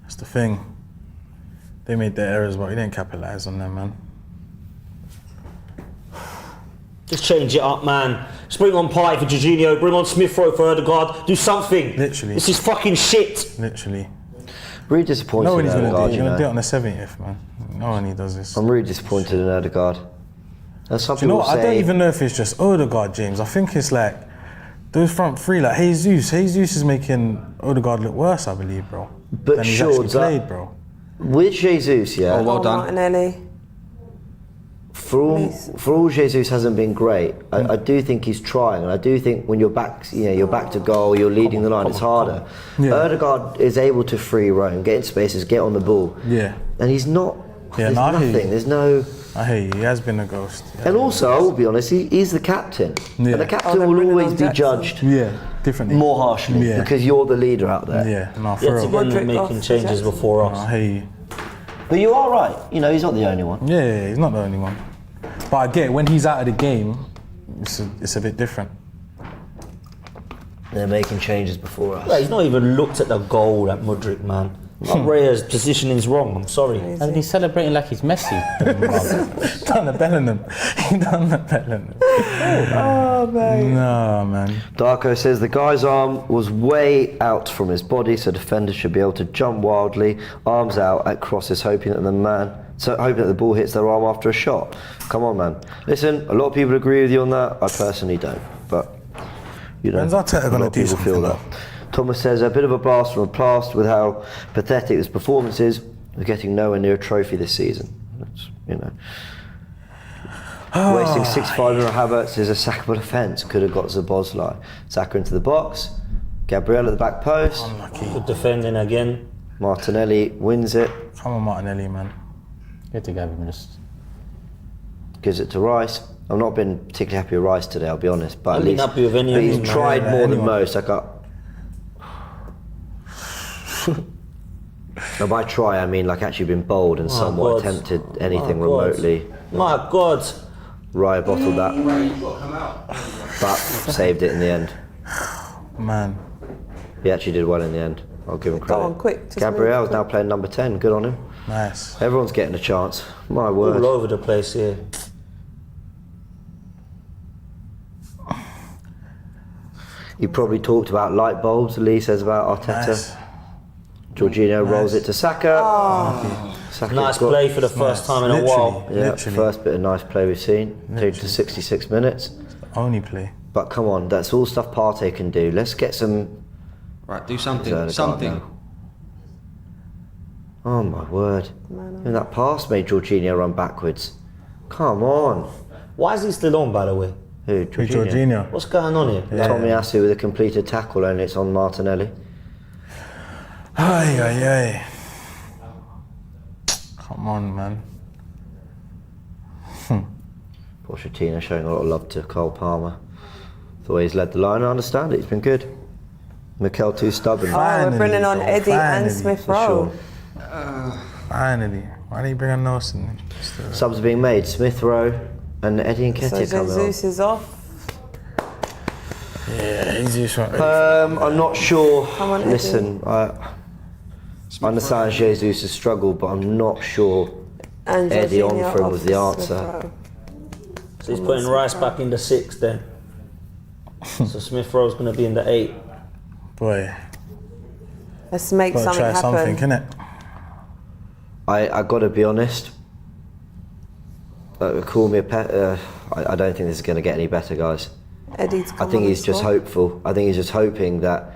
That's the thing. They made their errors, but he didn't capitalise on them, man. Just change it up, man. Just bring on Partey for Jorginho, bring on Smith Rowe for Odegaard. Do something. Literally. This is fucking shit. Literally. Really disappointed No one in he's going to do Odegaard, it. He's you going to do it know. on the 70th, man. No one he does this. I'm really disappointed in Odegaard. And some Do you know people what? I say, don't even know if it's just Odegaard, James. I think it's like Those front three, like Jesus is making Odegaard look worse, I believe, bro. But than he's sure, actually played, bro. With Jesus, yeah. Oh, well done. Martinelli. For all Jesus hasn't been great, I do think he's trying, and I do think when you're back, you're back to goal, you're leading the line, it's harder. Yeah. Odegaard is able to free roam, get in spaces, get on the ball. Yeah. And he's not. Yeah, there's no, I hear you. nothing. There's no. I hear you. He has been a ghost. And also, I will be honest, he's the captain, Yeah. and the captain they're will bringing always on be Jackson. judged Yeah, differently. more harshly Yeah. because you're the leader out there. Yeah, no, for Yet real. again, Mudryk making off changes Jackson. before us. I hear you. But you are right. He's not the only one. Yeah, he's not the only one. But I get it, when he's out of the game, it's a bit different. They're making changes before us. Yeah, he's not even looked at the goal, that Mudryk, man. Raya's positioning's wrong, I'm sorry. And he's celebrating like he's Messi. Done the Bellingham. He done the Bellingham. Oh, man. No, man. Darko says the guy's arm was way out from his body, so defenders should be able to jump wildly, arms out at crosses, hoping that the ball hits their arm after a shot. Come on, man. Listen, a lot of people agree with you on that. I personally don't, but When's Arteta a gonna lot of do people feel something, that. Thomas says a bit of a blast from the past with how pathetic this performance is. We're getting nowhere near a trophy this season. That's, wasting 6-5 on Havertz is a sackable offence. Could have got Szoboszlai. Saka into the box. Gabriel at the back post. Unlucky. Good defending again. Martinelli wins it. Come on, Martinelli, man. Good to Gabriel. Just Gives it to Rice. I've not been particularly happy with Rice today, I'll be honest. But I've at been least happy with any of he's them, man. tried Yeah, more than anyone. most. Now by try, I mean like actually been bold and somewhat God. attempted anything My God. remotely. My God. Raya bottled that, but saved it in the end. Man. He actually did well in the end. I'll give him Go credit. on, quick. Just Gabriel's move now quick. playing number 10. Good on him. Nice. Everyone's getting a chance. My word. All over the place here. He probably talked about light bulbs, Lee says about Arteta. Nice. Jorginho rolls it to Saka. Saka's Nice got- play for the first time in a while. Yeah, Literally. first bit of nice play we've seen. Take to 66 minutes. Only play. But come on, that's all stuff Partey can do. Let's get some. Right, do something. Odegaard Something. now. Oh my word. And that pass made Jorginho run backwards. Come on. Why is he still on, by the way? Who? Who's Jorginho? What's going on here? Tommy Asu with a completed tackle, only it's on Martinelli. Ay, ay, ay. Come on, man. Pochettino showing a lot of love to Cole Palmer. The way he's led the line, I understand it. He's been good. Mikel too stubborn. Oh, we're bringing on bro, Eddie and finally, Smith for Rowe. sure. Finally. Why didn't you bring on Nelson? Subs are being made. Smith Rowe and Eddie and So Nketiah coming on. Jesus is off. Yeah, he's just right. I'm not sure. Come on, Eddie. Listen, I understand Jesus' struggle, but I'm not sure And Eddie on Jorginho for him off was the Smith answer. Rowe. So he's putting Rice back in the 6 then. So Smith Rowe's going to be in the 8. Boy, Let's make gotta something try happen. something, innit? I got to be honest. Call me a I don't think this is going to get any better, guys. Eddie's I come think on he's the just score. hopeful. I think he's just hoping that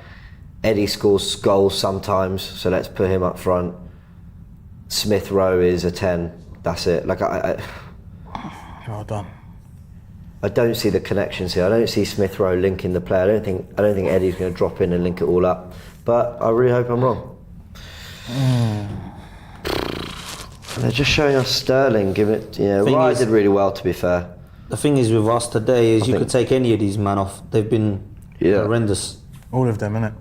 Eddie scores goals sometimes, so let's put him up front. Smith Rowe is a 10. That's it. Like Well done. I don't see the connections here. I don't see Smith Rowe linking the play. I don't think Eddie's going to drop in and link it all up. But I really hope I'm wrong. They're just showing us Sterling. Give it. Thing Raya is- did really well, to be fair. The thing is with us today is I you think- could take any of these men off. They've been horrendous. All of them, innit?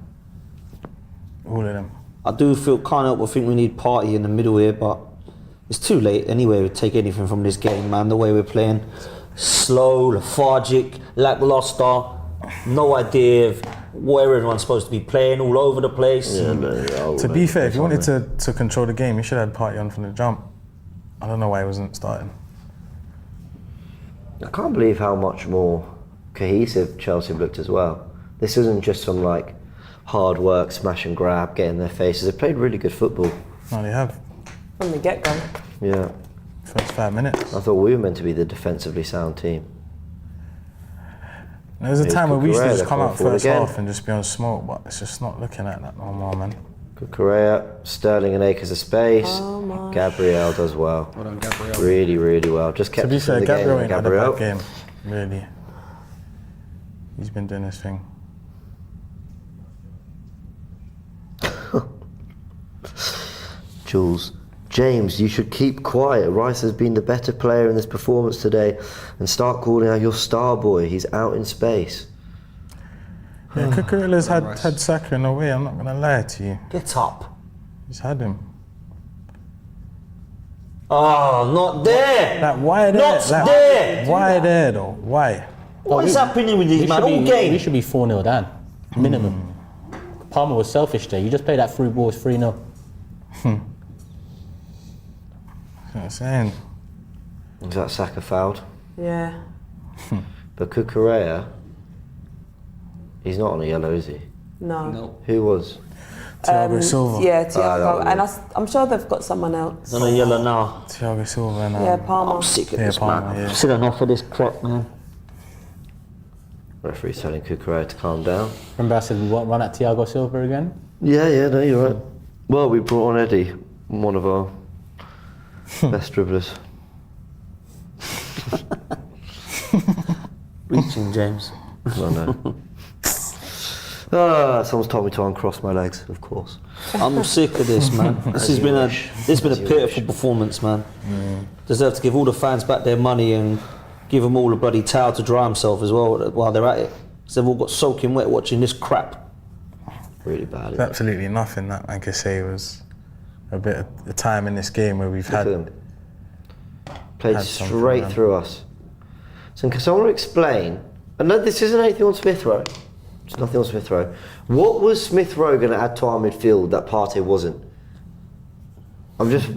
All of them. I do feel can't help but think we need Party in the middle here, but it's too late anyway to take anything from this game, man. The way we're playing, slow, lethargic, lackluster, no idea of where everyone's supposed to be playing, all over the place. To be fair, if you wanted to control the game, you should have had Party on from the jump. I don't know why he wasn't starting. I can't believe how much more cohesive Chelsea have looked as well. This isn't just some like hard work, smash and grab, get in their faces. They've played really good football. No, they have. From the get-go. Yeah. First 5 minutes. I thought we were meant to be the defensively sound team. There's a time where we used to Cucurella just come out forward first again. half and just be on smoke, but it's just not looking like that no more, man. Cucurella, Sterling and acres of space. Gabriel does well. Well done, Gabriel. Really, really well. Just kept To be us in fair, the Gabriel game. ain't had a bad game, really. He's been doing his thing. Jules. James, you should keep quiet. Rice has been the better player in this performance today and start calling out your star boy. He's out in space. Yeah, Cucurella's had Saka in a way, I'm not going to lie to you. Get up. He's had him. Oh, not there. Like, why there? Not Like, there. Why there, though? Why? What is happening with these man all We game? should be 4-0 down, minimum. Palmer was selfish there. You just play that through ball, it's 3-0. That's what I'm saying. Is that Saka fouled? Yeah. But Cucurella, he's not on a yellow, is he? No. No. Who was? Thiago Silva. Yeah, Thiago. that And I'm sure they've got someone else. On a yellow now. Thiago Silva and Yeah, Palmer. I'm sick of Yeah, this, Palmer, man. yeah. I'm sick enough of this crap, man. Referee's telling Cucurella to calm down. Remember I said we won't run at Thiago Silva again? Yeah, no, you're right. Well, we brought on Eddie, one of our best dribblers. Reaching, James. I know. Someone's told me to uncross my legs, of course. I'm sick of this, man. This has been a pitiful performance, man. Deserve to give all the fans back their money and give them all a bloody towel to dry themselves as well while they're at it. So they've all got soaking wet watching this crap. Really bad. There's absolutely nothing that I could say was a bit of the time in this game where we've Look at had. them. Played had something, straight man. through us. So can someone explain? And no, this isn't anything on Smith Rowe. It's nothing on Smith Rowe. What was Smith Rowe going to add to our midfield that Partey wasn't? I'm just.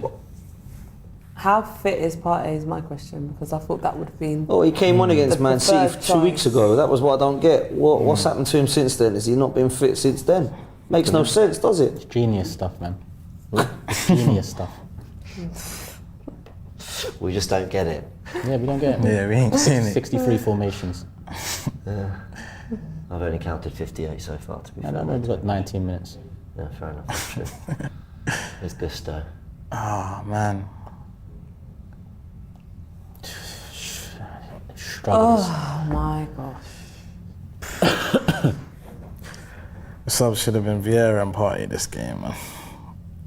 How fit is Partey is my question, because I thought that would have been... Oh, he came on against The Man City preferred 2 weeks choice. ago. That was what I don't get. What's happened to him since then? Has he not been fit since then? Makes no sense, does it? It's genius stuff, man. It's genius stuff. We just don't get it. Yeah, we don't get it. Yeah, we ain't seen it. 63 formations. I've only counted 58 so far, to be I fair. don't know, it's got 19 minutes. Yeah, fair enough. True. There's gusto. Oh, man. Struggles. Oh my gosh. The sub should have been Vieira and Partey this game, man.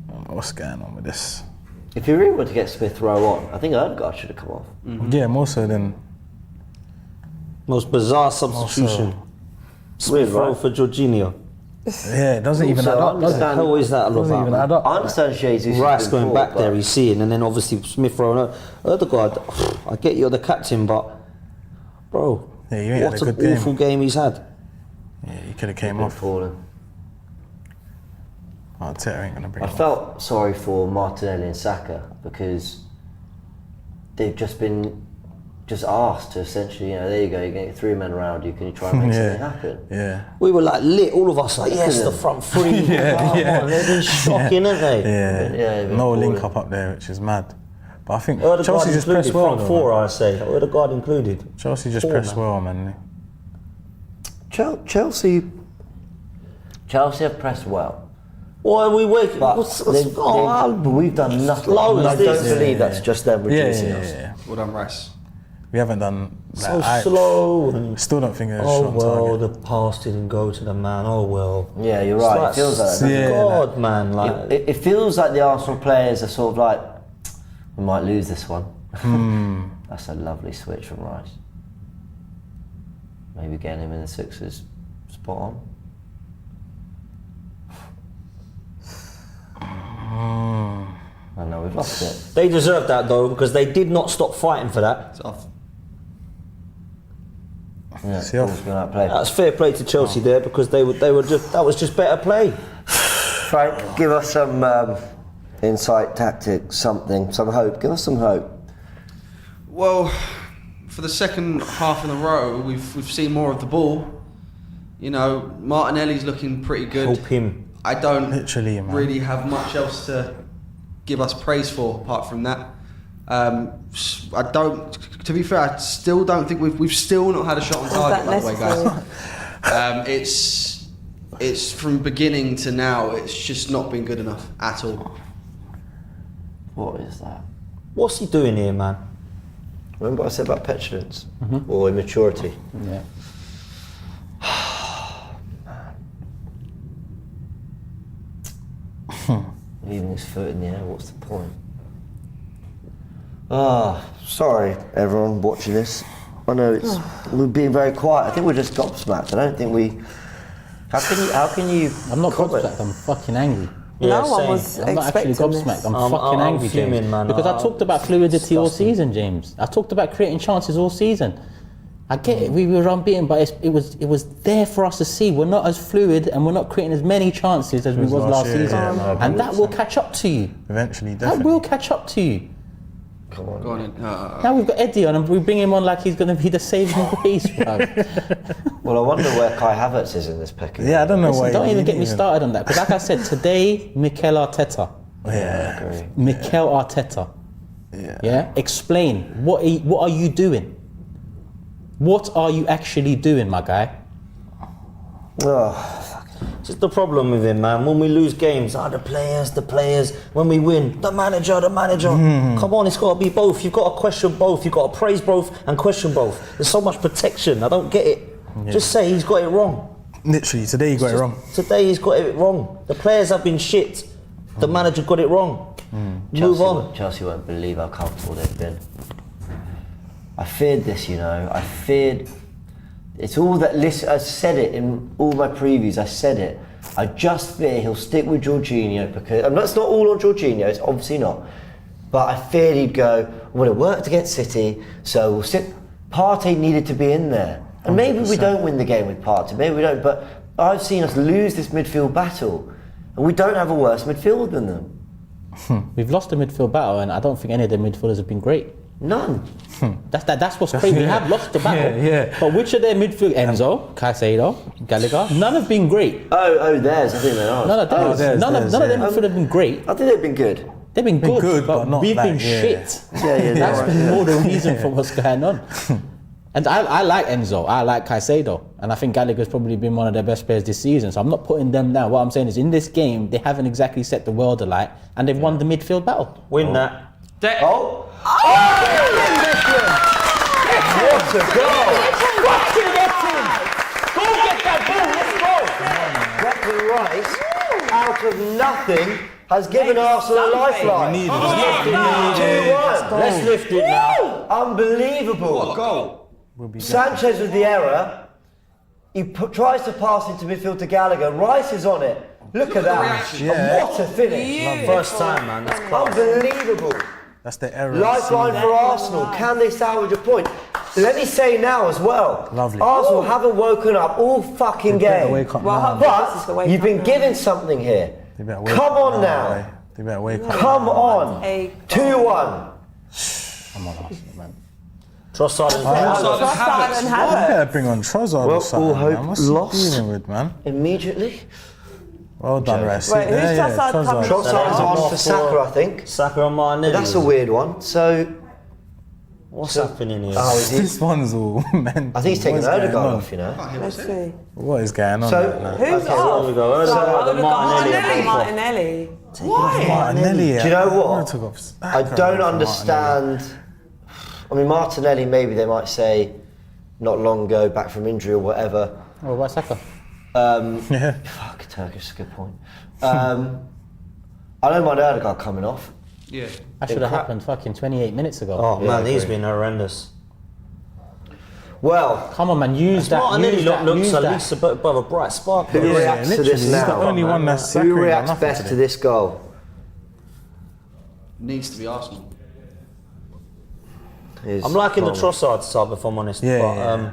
I don't know what's going on with this. If you really want to get Smith Rowe on, I think Odegaard should have come off. Yeah, more so than. Most bizarre substitution. Smith Rowe right? for Jorginho. Yeah, it doesn't even add Also, up, does it? understand- How is that all Doesn't about, even man? add up. I understand Jesus. Rice going back there, he's seeing, and then obviously Smith Rowe and Odegaard. I get you're the captain, but bro, Yeah, you ain't what had a an good game. awful game he's had. Yeah, you could have came Been off. fallen. Arteta ain't gonna bring I him off. felt sorry for Martinelli and Saka because they've just been asked to essentially, there you go, you get 3 men around you, can you try and make something happen? Yeah. We were like lit, all of us like, yes, the front three. They've been shocking, haven't they? Yeah, they've no been link falling. up there, which is mad. But I think Odegaard Chelsea just included, pressed well. front Though, four, man. I say. Odegaard included. Chelsea just Four, pressed man. well, man. Chelsea have pressed well. Why are we waiting? But we've done nothing. slow And I is don't this? believe that's just them Yeah, reducing yeah, us. yeah. Well done, Rice. We haven't done So like, slow. And Still don't think it's oh shot on well, target. the pass didn't go to the man. Oh well. Yeah, you're It's right. like, It feels like that. Yeah, God, man. Like, It feels like the Arsenal players are sort of like, we might lose this one. That's a lovely switch from Rice. Maybe getting him in the sixes, spot on. I know we've lost it. they deserved that though because they did not stop fighting for that. It's off. Yeah, See off. Paul's been outplayed. That's fair play to Chelsea there because they were just that was just better play. Frank, give us some insight, tactics, something, some hope. Give us some hope. Well, for the second half in a row, we've seen more of the ball. Martinelli's looking pretty good. Help him. I don't Literally, man. really have much else to give us praise for apart from that. I don't to be fair, I still don't think we've still not had a shot on target, by the way, guys. It's from beginning to now, it's just not been good enough at all. What is that? What's he doing here, man? Remember what I said about petulance or immaturity? Yeah. Leaving his foot in the air, what's the point? Sorry everyone watching this. I know we're being very quiet. I think we're just gobsmacked. I don't think we... How can you I'm not comment? gobsmacked, I'm fucking angry. No one was I'm not actually expecting gobsmacked. this. I'm fucking angry, fuming, James. man. Because I talked about fluidity all season, James. I talked about creating chances all season. I get it. We were unbeaten, but it was there for us to see. We're not as fluid, and we're not creating as many chances as we was last year, season. And that will catch up to you. Eventually, That definitely. will catch up to you. Come on. Go on in. Now we've got Eddie on, and we bring him on like he's going to be the saving grace, bro. Well, I wonder where Kai Havertz is in this pecking. Yeah, I don't know Listen, why. don't even get me started on that. Because like I said, today, Mikel Arteta. Yeah. I agree. Mikel Arteta. Yeah. Explain. What are you doing? What are you actually doing, my guy? It's the problem with him, man. When we lose games, the players. When we win, the manager. Come on, it's got to be both. You've got to question both. You've got to praise both and question both. There's so much protection. I don't get it. Just say he's got it wrong. Literally, today you got it wrong. Today he's got it wrong. The players have been shit. The manager got it wrong. Move on. Chelsea won't believe how comfortable they've been. I feared this, you know. I feared... It's all that... Listen, I said it in all my previews. I said it. I just fear he'll stick with Jorginho because... It's not all on Jorginho. It's obviously not. But I feared he'd go, well, it worked against City, so we'll sit... Partey needed to be in there. And maybe we don't win the game with Partey. Maybe we don't. But I've seen us lose this midfield battle. And we don't have a worse midfield than them. We've lost the midfield battle, and I don't think any of the midfielders have been great. None. That's what's crazy. We have lost the battle. Yeah. But which of their midfield, Enzo, Caicedo, Gallagher, none have been great. Oh, theirs. I think they are. None of theirs. theirs, None of their midfield have been great. I think they've been good. They've been good, but not we've like, been shit. Yeah, That's right, been more the reason for what's going on. And I like Enzo, I like Caicedo, and I think Gallagher's probably been one of their best players this season, so I'm not putting them down. What I'm saying is in this game, they haven't exactly set the world alight, and they've won the midfield battle. Win that. Oh! What a goal! Fucking get him! Go get that ball, let's go! Declan Rice, out of nothing, has given Arsenal a lifeline. We need it. 2-1. Let's lift it now. Unbelievable. What a goal. Sanchez with the error. He tries to pass into midfield to Gallagher. Rice is on it. Look at that. Yeah. What a finish. First time, man. That's class. Unbelievable. That's the error. Lifeline for Arsenal. Can they salvage a point? Let me say now as well. Lovely. Arsenal haven't woken up all fucking game. wake up Well, now. this is the But wake you've up been now. given something here. They better wake Come up on now. They better wake up. Come on. 2-1. Come on, Arsenal, man. Trossard and Trossard and You Havertz. better bring on Trossard Well, or something, all hope man. What's lost. he dealing with, man? Immediately. Well done, Rice. Wait, who's Trossard coming Trossard is on for Saka, I think. Saka and Martinelli. That's a weird one. So, What's happening here? oh, is he? This one's all mental. I think he's taking What's Odegaard going on? off, you know. Let's see. What is going on So- right now? Who's Okay, off? we go. Odegaard and Martinelli. Martinelli. Martinelli. Do you know what? I took off Saka I don't for understand. I mean, Martinelli, maybe they might say not long ago, back from injury or whatever. Oh, why Saka? Yeah. Fuck, Turkish, good point. I don't mind Odegaard coming off. Yeah. That should have happened fucking 28 minutes ago. Oh Yeah, man, I he's agree. been horrendous. Well, Come on, man, use that. Martinelli Use that. looks Use at that. least a bit above a bright spark. who Yeah, reacts to literally, this he's now? the only one that's Who Saka reacts nothing best today. to this goal? Needs to be Arsenal. I'm liking the Trossard sub, if I'm honest. Yeah, but yeah.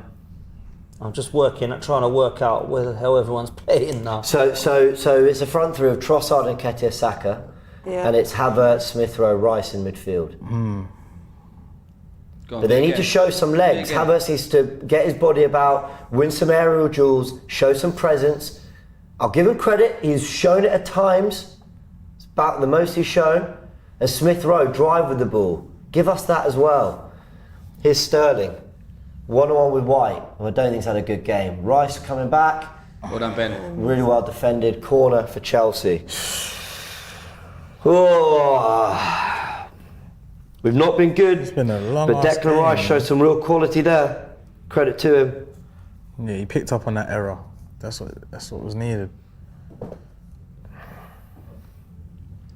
I'm just trying to work out how everyone's playing now. So it's a front three of Trossard and Nketiah Saka, Yeah. and it's Havertz, Smith Rowe, Rice in midfield. Go on, But they do it need to again. show some legs. Do it again. Havertz needs to get his body about, win some aerial duels, show some presence. I'll give him credit, he's shown it at times. It's about the most he's shown. And Smith Rowe, drive with the ball. Give us that as well. Here's Sterling. 1-on-1 with White, who I don't think's had a good game. Rice coming back. Well done, Ben. Really well defended. Corner for Chelsea. Oh. We've not been good. It's been a long but Declan Rice showed some real quality there. Credit to him. Yeah, he picked up on that error. That's what was needed.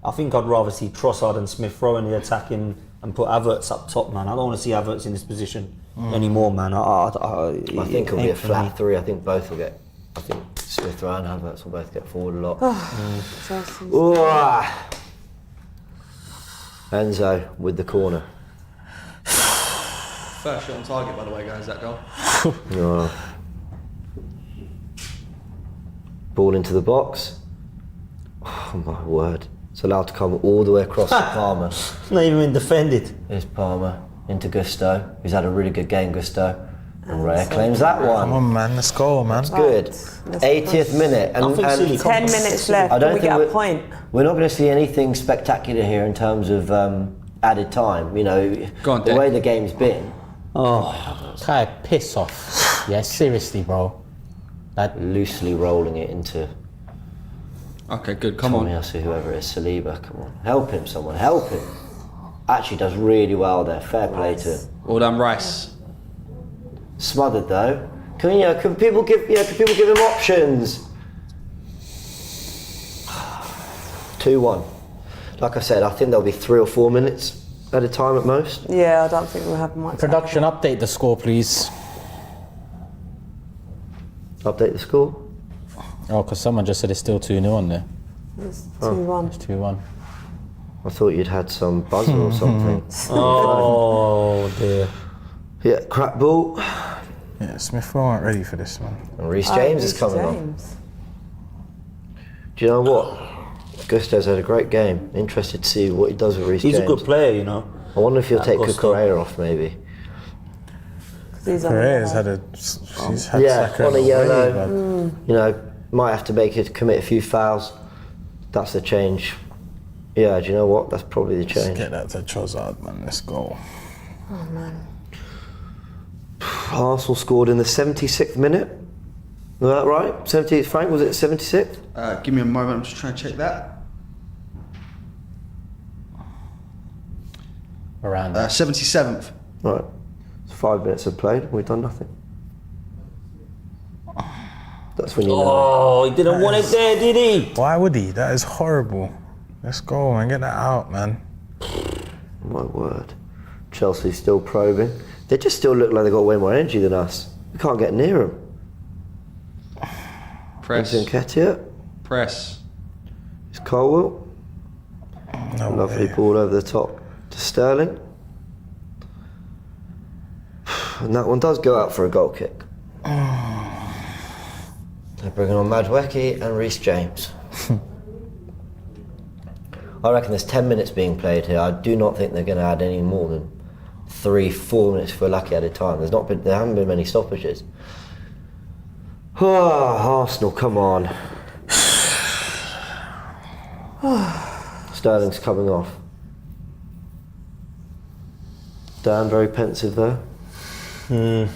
I think I'd rather see Trossard and Smith Rowe in the attacking and put Havertz up top, man. I don't want to see Havertz in this position anymore, man. I think it'll be a flat 3. I think both will get. I think Smith Rowe and Havertz will both get forward a lot. Enzo with the corner. First shot on target, by the way, guys, that goal. Ball into the box. Oh my word. It's allowed to come all the way across to Palmer. Not even been defended. Here's Palmer into Gusto, who's had a really good game, Gusto. And Raya claims that one. Come on, man, let's go, man. That's good. 80th minute. And 10 minutes left. I don't we get a point. We're not going to see anything spectacular here in terms of added time. You know, Go on, the way the game's been. Oh, Kai, piss off. Yeah, seriously, bro. That loosely rolling it into. Okay, good. Come on. Whoever it is, Saliba. Come on, help him. Someone help him. Actually, does really well there. Fair play to him. Well done, Rice. Smothered though. Can people give him options? 2-1. Like I said, I think there'll be 3 or 4 minutes at a time at most. Yeah, I don't think we'll have much. production, update the score, please. Update the score. Oh, because someone just said it's still 2-0 on there. It's 2-1. It's 2-1. I thought you'd had some buzzer or something. Oh dear. Yeah, crap ball. Yeah, Smith Rowe aren't ready for this, man. And Reece James is coming on. Do you know what? Gusto's had a great game. Interested to see what he does with Reece James. He's a good player, you know. I wonder if he'll take Correa off, maybe. Correa's had a. She's had Saka on a yellow. way, You know, might have to commit a few fouls. That's the change. Yeah, do you know what? That's probably the change. Let's get that to Trossard, man. Let's go. Oh man. Arsenal scored in the 76th minute. Was that right? 78th, Frank, was it 76th? Give me a moment, I'm just trying to check that. Around that. 77th. Right. It's 5 minutes have played. We've done nothing. That's when you know. Oh, he didn't want it there, did he? Why would he? That is horrible. Let's go, man. Get that out, man. My word. Chelsea's still probing. They just still look like they've got way more energy than us. We can't get near them. Press. Nketiah. Press. It's Colwell. No Lovely way. ball over the top to Sterling. And that one does go out for a goal kick. They're bringing on Mudryk and Reece James. I reckon there's 10 minutes being played here. I do not think they're going to add any more than 3-4 minutes if we're lucky at a time. There haven't been many stoppages. Oh, Arsenal, come on. Sterling's coming off. Dan very pensive though. I'm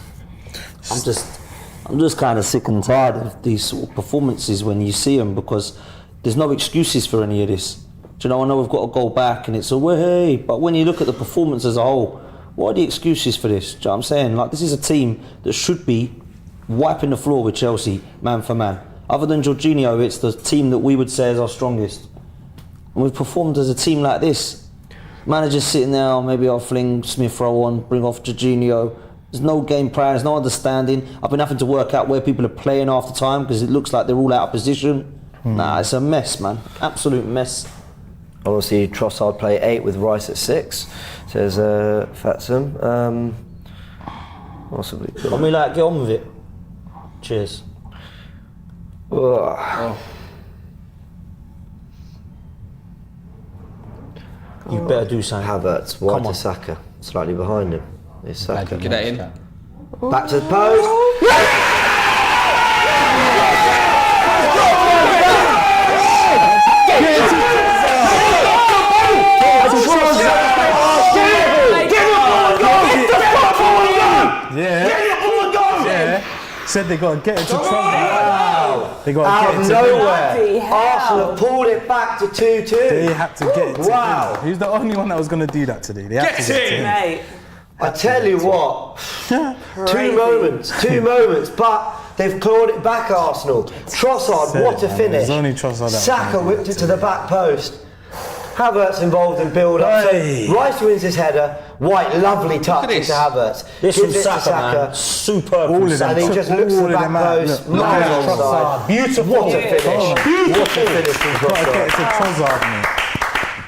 just kind of sick and tired of these sort of performances when you see them, because there's no excuses for any of this. Do you know, I know we've got to go back and it's a way, but when you look at the performance as a whole, what are the excuses for this? Do you know what I'm saying? Like, this is a team that should be wiping the floor with Chelsea, man for man. Other than Jorginho, it's the team that we would say is our strongest. And we've performed as a team like this. Manager's sitting there, oh, maybe I'll fling Smith Rowe on, bring off Jorginho. There's no game plan, there's no understanding. I've been having to work out where people are playing half the time because it looks like they're all out of position. Nah, it's a mess, man. Absolute mess. I want to see Trossard play 8 with Rice at 6, says Fatsum. What's it got? I mean, like, get on with it. Cheers. Oh. You better do something. Havertz, wide to Saka, slightly behind him. It's Saka. Get that in. Back to the post. Said they got to get it to Trossard. Wow. They got Out to of get it to nowhere, Bloody hell. Arsenal have pulled it back to 2-2. They had to get it to Wow. him. He's the only one that was going to do that today. They had to get it to him. Mate. I tell you what, Crazy. two moments, but they've clawed it back, Arsenal. Trossard, Said what it, a man. finish. It was only Trossard that was Saka gonna do whipped it it to the back post. Havertz involved in build-up. Hey. So Rice wins his header. White, lovely touch this. into Havertz. This from Gives it to Saka, man. Superb. All from of them. Saka. And he just looks All at of the back them out. post. Look Nice at Trossard. Beautiful. What a finish. What a finish from Got to get it Trossard. to Trossard, man.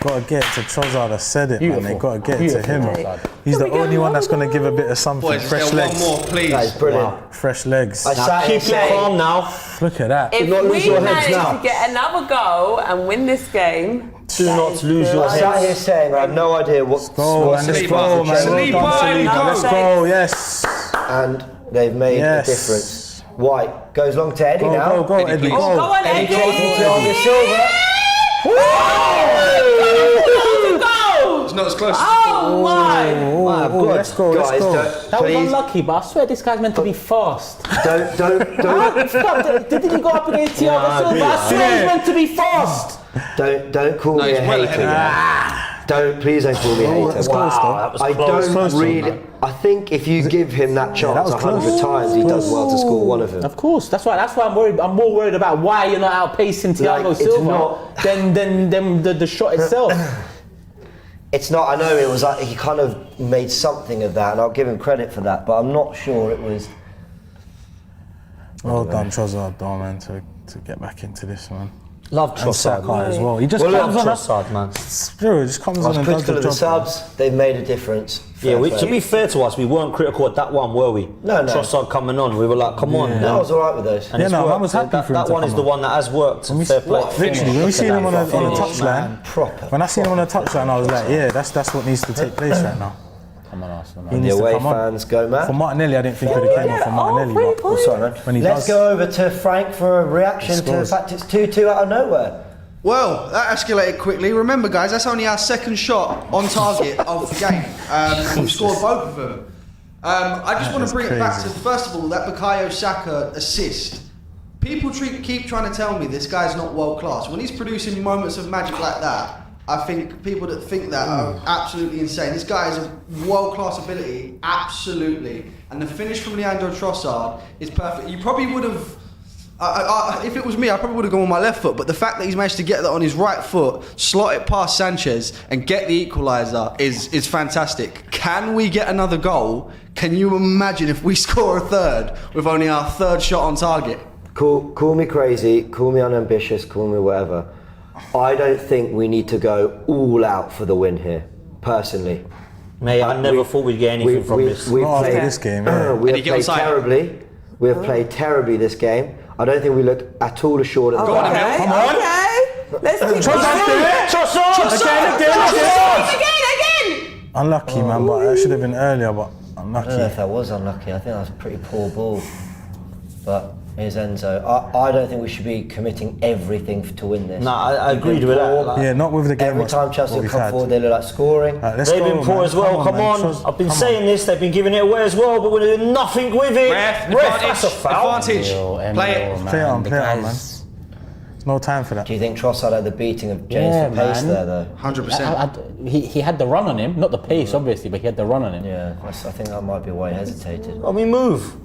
Got to get it to Trossard. I said it, man. They got to get it to him. He's the only one that's going to give a bit of something. Boys, Fresh let's get legs. one more, please. That is brilliant. Fresh legs. I sat here Keep it saying, calm now. Look at that. If not lose we your heads manage now. to get another goal and win this game, Do not lose your I sat here heads. saying I had no idea what Go, man. Let's Saliba. go, man. Well Saliba, done, go. Saliba. Let's go. Yes. and they've made Yes. a difference. White goes long to Eddie Go, now. go, go, Eddie. please. go Go. on, Eddie Eddie. taking Thiago Silva. It's not as close. Oh my! Oh, let's go. Let's Guys, go. That was please, unlucky, but I swear this guy's meant to be fast. don't. Didn't he go up against Thiago Silva? I swear he's meant to be fast. Don't call No, me he's a well hater. ahead of Please don't call me a hater. That's close, though. That was I close. don't Close to really. him, I think if you give him that that chance was 100 close. times, he does well to score one of them. Of course, that's why I'm worried. I'm more worried about why you're not outpacing Thiago Like, it's Silva not- than the shot itself. It's not. I know it was like he kind of made something of that, and I'll give him credit for that. But I'm not sure it was. Well done, Trossard, though, man, to get back into this, man. Love And Trossard. Saka as well. He just Well, comes look, on. Trossard, man. Bro, just comes I on was and does critical the of the job. subs. They've made a difference. Yeah, Fair to play. be fair to us, we weren't critical at that one, were we? No. Trossard coming on, we were like, come on. No, I was all right with those. And Yeah, it's no, I worked. was happy that, for him that to one is come the on. one that has worked. Fair play. Literally, when we seen him on the Finish, touchline, Proper. when I seen him on the touchline, I was like, yeah, that's what needs to take place right now. Come on, Arsenal. He Man. The needs to away come on. fans go mad. For Martinelli, I didn't think it would have came on for Martinelli. But Oh, sorry, man. When he Let's does- go over to Frank for a reaction to the Scores. fact it's 2-2 out of nowhere. Well, that escalated quickly. Remember, guys, that's only our second shot on target of the game. And we've scored both of them. I just want to bring it back to, first of all, that Bukayo Saka assist. People keep trying to tell me this guy's not world class. When he's producing moments of magic like that, I think people that think that are absolutely insane. This guy has a world class ability, absolutely. And the finish from Leandro Trossard is perfect. You probably would have. If it was me, I probably would have gone on my left foot, but the fact that he's managed to get that on his right foot, slot it past Sanchez and get the equaliser is fantastic. Can we get another goal? Can you imagine if we score a third with only our third shot on target? Call me crazy, call me unambitious, call me whatever. I don't think we need to go all out for the win here, personally. Mate, I never thought we'd get anything from this. We've Not after played, this game, yeah. we And have you get played onside. terribly. We have played terribly this game. I don't think we look at all assured at the Go on, back. Emil. Okay, Come on. okay. Let's keep again. Unlucky, man, but that should have been earlier, but I don't know if unlucky. that was unlucky. I think that was a pretty poor ball. But here's Enzo. I don't think we should be committing everything to win this. Nah, I We've been agreed with that. poor. Like, Yeah, not with the game. Every time Chelsea what have we've come had. forward, they look like scoring. Let's They've go, been poor man. as well. Come on. man. I've been Come saying this. They've been giving it away as well, but we're doing nothing with it. Ref, that's a foul. advantage. Play it. Play it on, The play it on, guys- There's no time for that. Do you think Trossard had the beating of James Yeah, for pace man. there, though? 100%. He had the run on him, not the pace, obviously, but he had the run on him. Yeah, I think that might be why he hesitated. I mean, move.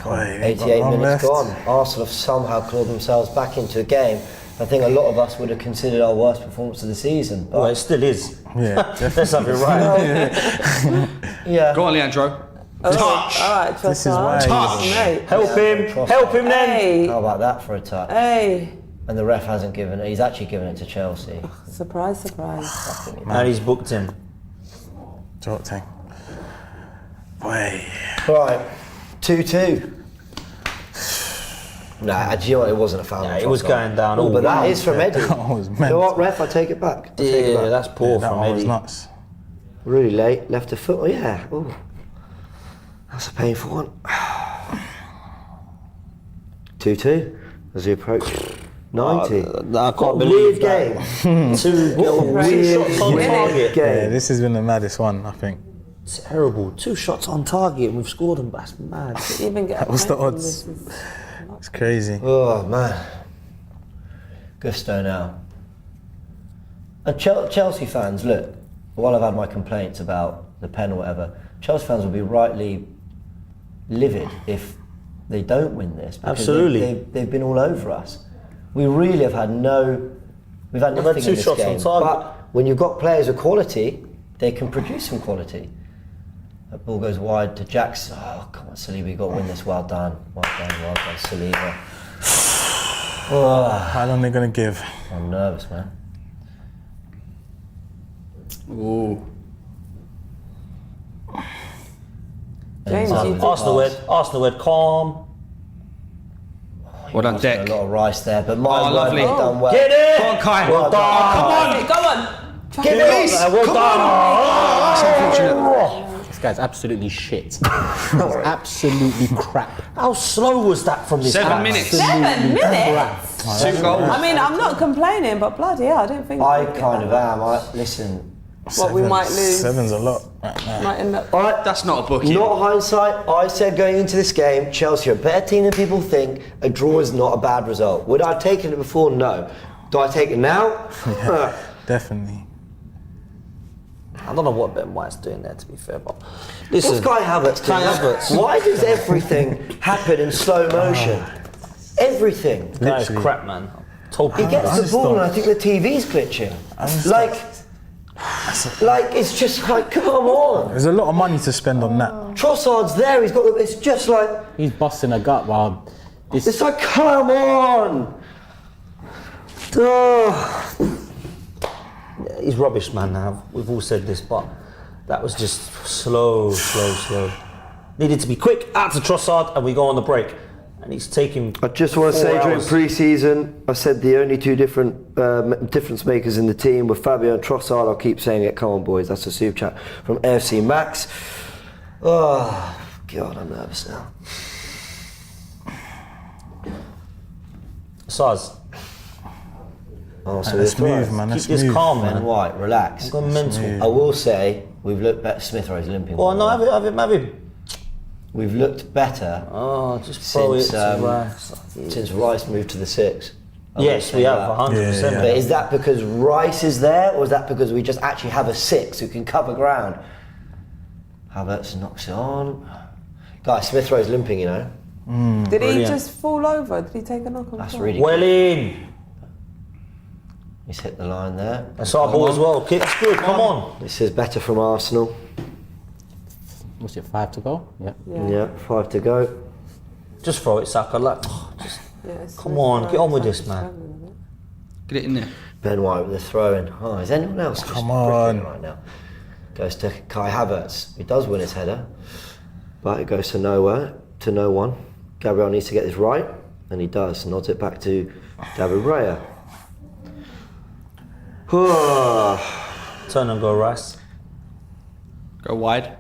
Boy, 88 one minutes left. gone. Arsenal have somehow clawed themselves back into a game. I think a lot of us would have considered our worst performance of the season. But Well, it still is. Yeah, Let's have it right. yeah, Go on, Leandro. Touch. All right, This is why. Touch. Mate. Help him. Help him then. Hey, how about that for a touch? hey. And the ref hasn't given it. He's actually given it to Chelsea. Surprise, surprise. And he's booked him. Short thing. Boy. Right, 2-2. Nah, do you know what? It wasn't a foul. Yeah, on it was Trossard. going down Oh, all but that round. is from Eddie. That was You meant. know what, ref? I take it back. I take it Yeah, back. that's poor That from one was Eddie. nuts. Really late. Left a foot. Oh, yeah. Oh, that's a painful one. 2-2 as we approach 90. I can't Weird believe game. that. Two What a weird shots on weird target. Yeah, game. this has been the maddest one, I think. Terrible. 2 shots on target and we've scored them. That's mad. Even get What's the odds? It's crazy. Oh man, gusto now. And Chelsea fans, look. While I've had my complaints about the pen or whatever, Chelsea fans will be rightly livid if they don't win this. Because Absolutely. They've been all over us. We really have had we've had nothing in 2 this shots game. on target. But when you've got players of quality, they can produce some quality. That ball goes wide to Jackson. Oh, come on, Saliba, you've got to win this. Well done, Saliba. Oh, How long are they going to give? I'm nervous, man. Ooh. James, you did- Arsenal head, calm. Well done, A Deck. lot of rice there, but my Oh, lovely. done well. Get it! Go on, Kai. Well done. Come on. Go on. Give it! Well done. That's unfortunate. This guy's absolutely shit. He's absolutely crap. How slow was that from this 7 guy? minutes. 7 minutes? 2 goals. I mean, I'm not complaining, but bloody hell, I don't think. I kind of am. Listen, What we might lose. 7's a lot right now. Might end up. That's not a bookie. not hindsight. I said going into this game, Chelsea are a better team than people think. A draw is not a bad result. Would I have taken it before? No. Do I take it now? Definitely. I don't know what Ben White's doing there, to be fair, but listen. What's Kai Havertz doing? Kai Havertz. Why does everything happen in slow motion? Everything. That is crap, man. Told He you. gets the ball and I think the TV's glitching. Like it's just like, come on. There's a lot of money to spend on that. Trossard's there. He's got. It's just like. He's busting a gut while this. It's like, come on. Oh. He's rubbish, man. Now we've all said this, but that was just slow. Needed to be quick. Out to Trossard, and we go on the break. And he's taking. I just want to 4 say during hours. pre-season, I said the only 2 different difference makers in the team were Fabio and Trossard. I'll keep saying it. Come on, boys. That's a super chat from AFC Max. Oh God, I'm nervous now. Saz, Oh, so Let's we're move, through. man. Let's keep this move. calm, Ben man. White, relax. I'm going mental. I will say we've looked better. Smith Rowe's limping. Oh no, have him. We've looked better Oh, just throw since it to Rice. since Rice moved to the 6. Yes, we have 100%. Yeah. But is that because Rice is there, or is that because we just actually have a 6 who can cover ground? Havertz knocks it on. Guys, Smith Rowe's limping, you know. Did he Brilliant. just fall over? Did he take a knock on? That's goal? really Well in. He's hit the line there. That's our ball as well. Kick's good. Come on. This is better from Arsenal. What's it? 5 to go? Yeah. Yeah, 5 to go. Just throw it, Saka. Like, just Yeah, it's come Smith on, Rowe, get on with it's this, like man. struggling a bit. Get it in there. Ben White with the throw-in. Oh, is anyone else just Come on. bricking right now? Goes to Kai Havertz. He does win his header, but it goes to nowhere, to no one. Gabriel needs to get this right, and he does. Nods it back to David Raya. Turn and go, Rice. Go wide.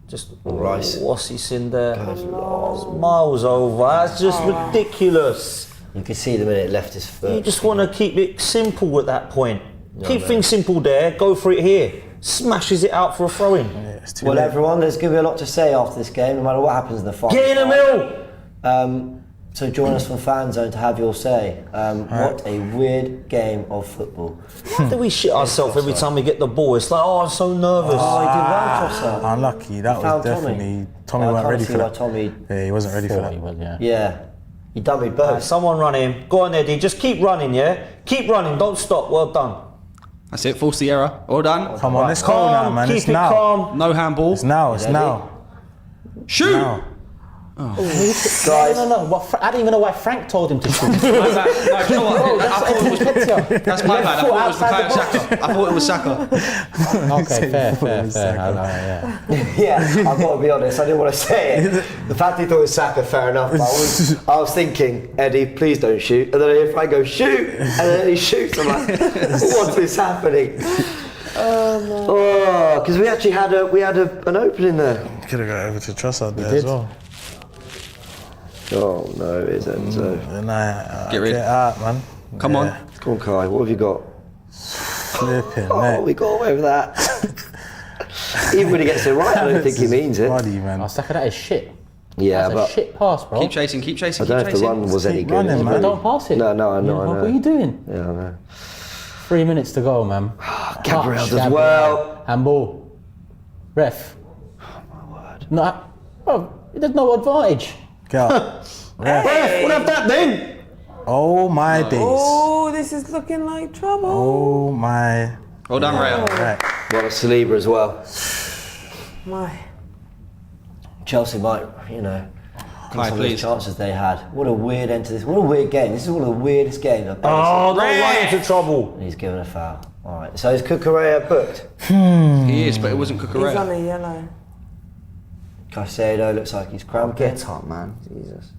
Just Rice. What's he in there? It's miles over. That's just ridiculous. You can see the minute it left his foot. You just want to keep it simple at that point. Keep things simple there. Go for it here. Smashes it out for a throw-in. Yeah, it's too Well, late. everyone, there's going to be a lot to say after this game, no matter what happens in the final. Get in the middle. So join us from Fan Zone to have your say. What a weird game of football. Why do we shit ourselves every time we get the ball? It's like, oh, I'm so nervous. Oh, he did well, Trossard. Unlucky. That was found definitely. Tommy I weren't can't ready see for why that. Tommy. Yeah, he wasn't ready for Thought he that. was, yeah. Yeah, he dummied both. Someone run him. Go on, Eddie. Just keep running, yeah? Keep running. Don't stop. Well done. That's it. Force the error. All done. Come on, let's go Calm. now, man. Keep It's it now. calm. No handball. It's now. It's Ready? now. Shoot. Now. Guys, No. I don't even know why Frank told him to shoot. My bad. No, you know what? I thought it was. That's my bad. I thought it was Bukayo Saka. I thought it was Saka. Okay, fair. yeah, I've got to be honest, I didn't want to say it. The fact he thought it was Saka, fair enough. But I was thinking, Eddie, please don't shoot. And then if I go shoot, and then he shoots, I'm like, what is happening? Oh, because we actually had an opening there. Could have got over to Trossard there as well. Oh no, it is Enzo. Nah, Get rid. Get out, man. Come on. Come on, Kai, what have you got? Flipping, Oh, mate. we got away with that. Even when he gets it right, I don't think he means it. Bloody, man. Oh, Saka, that is shit. Yeah, That's but a shit pass, bro. Keep chasing, keep chasing, I don't know keep if the chasing. run was any Keep good. running, man. Don't pass it. No, I know, I know. What are you doing? Yeah, I know. 3 minutes to go, man. Gabriel Touch, does well. Handball. Ref. Oh, my word. No, bro, there's no advantage. Get up. Ref, what have that then? Oh my days. Oh, this is looking like trouble. Oh my. Well done, Raya. Right. Well, Saliba as well. My. Chelsea might, you know, Kai, some of the please. chances they had. What a weird end to this. What a weird game. This is one of the weirdest games I've ever Oh, don't run into trouble. seen. He's given a foul. All right. So is Cucurella booked? He is, but it wasn't He's on Cucurella. a yellow. Caicedo looks like he's cramping. Get up, man. Jesus.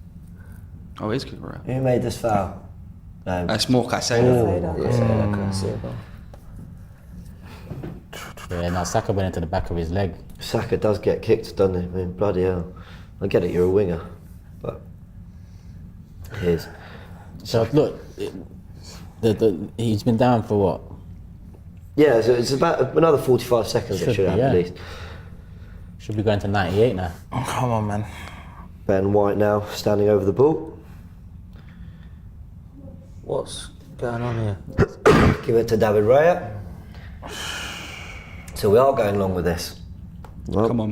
Oh, it is Cucurella. Who made this foul? That's more Caicedo. Caicedo. Yeah, now Saka went into the back of his leg. Saka does get kicked, doesn't he? I mean, bloody hell. I get it, you're a winger, but he is. So look, he's been down for what? Yeah, so it's about another 45 seconds. It Should should be, have yeah. at least. Should be going to 98 now. Oh, come on, man. Ben White now standing over the ball. What's going on here? Give it to David Raya. So we are going along with this. Well, Come on.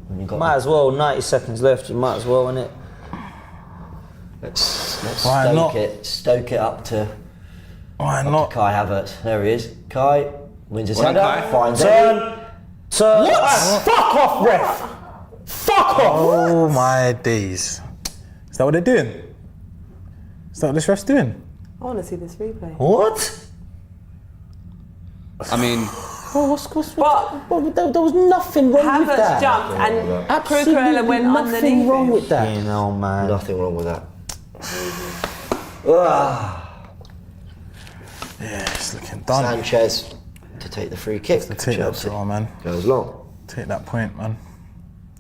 when you've got Might as well, 90 seconds left, you might as well, innit? let's Why stoke not? stoke it up to Why not? Kai Havertz. There he is. Kai wins his Well header. done, Kai. Finds Turn. Turn. What? Fuck off, ref. Fuck off. Oh my days. Is that what they're doing? Is that what this ref's doing? I want to see this replay. What? I mean, Bro, there was nothing wrong with Havertz that. jumped and Absolutely Cucurella went nothing underneath wrong him. with that. You know, man. Nothing wrong with that. Ah, Yeah, it's looking done. Sanchez to take the free kick. To take that Chelsea throw, man. goes long. Take that point, man.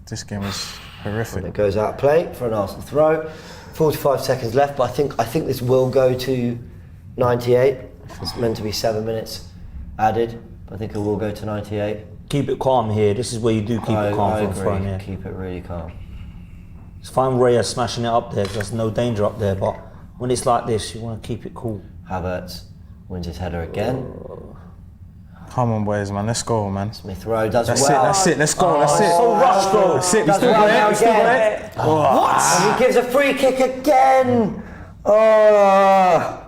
This game was horrific. It goes out of play for an Arsenal throw. 45 seconds left, but I think this will go to 98. It's meant to be 7 minutes added. I think it will go to 98. Keep it calm here. This is where you do keep it calm I from front agree. here. Keep it really calm. It's fine Raya smashing it up there, there's no danger up there, but when it's like this, you want to keep it cool. Havertz wins his header again. Come on, boys, man. Let's go, man. Smith Rowe does That's well. it, that's it. Let's go, that's it. So rushed though. That's it. We Does still well got now it. We still got again. it. What? And he gives a free kick again. Oh.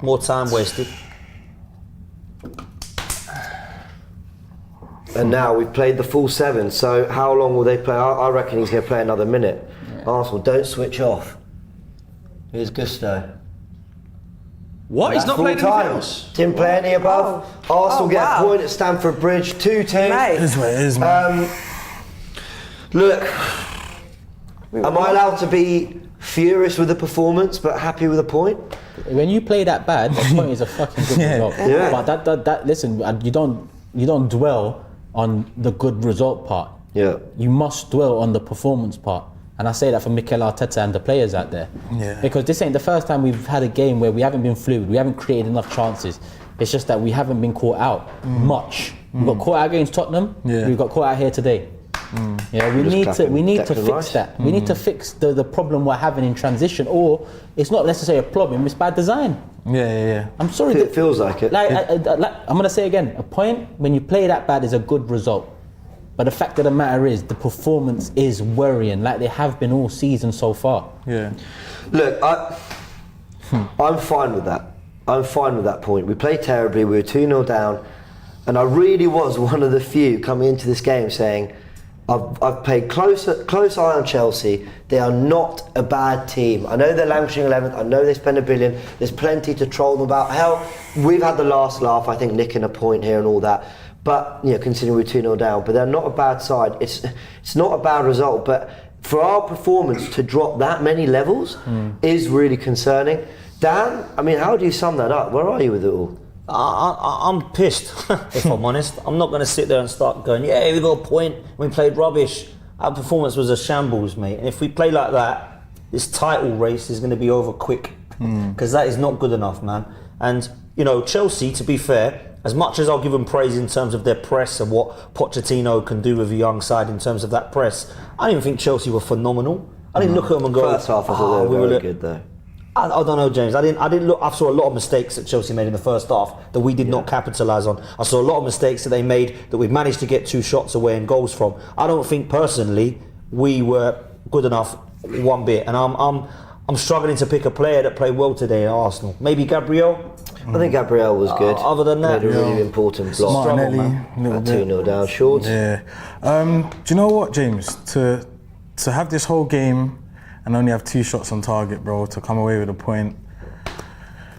More time wasted. And now we've played the full 7. So how long will they play? I reckon he's going to play another minute. Arsenal, don't switch off. Here's Gusto. what? He's That's not full played anything time. else. Didn't play any above. Arsenal get wow. a point at Stamford Bridge, 2-2. Mate. It is what it is, man. Look, am I allowed to be furious with the performance but happy with a point? When you play that bad, the point is a fucking good Yeah. result. Yeah. But that listen, you don't dwell on the good result part. Yeah. You must dwell on the performance part. And I say that for Mikel Arteta and the players out there. Yeah. Because this ain't the first time we've had a game where we haven't been fluid, we haven't created enough chances. It's just that we haven't been caught out much. We got caught out against Tottenham, Yeah. we got caught out here today. Yeah, we Just need to clapping Declan fix Rice. that. We need to fix the problem we're having in transition, or it's not necessarily a problem, it's bad design. Yeah. I'm sorry. It feels like it. Like, I'm going to say again, a point when you play that bad is a good result. But the fact of the matter is, the performance is worrying, like they have been all season so far. Yeah. Look, I'm fine with that. I'm fine with that point. We played terribly, we were 2-0 down, and I really was one of the few coming into this game saying, I've played close eye on Chelsea. They are not a bad team. I know they're languishing 11th. I know they spend $1 billion. There's plenty to troll them about. Hell, we've had the last laugh, I think, nicking a point here and all that. But, you know, considering we're 2-0 down, but they're not a bad side. It's not a bad result, but for our performance to drop that many levels is really concerning. Dan, I mean, how do you sum that up? Where are you with it all? I'm pissed, if I'm honest. I'm not going to sit there and start going, yeah, we got a point, we played rubbish. Our performance was a shambles, mate. And if we play like that, this title race is going to be over quick. Because that is not good enough, man. And you know, Chelsea, to be fair, as much as I'll give them praise in terms of their press and what Pochettino can do with a young side in terms of that press, I didn't think Chelsea were phenomenal. I didn't look at them and go, first half I thought they were very good though. I don't know, James. I didn't look. I saw a lot of mistakes that Chelsea made in the first half that we did not capitalise on. I saw a lot of mistakes that they made that we managed to get 2 shots away and goals from. I don't think personally we were good enough one bit, and I'm struggling to pick a player that played well today at Arsenal. Maybe Gabriel. I think Gabriel was good. Other than that, made a really important block. Nelli, 2-0 down short. Yeah. Do you know what, James? To have this whole game and only have 2 shots on target, bro, to come away with a point,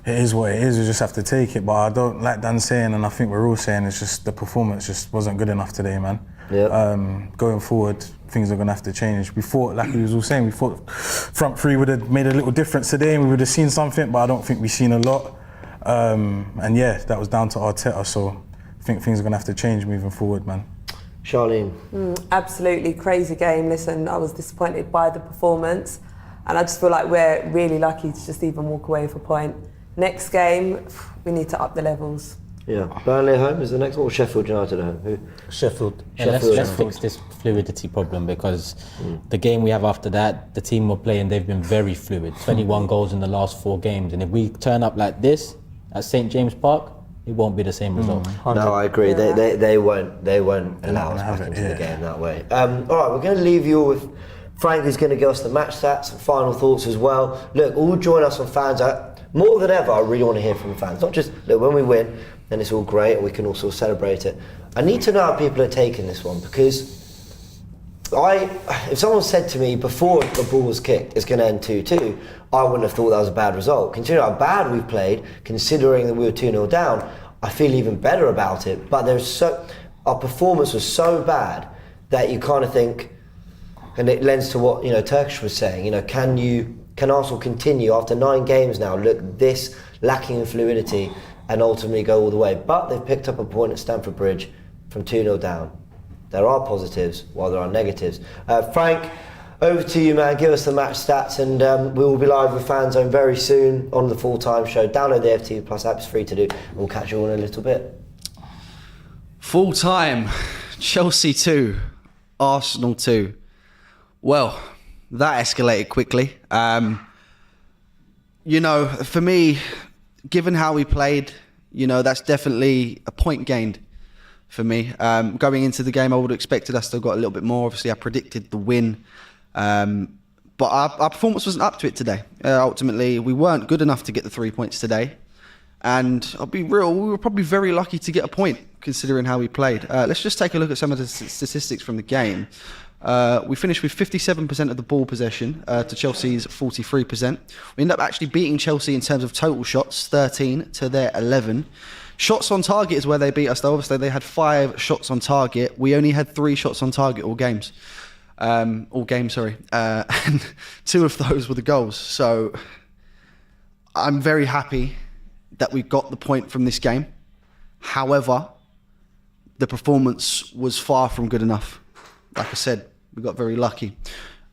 it is what it is. We just have to take it. But I don't like Dan saying, and I think we're all saying, it's just the performance just wasn't good enough today, man. Yeah. Going forward, things are going to have to change. We thought, like we was all saying, we thought front three would have made a little difference today and we would have seen something, but I don't think we've seen a lot. And yeah, that was down to Arteta, so I think things are going to have to change moving forward, man. Charlene? Absolutely crazy game. Listen, I was disappointed by the performance and I just feel like we're really lucky to just even walk away with a point. Next game, we need to up the levels. Yeah. Burnley at home is the next one, or Sheffield United at home? Who? Sheffield. Yeah, let's fix this fluidity problem, because the game we have after that, the team we're playing, they've been very fluid. 21 goals in the last 4 games, and if we turn up like this at St James Park, it won't be the same result. No, I agree. Yeah. They won't allow us back into the game that way. All right, we're going to leave you all with Frank, who's going to give us the match stats and final thoughts as well. Look, all join us on Fans. More than ever, I really want to hear from the fans. Not just, look, when we win, then it's all great and we can also celebrate it. I need to know how people are taking this one, because if someone said to me before the ball was kicked, it's going to end 2-2, I wouldn't have thought that was a bad result. Considering how bad we've played, considering that we were 2-0 down, I feel even better about it. But our performance was so bad that you kind of think, and it lends to what Turkish was saying. Can Arsenal continue after 9 games now? Look, this lacking in fluidity and ultimately go all the way. But they've picked up a point at Stamford Bridge from 2-0 down. There are positives while there are negatives. Frank, over to you, man. Give us the match stats, and we will be live with Fan Zone very soon on the full-time show. Download the AFTV Plus app, it's free to do, and we'll catch you all in a little bit. Full time, Chelsea 2, Arsenal 2. Well, that escalated quickly. For me, given how we played, that's definitely a point gained for me. Going into the game, I would have expected us to have got a little bit more. Obviously, I predicted the win. But our performance wasn't up to it today. Ultimately, we weren't good enough to get the 3 points today. And I'll be real, we were probably very lucky to get a point, considering how we played. Let's just take a look at some of the statistics from the game. We finished with 57% of the ball possession to Chelsea's 43%. We ended up actually beating Chelsea in terms of total shots, 13 to their 11. Shots on target is where they beat us, though. Obviously, they had 5 shots on target. We only had 3 shots on target all games. And 2 of those were the goals. So I'm very happy that we got the point from this game. However, the performance was far from good enough. Like I said, we got very lucky.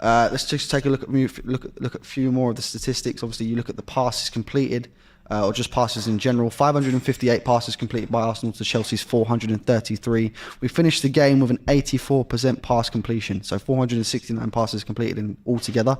Let's just take a look at a few more of the statistics. Obviously, you look at the passes completed, or just passes in general. 558 passes completed by Arsenal to Chelsea's 433. We finished the game with an 84% pass completion, so 469 passes completed in altogether.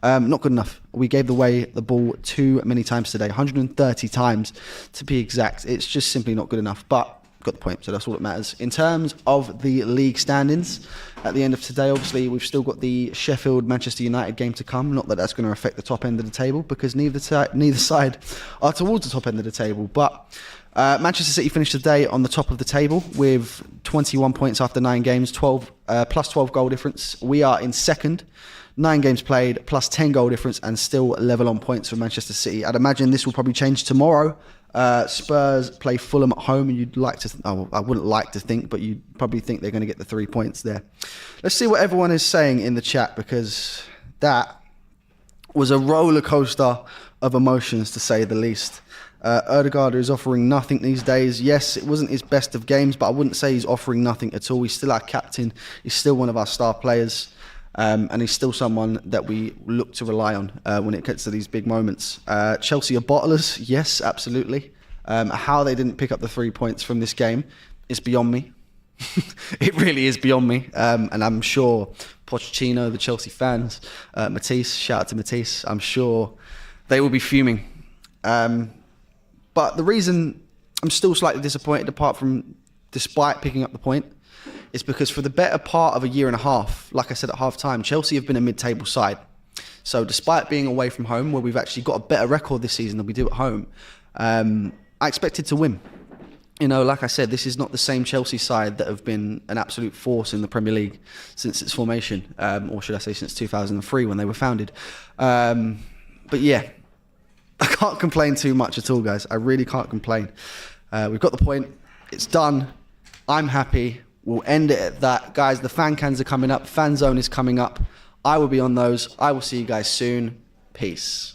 Not good enough. We gave away the ball too many times today, 130 times to be exact. It's just simply not good enough, but got the point, so that's all that matters. In terms of the league standings, at the end of today, obviously, we've still got the Sheffield-Manchester United game to come. Not that that's going to affect the top end of the table, because neither side are towards the top end of the table. But Manchester City finished today on the top of the table with 21 points after 9 games, plus 12 goal difference. We are in second. 9 games played, plus 10 goal difference, and still level on points for Manchester City. I'd imagine this will probably change tomorrow. Spurs play Fulham at home, and I wouldn't like to think, but you'd probably think they're going to get the 3 points there. Let's see what everyone is saying in the chat, because that was a roller coaster of emotions, to say the least. Ødegaard is offering nothing these days. Yes, it wasn't his best of games, but I wouldn't say he's offering nothing at all. He's still our captain. He's still one of our star players. And he's still someone that we look to rely on when it gets to these big moments. Chelsea are bottlers, yes, absolutely. How they didn't pick up the 3 points from this game is beyond me. It really is beyond me. And I'm sure Pochettino, the Chelsea fans, Matisse, shout out to Matisse, I'm sure they will be fuming. But the reason I'm still slightly disappointed, despite picking up the point, is because for the better part of a year and a half, like I said at half time, Chelsea have been a mid-table side. So despite being away from home, where we've actually got a better record this season than we do at home, I expected to win. You know, like I said, this is not the same Chelsea side that have been an absolute force in the Premier League since its formation, or should I say since 2003 when they were founded. But yeah, I can't complain too much at all, guys. I really can't complain. We've got the point. It's done. I'm happy. We'll end it at that. Guys, the fan cans are coming up. Fan zone is coming up. I will be on those. I will see you guys soon. Peace.